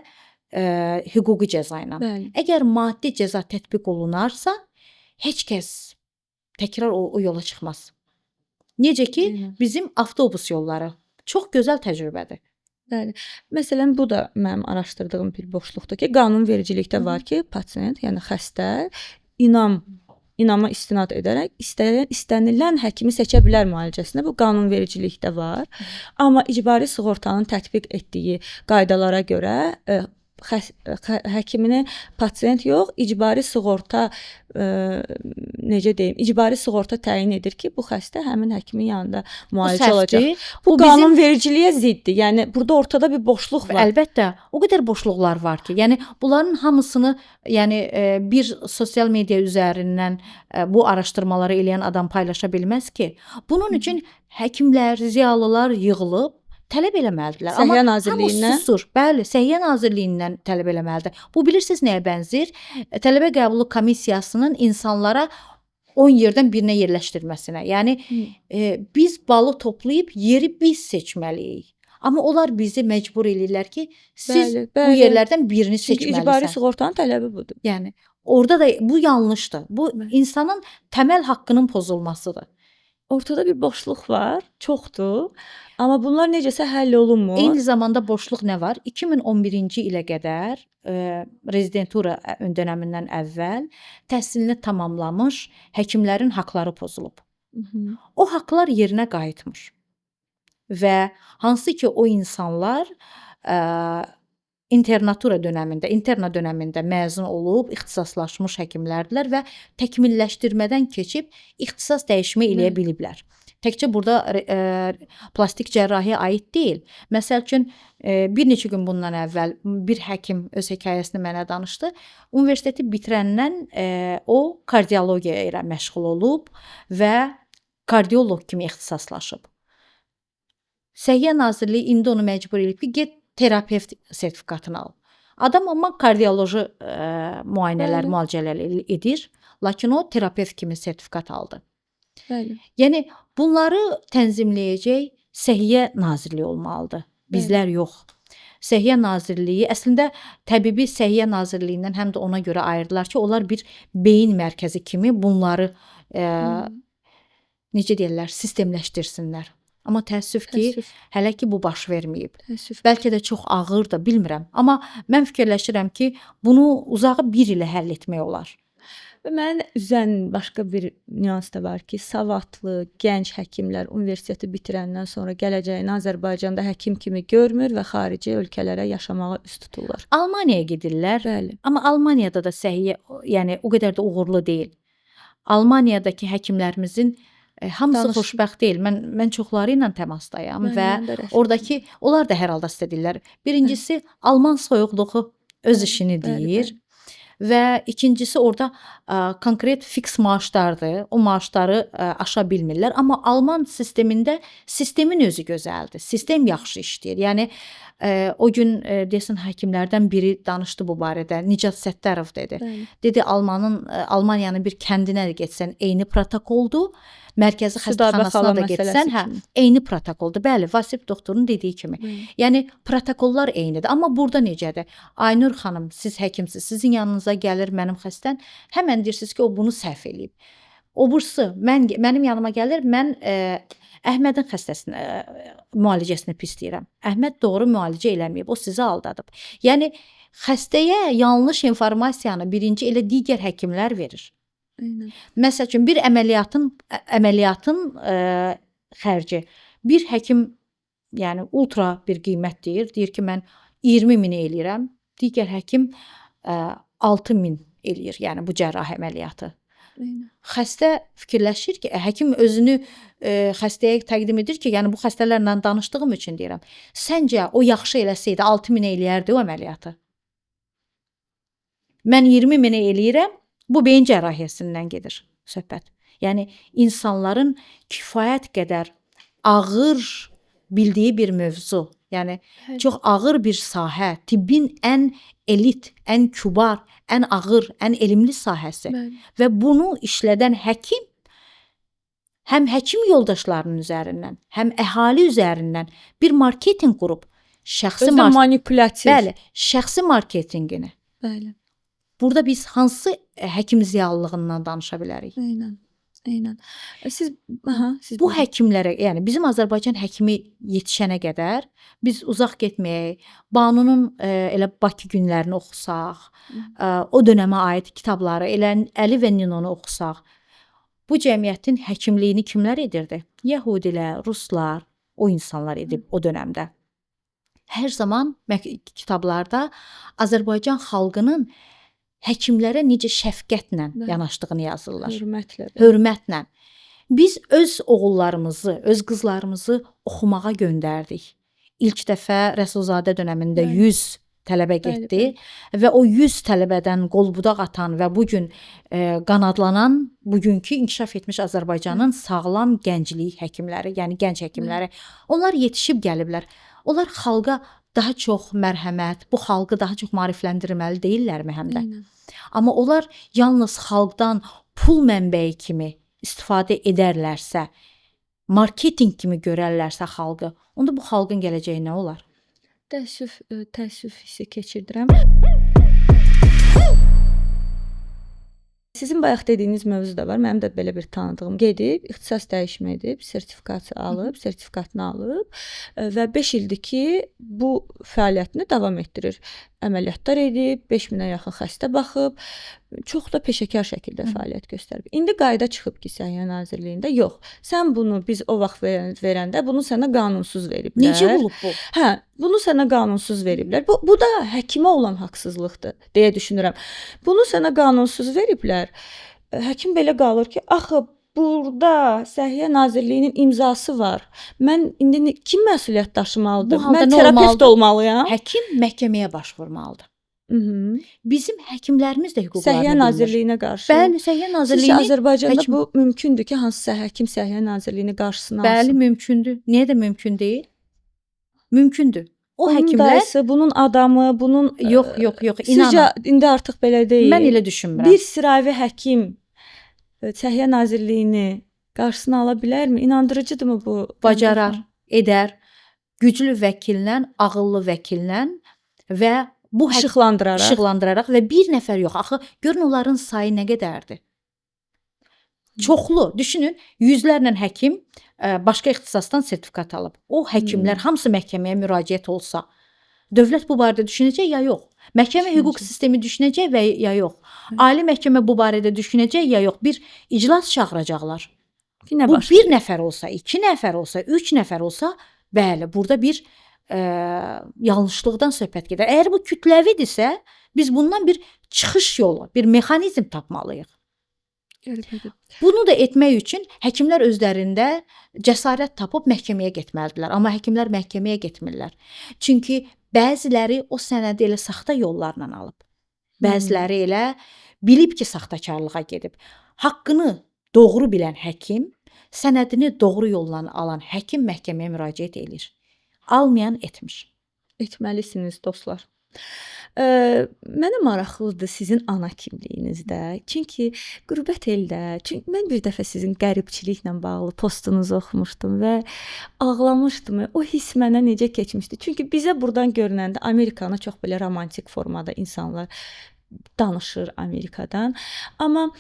B: hüquqi cəza ilə. Əgər maddi cəza tətbiq olunarsa, heç kəs təkrar o yola çıxmaz. Necə ki, bizim avtobus yolları çox gözəl təcrübədir.
A: Bəli. Məsələn, bu da mənim araşdırdığım bir boşluqdur ki, qanunvericilikdə var ki, pasiyent, yəni xəstə inama istinad edərək istənilən həkimi seçə bilər müalicəsinə. Bu qanunvericilikdə var. Amma icbari sığortanın tətbiq etdiyi qaydalara görə həkimini pasiyent yox, icbari sığorta necə deyim, icbari sığorta təyin edir ki, bu xəstə həmin həkimin yanında müalicə olacaq. Bu qanunvericiliyə ziddir. Yəni burada ortada bir boşluq var.
B: Əlbəttə, o qədər boşluqlar var ki, yəni bunların hamısını, yəni bir sosial media üzərindən bu araşdırmaları eləyən adam paylaşa bilməz ki. Bunun üçün həkimlər, ziyalılar yığılıb tələb eləməlidirlər.
A: Səhiyyə Nazirliyindən.
B: Amma susur. Bəli, Səhiyyə Nazirliyindən tələb eləməlidir. Bu bilirsiniz nəyə bənzər? Tələbə qəbulu komissiyasının insanlara 10 yerdən birinə yerləşdirməsinə. Yəni biz balı toplayıb yeri biz seçməliyik. Amma onlar bizi məcbur eləyirlər ki, siz bu yerlərdən birini seçməlisiniz.
A: İcbari sığortanın tələbi budur.
B: Yəni orada da bu yanlışdır. Bu insanın təməl haqqının pozulmasıdır.
A: Ortada bir boşluq var, çoxdur. Amma bunlar necəsə həll olunmur.
B: Eyni zamanda boşluq nə var? 2011-ci ilə qədər rezidentura dönəmindən əvvəl təhsilini tamamlamış həkimlərin haqqları pozulub. O haqqlar yerinə qayıtmır. Və hansı ki o insanlar interna dönəmində məzun olub, ixtisaslaşmış həkimlərdirlər və təkmilləşdirmədən keçib ixtisas dəyişmə eləyə biliblər. Təkcə burada plastik cərrahiyə aid deyil. Məsəl üçün bir neçə gün bundan əvvəl bir həkim öz hekayəsini mənə danışdı. Universiteti bitirəndən o kardiologiya ilə məşğul olub və kardioloq kimi ixtisaslaşıb. Səhiyyə Nazirliyi indi onu məcbur edib ki, get terapevt sertifikatını al. Adam amma kardioloji müayinələr, müalicələr edir, lakin o terapevt kimi sertifikat aldı.
A: Bəli.
B: Yəni bunları tənzimləyəcək Səhiyyə Nazirliyi olmalıdır. Bizlər yox. Səhiyyə Nazirliyi əslində təbibi Səhiyyə Nazirliyindən həm də ona görə ayırdılar ki, onlar bir beyin mərkəzi kimi bunları necə deyirlər, sistemləşdirsinlər. Amma təəssüf ki, hələ ki bu baş verməyib. Bəlkə də çox ağırdır, bilmirəm. Amma mən fikirləşirəm ki, bunu uzağı 1 ilə həll etmək olar.
A: Və mən üzən başqa bir nüans da var ki, savadlı, gənc həkimlər universiteti bitirəndən sonra gələcəyini Azərbaycanda həkim kimi görmür və xarici ölkələrə yaşamağa üst tuturlar.
B: Almaniyaya gedirlər.
A: Bəli.
B: Amma Almaniyada da səhiyyə, yəni o qədər də uğurlu deyil. Almaniyadakı həkimlərimizin hamısı xoşbəxt deyil. Mən çoxları ilə təmasdayam və oradakı onlar da hər halda istədirlər. Birincisi Alman soyuqluğu öz işini deyir. Və ikincisi orada konkret fiks maaşlardır. O maaşları aşa bilmirlər. Amma Alman sistemində sistemin özü gözəldir. Sistem yaxşı işləyir. Yəni o gün desən həkimlərdən biri danışdı bu barədə. Nicat Səttarov dedi. Dedi Almaniyanın bir kəndinə də getsən eyni protokoldur. Mərkəzi xəstəxanasına da getsən, eyni protokoldur. Bəli, Vasif doktorun dediyi kimi. Yəni protokollar eynidir. Amma burada necədir? Aynur xanım, siz həkimsiniz. Sizin yanınıza gəlir mənim xəstəm. Həmən deyirsiniz ki, o bunu səhv eləyib. Obursu, mənim yanıma gəlir, mən Əhmədin xəstəsini müalicəsini pis deyirəm. Əhməd doğru müalicə eləməyib, o sizi aldadıb. Yəni xəstəyə yanlış informasiyanı birinci elə digər həkimlər verir. Məsəl üçün bir əməliyyatın xərci bir həkim, yəni ultra bir qiymət deyir ki, mən 20.000 eləyirəm, digər həkim 6.000 eləyir, yəni bu cərrahi əməliyyatı. Xəstə fikirləşir ki, həkim özünü xəstəyə təqdim edir ki, yəni bu xəstələrlə danışdığım üçün deyirəm. Səncə o yaxşı eləsəydi 6.000 eləyərdi o əməliyyatı? Mən 20.000 eləyirəm. Bu beyin cərrahiyyəsindən gedir söhbət. Yəni insanların kifayət qədər ağır bildiyi bir mövzu, yəni çox ağır bir sahə, tibbin ən elit, ən kübar, ən ağır, ən elmli sahəsi. Və bunu işlədən həkim həm həkim yoldaşlarının üzərindən, həm əhali üzərindən bir marketinq qurub,
A: manipulyativ.
B: Bəli, şəxsi marketinqini.
A: Bəli.
B: Burada biz hansı həkim ziyalılığından danışa bilərik?
A: Eynən. Siz
B: bu həkimlərə, yəni bizim Azərbaycan həkimi yetişənə qədər biz uzaq getməyək, Banunun elə Bakı günlərini oxusaq, o dönəmə aid kitabları, elə Əli və Ninonu oxusaq, bu cəmiyyətin həkimliyini kimlər edirdi? Yəhudilər, ruslar, o insanlar edib o dönəmdə. hər zaman kitablarda Azərbaycan xalqının həkimlərə necə şəfqətlə yanaşdığını yazırlar.
A: Hörmətlə.
B: Hörmətlə. Biz öz oğullarımızı, öz qızlarımızı oxumağa göndərdik. İlk dəfə Rəsulzadə dövründə 100 tələbə getdi və o 100 tələbədən qol-budaq atan və bu gün qanadlanan, bugünkü inkişaf etmiş Azərbaycanın sağlam gənclik həkimləri, yəni gənc həkimləri, onlar yetişib gəliblər. Onlar xalqa daha çox mərhəmət, bu xalqı daha çox maarifləndirməli deyillərmi həm də? Amma onlar yalnız xalqdan pul mənbəyi kimi istifadə edərlərsə, marketinq kimi görərlərsə xalqı, onda bu xalqın gələcəyi nə olar?
A: Təəssüf hissi keçirdirəm. Sizin bayaq dediyiniz mövzu da var. Mənim də belə bir tanıdığım gedib, ixtisas dəyişmə edib, sertifikasiya alıb, sertifikatını alıb və 5 ildir ki, bu fəaliyyətini davam etdirir. Əməliyyatlar edib, 5000-ə yaxın xəstə baxıb, çox da peşəkar şəkildə fəaliyyət göstərib. İndi qayda çıxıb ki, Səhiyyə Nazirliyində yox. Sən bunu biz o vaxt verəndə bunu sənə qanunsuz veriblər.
B: Necə olub bu?
A: Hə, bunu sənə qanunsuz veriblər. Bu da həkimə olan haqsızlıqdır deyə düşünürəm. Bunu sənə qanunsuz veriblər. Həkim belə qalır ki, axı burada Səhiyyə Nazirliyinin imzası var. Mən indi kim məsuliyyət daşımalıdır? Mən terapevt olmalıyam.
B: Həkim məhkəməyə başvurmalıdır. Bizim həkimlərimiz də hüquqlarını
A: Səhiyyə
B: bilmir.
A: Nazirliyinə qarşı.
B: Bəli, Səhiyyə Nazirliyini.
A: Sizcə Azərbaycanda bu mümkündür ki, hansısa həkim Səhiyyə Nazirliyini qarşısına alsın?
B: Bəli, mümkündür. Niyə də mümkün deyil? Mümkündür. O
A: Bunun
B: həkimlər
A: dayısı, bunun adamı, bunun
B: yox, inanın.
A: Sizcə indi artıq belə deyil.
B: Mən elə düşünmürəm.
A: Bir sıravi həkim Səhiyyə Nazirliyini qarşısına ala bilərmi? İnandırıcıdırmı bu?
B: Bacarar, edər. Güclü vəkillə, ağıllı vəkillə və bu işıqlandıraraq və bir nəfər yox. Axı görün onların sayı nə qədərdir? Çoxlu. Düşünün, yüzlərlə həkim başqa ixtisasdan sertifikat alıb. O həkimlər hamısı məhkəməyə müraciət olsa, dövlət bu barədə düşünəcək ya yox? Məhkəmə hüquq sistemi düşünəcək və ya yox? Ali məhkəmə bu barədə düşünəcək ya yox? Bir iclas çağıracaqlar. Bu bir nəfər olsa, 2 nəfər olsa, 3 nəfər olsa, bəli, burada bir yanlışlıqdan söhbət gedir. Əgər bu kütləvidirsə, biz bundan bir çıxış yolu, bir mexanizm tapmalıyıq. Bunu da etmək üçün həkimlər özlərində cəsarət tapıb məhkəməyə getməlidirlər. Amma həkimlər məhkəməyə getmirlər. Çünki bəziləri o sənədi elə saxta yollarla alıb. Bəziləri elə bilib ki, saxtakarlığa gedib. Haqqını doğru bilən həkim, sənədini doğru yolla alan həkim məhkəməyə müraciət edir. Almayan etmiş.
A: Etməlisiniz, dostlar. Mənə maraqlıdır sizin ana kimliyinizdə. Çünki qürbət eldə, çünki mən bir dəfə sizin qəribçiliklə bağlı postunuzu oxumuşdum və ağlamışdım. O hiss mənə necə keçmişdi? Çünki bizə burdan görünəndə Amerikanı çox belə romantik formada insanlar danışır Amerikadan. Amma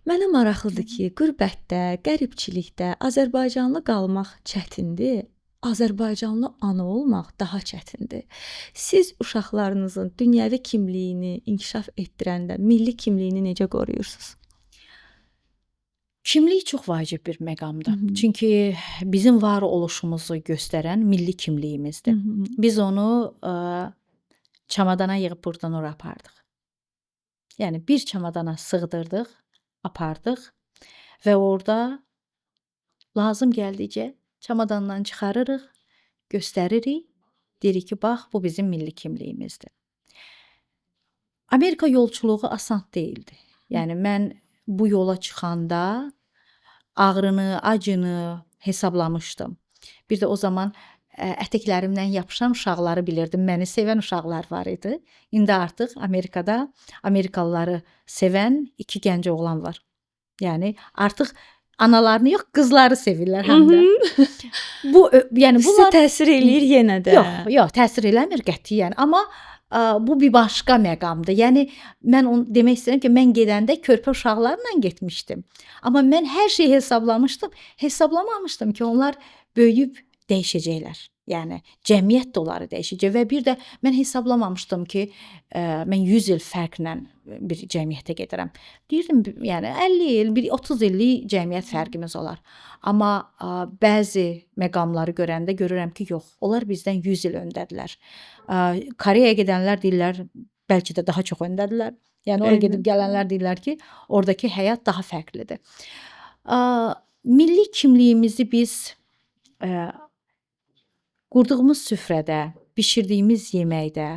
A: mənə maraqlıdır ki, qürbətdə, qəribçilikdə Azərbaycanlı qalmaq çətindir. Azərbaycanlı ana olmaq daha çətindir. Siz uşaqlarınızın dünyəvi kimliyini inkişaf etdirəndə milli kimliyini necə qoruyursunuz?
B: Kimlik çox vacib bir məqamdır. Çünki bizim var oluşumuzu göstərən milli kimliyimizdir. Biz onu çamadana yığıb buradan ora apardıq. Yəni bir çamadana sığdırdıq, apardıq və orada lazım gəldikcə çamadandan çıxarırıq, göstəririk, deyirik ki, bax, bu bizim milli kimliyimizdir. Amerika yolçuluğu asan deyildi. Yəni, mən bu yola çıxanda ağrını, acını hesablamışdım. Bir də o zaman ətəklərimdən yapışan uşaqları bilirdim. Məni sevən uşaqlar var idi. İndi artıq Amerikada Amerikalıları sevən 2 gənc oğlan var. Yəni, artıq analarını yox, qızları sevirlər həm də. Bu yəni
A: bunlar sizə təsir eləyir yenə də.
B: Yox, təsir eləmir qətiyyən, amma bu bir başqa məqamdır. Yəni mən onu demək istəyirəm ki, mən gedəndə körpə uşaqlarla getmişdim. Amma mən hər şeyi hesablamışdım. Hesablamamışdım ki, onlar böyüyüb dəyişəcəklər. Yəni cəmiyyət də onları dəyişəcək və bir də mən hesablamamışdım ki, mən 100 il fərqlə bir cəmiyyətə gedirəm. Deyirdim yəni 50 il, bir 30 illik cəmiyyət fərqimiz olar. Amma bəzi məqamları görəndə görürəm ki, yox, onlar bizdən 100 il öndədirlər. Koreyaya gedənlər deyirlər, bəlkə də daha çox öndədirlər. Yəni ora gedib gələnlər deyirlər ki, oradakı həyat daha fərqlidir. Milli kimliyimizi biz qurduğumuz süfrədə, bişirdiyimiz yeməkdə,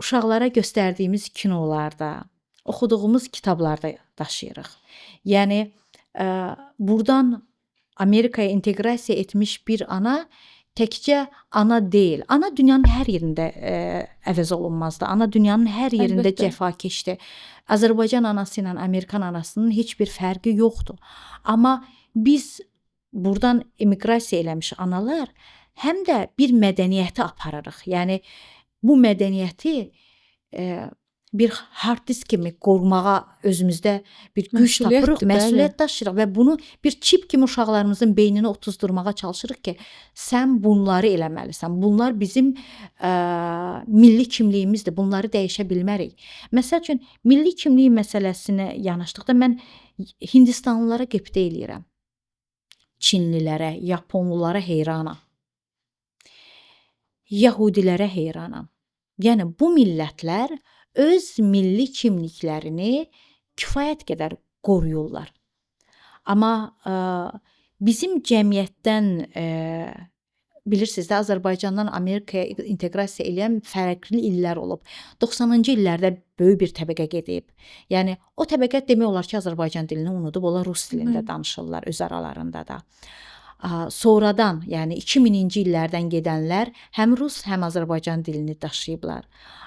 B: uşaqlara göstərdiyimiz kinolarda, oxuduğumuz kitablarda daşıyırıq. Yəni burdan Amerikaya inteqrasiya etmiş bir ana təkcə ana deyil. Ana dünyanın hər yerində əvəz olunmazdır. Ana dünyanın hər yerində cəfakeşdir. Azərbaycan anası ilə Amerikan anasının heç bir fərqi yoxdur. Amma biz burdan emiqrasiya eləmiş analar həm də bir mədəniyyəti aparırıq. Yəni bu mədəniyyəti bir hard disk kimi qorumağa özümüzdə bir güc tapırıq, məsuliyyət daşıyırıq və bunu bir çip kimi uşaqlarımızın beyninə otuzdurmağa çalışırıq ki, sən bunları eləməlisən. Bunlar bizim milli kimliyimizdir. Bunları dəyişə bilmərik. Məsəl üçün milli kimlik məsələsinə yanaşdıqda mən Hindistanlılara qibtə eləyirəm. Çinlilərə, Yaponlulara heyranam. Yahudilərə heyranam. Yəni bu millətlər öz milli kimliklərini kifayət qədər qoruyurlar. Amma bizim cəmiyyətdən bilirsiniz də Azərbaycandan Amerikaya inteqrasiya edən fərqli illər olub. 90-cı illərdə böyük bir təbəqə gedib. Yəni o təbəqə demək olar ki, Azərbaycan dilini unudub, onlar rus dilində danışırlar öz aralarında da. Sonradan, yəni 2000-ci illərdən gedənlər həm rus, həm Azərbaycan dilini daşıyıblar.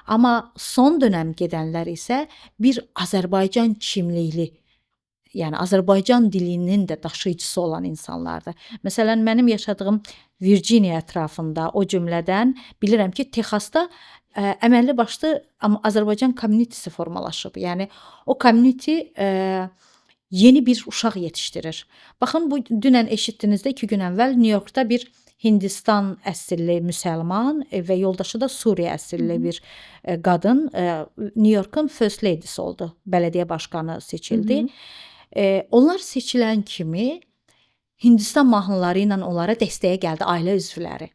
B: Amma son dönəm gedənlər isə bir Azərbaycan kimlikli, yəni Azərbaycan dilinin də daşıyıcısı olan insanlardır. Məsələn, mənim yaşadığım Virginia ətrafında, o cümlədən bilirəm ki, Texasda əməlli başlı Azərbaycan community-si formalaşıb. Yəni o community yeni bir uşaq yetişdirir. Baxın, bu dünən eşitdinizdə 2 gün əvvəl New Yorkda bir Hindistan əsilli müsəlman və yoldaşı da Suriya əsilli bir qadın New York'un First Lady'si oldu. Bələdiyyə başqanı seçildi. Onlar seçilən kimi Hindistan mahnıları ilə onlara dəstəyə gəldi ailə üzvləri.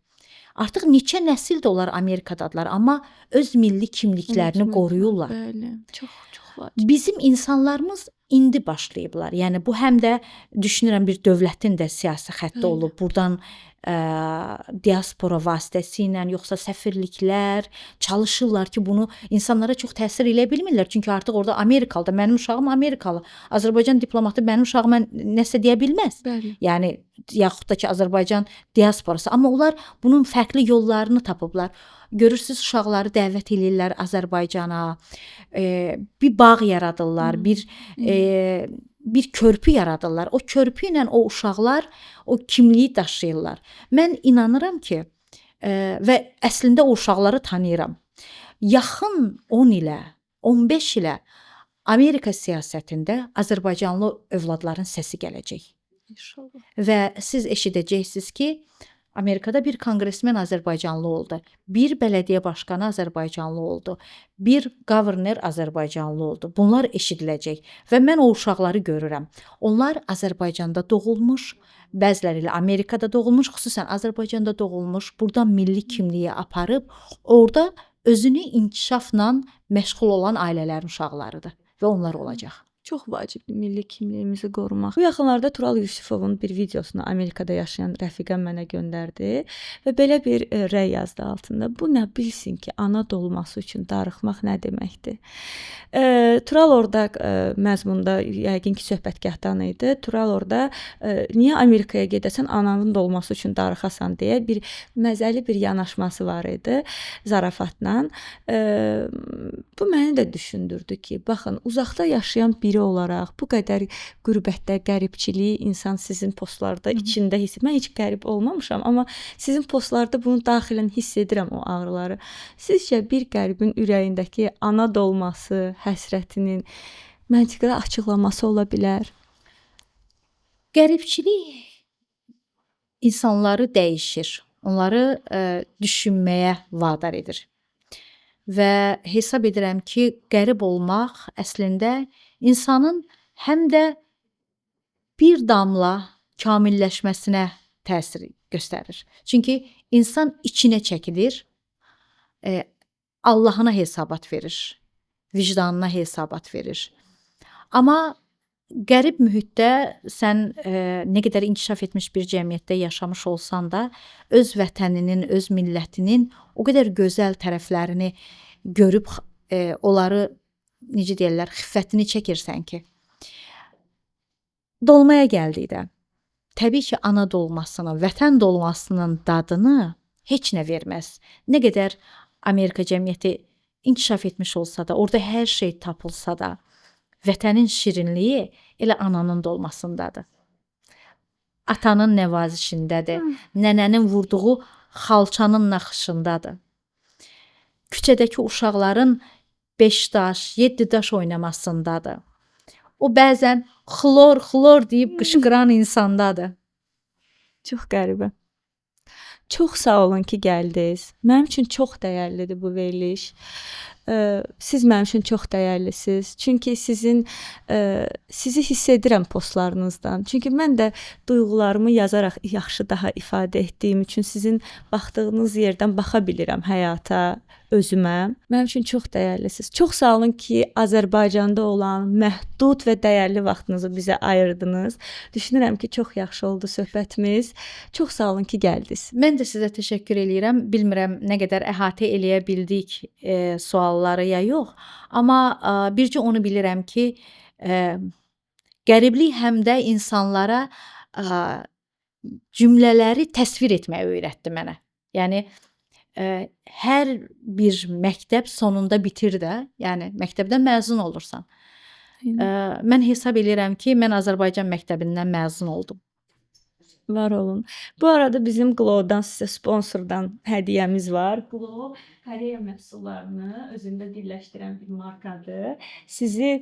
B: Artıq neçə nəsildir onlar Amerikadadılar, amma öz milli kimliklərini qoruyurlar.
A: Bəli, çox vacib.
B: Bizim insanlarımız indi başlayıblar. Yəni bu həm də düşünürəm bir dövlətin də siyasi xətti olub. Burdan diaspora vasitəsilə, yoxsa səfirliklər çalışırlar ki, bunu insanlara çox təsir eləyə bilmirlər. Çünki artıq orada Amerikalıdır. Mənim uşağım Amerikalı. Azərbaycan diplomatı mənim uşağıma nəsə deyə bilməz.
A: Bəli.
B: Yəni yaxud da ki, Azərbaycan diasporası. Amma onlar bunun fərqli yollarını tapıblar. Görürsüz, uşaqları dəvət edirlər Azərbaycana. Bir bağ yaradırlar, bir körpü yaradırlar. O körpü ilə o uşaqlar o kimliyi daşıyırlar. Mən inanıram ki, və əslində o uşaqları tanıyıram. Yaxın 10 ilə, 15 ilə Amerika siyasətində Azərbaycanlı övladların səsi gələcək.
A: İnşallah.
B: Və siz eşidəcəksiniz ki, Amerikada bir konqresmen Azərbaycanlı oldu. Bir bələdiyyə başqanı Azərbaycanlı oldu. Bir governor Azərbaycanlı oldu. Bunlar eşidiləcək və mən o uşaqları görürəm. Onlar Azərbaycanda doğulmuş, bəziləri ilə Amerikada doğulmuş, xüsusən Azərbaycanda doğulmuş, buradan milli kimliyi aparıb, orada özünü inkişafla məşğul olan ailələrin uşaqlarıdır və onlar olacaq.
A: Çox vacibdir milli kimliyimizi qorumaq. Bu yaxınlarda Tural Yusifovun bir videosunu Amerikada yaşayan rəfiqəm mənə göndərdi və belə bir rəy yazdı altında. Bu nə bilsin ki, ana doğulması üçün darıxmaq nə deməkdir? Tural orada məzmunda yəqin ki, söhbətgahdan idi. Tural orada niyə Amerikaya gedəsən, ananın doğulması üçün darıxasan deyə bir məzəli bir yanaşması var idi zarafatla. Bu məni də düşündürdü ki, baxın, uzaqda yaşayan biri olaraq bu qədər qürbətdə, qəribçiliyi insan sizin postlarda içində hiss edir. Mən heç qərib olmamışam, amma sizin postlarda bunu daxilən hiss edirəm o ağrıları. Sizcə bir qəribin ürəyindəki ana dolması, həsrətinin məntiqli açıqlaması ola bilər?
B: Qəribçilik insanları dəyişir. Onları düşünməyə vadar edir. Və hesab edirəm ki, qərib olmaq əslində insanın həm də bir damla kamilləşməsinə təsir göstərir. Çünki insan içinə çəkilir, Allahına hesabat verir, vicdanına hesabat verir. Amma qərib mühitdə sən nə qədər inkişaf etmiş bir cəmiyyətdə yaşamış olsan da, öz vətəninin, öz millətinin o qədər gözəl tərəflərini görüb onları necə deyirlər, xiffətini çəkirsən ki, dolmaya gəldikdə təbii ki, ana dolmasının, vətən dolmasının dadını heç nə verməz. Nə qədər Amerika cəmiyyəti inkişaf etmiş olsa da, orada hər şey tapılsa da, vətənin şirinliyi elə ananın dolmasındadır. Atanın nəvazişindədir, nənənin vurduğu xalçanın naxışındadır. Küçədəki uşaqların 5 daş, 7 daş oynamasındadır. O bəzən xlor, xlor deyib qışqıran insandadır.
A: Çox qəribə. Çox sağ olun ki, gəldiniz. Mənim üçün çox dəyərlidir bu veriliş. Siz mənim üçün çox dəyərlisiniz. Çünki sizi hiss edirəm postlarınızdan. Çünki mən də duyğularımı yazaraq yaxşı daha ifadə etdiyim üçün sizin baxdığınız yerdən baxa bilirəm həyata, özümə. Mənim üçün çox dəyərlisiniz. Çox sağ olun ki, Azərbaycanda olan məhdud və dəyərli vaxtınızı bizə ayırdınız. Düşünürəm ki, çox yaxşı oldu söhbətimiz. Çox sağ olun ki, gəldiniz.
B: Mən də sizə təşəkkür eləyirəm. Bilmirəm nə qədər əhatə eləyə bildik sualları ya yox, amma bircə onu bilirəm ki, qəriblik həm də insanlara cümlələri təsvir etməyi öyrətdi mənə. Yəni hər bir məktəb sonunda bitir də, yəni məktəbdən məzun olursan. Mən hesab edirəm ki, mən Azərbaycan məktəbindən məzun oldum.
A: Var olun. Bu arada bizim Glow-dan sizə sponsordan hədiyyəmiz var. Glow Koreya məhsullarını özündə birləşdirən bir markadır. Sizə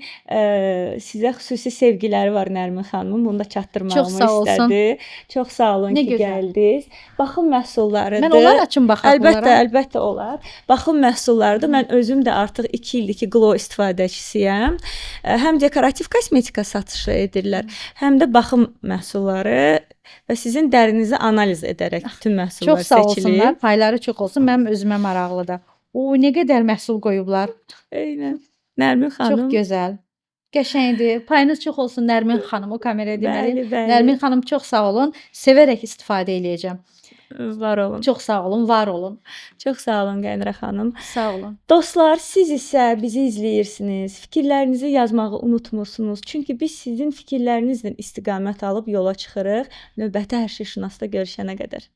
A: xüsusi sevgiləri var Nərmin xanımın. Bunu da çatdırmağımı istədi. Çox sağ olun ki, gəldiniz. Baxım məhsullarıdır.
B: Mən onlar açım baxaq
A: onlara. Əlbəttə olar. Baxım məhsullarıdır. Mən özüm də artıq 2 ildir ki, Glow istifadəçisiyəm. Həm dekorativ kosmetika satışı edirlər, həm də baxım məhsulları və sizin dərinizi analiz edərək bütün məhsullar seçilir.
B: Çox sağ olsunlar, payları çox olsun. Mənim özümə maraqlıdır. Nə qədər məhsul qoyublar.
A: Eynən. Nərmin xanım.
B: Çox gözəl. Qəşəngdir. Payınız çox olsun Nərmin xanım, o kameraya deməli. Nərmin xanım çox sağ olun. Sevərək istifadə eləyəcəm.
A: Var olun.
B: Çox sağ olun, var olun.
A: Çox sağ olun Qənirə xanım.
B: Sağ olun.
A: Dostlar, siz isə bizi izləyirsiniz. Fikirlərinizi yazmağı unutmursunuz. Çünki biz sizin fikirlərinizlə istiqamət alıb yola çıxırıq. Növbəti hər şey şünasda görüşənə qədər.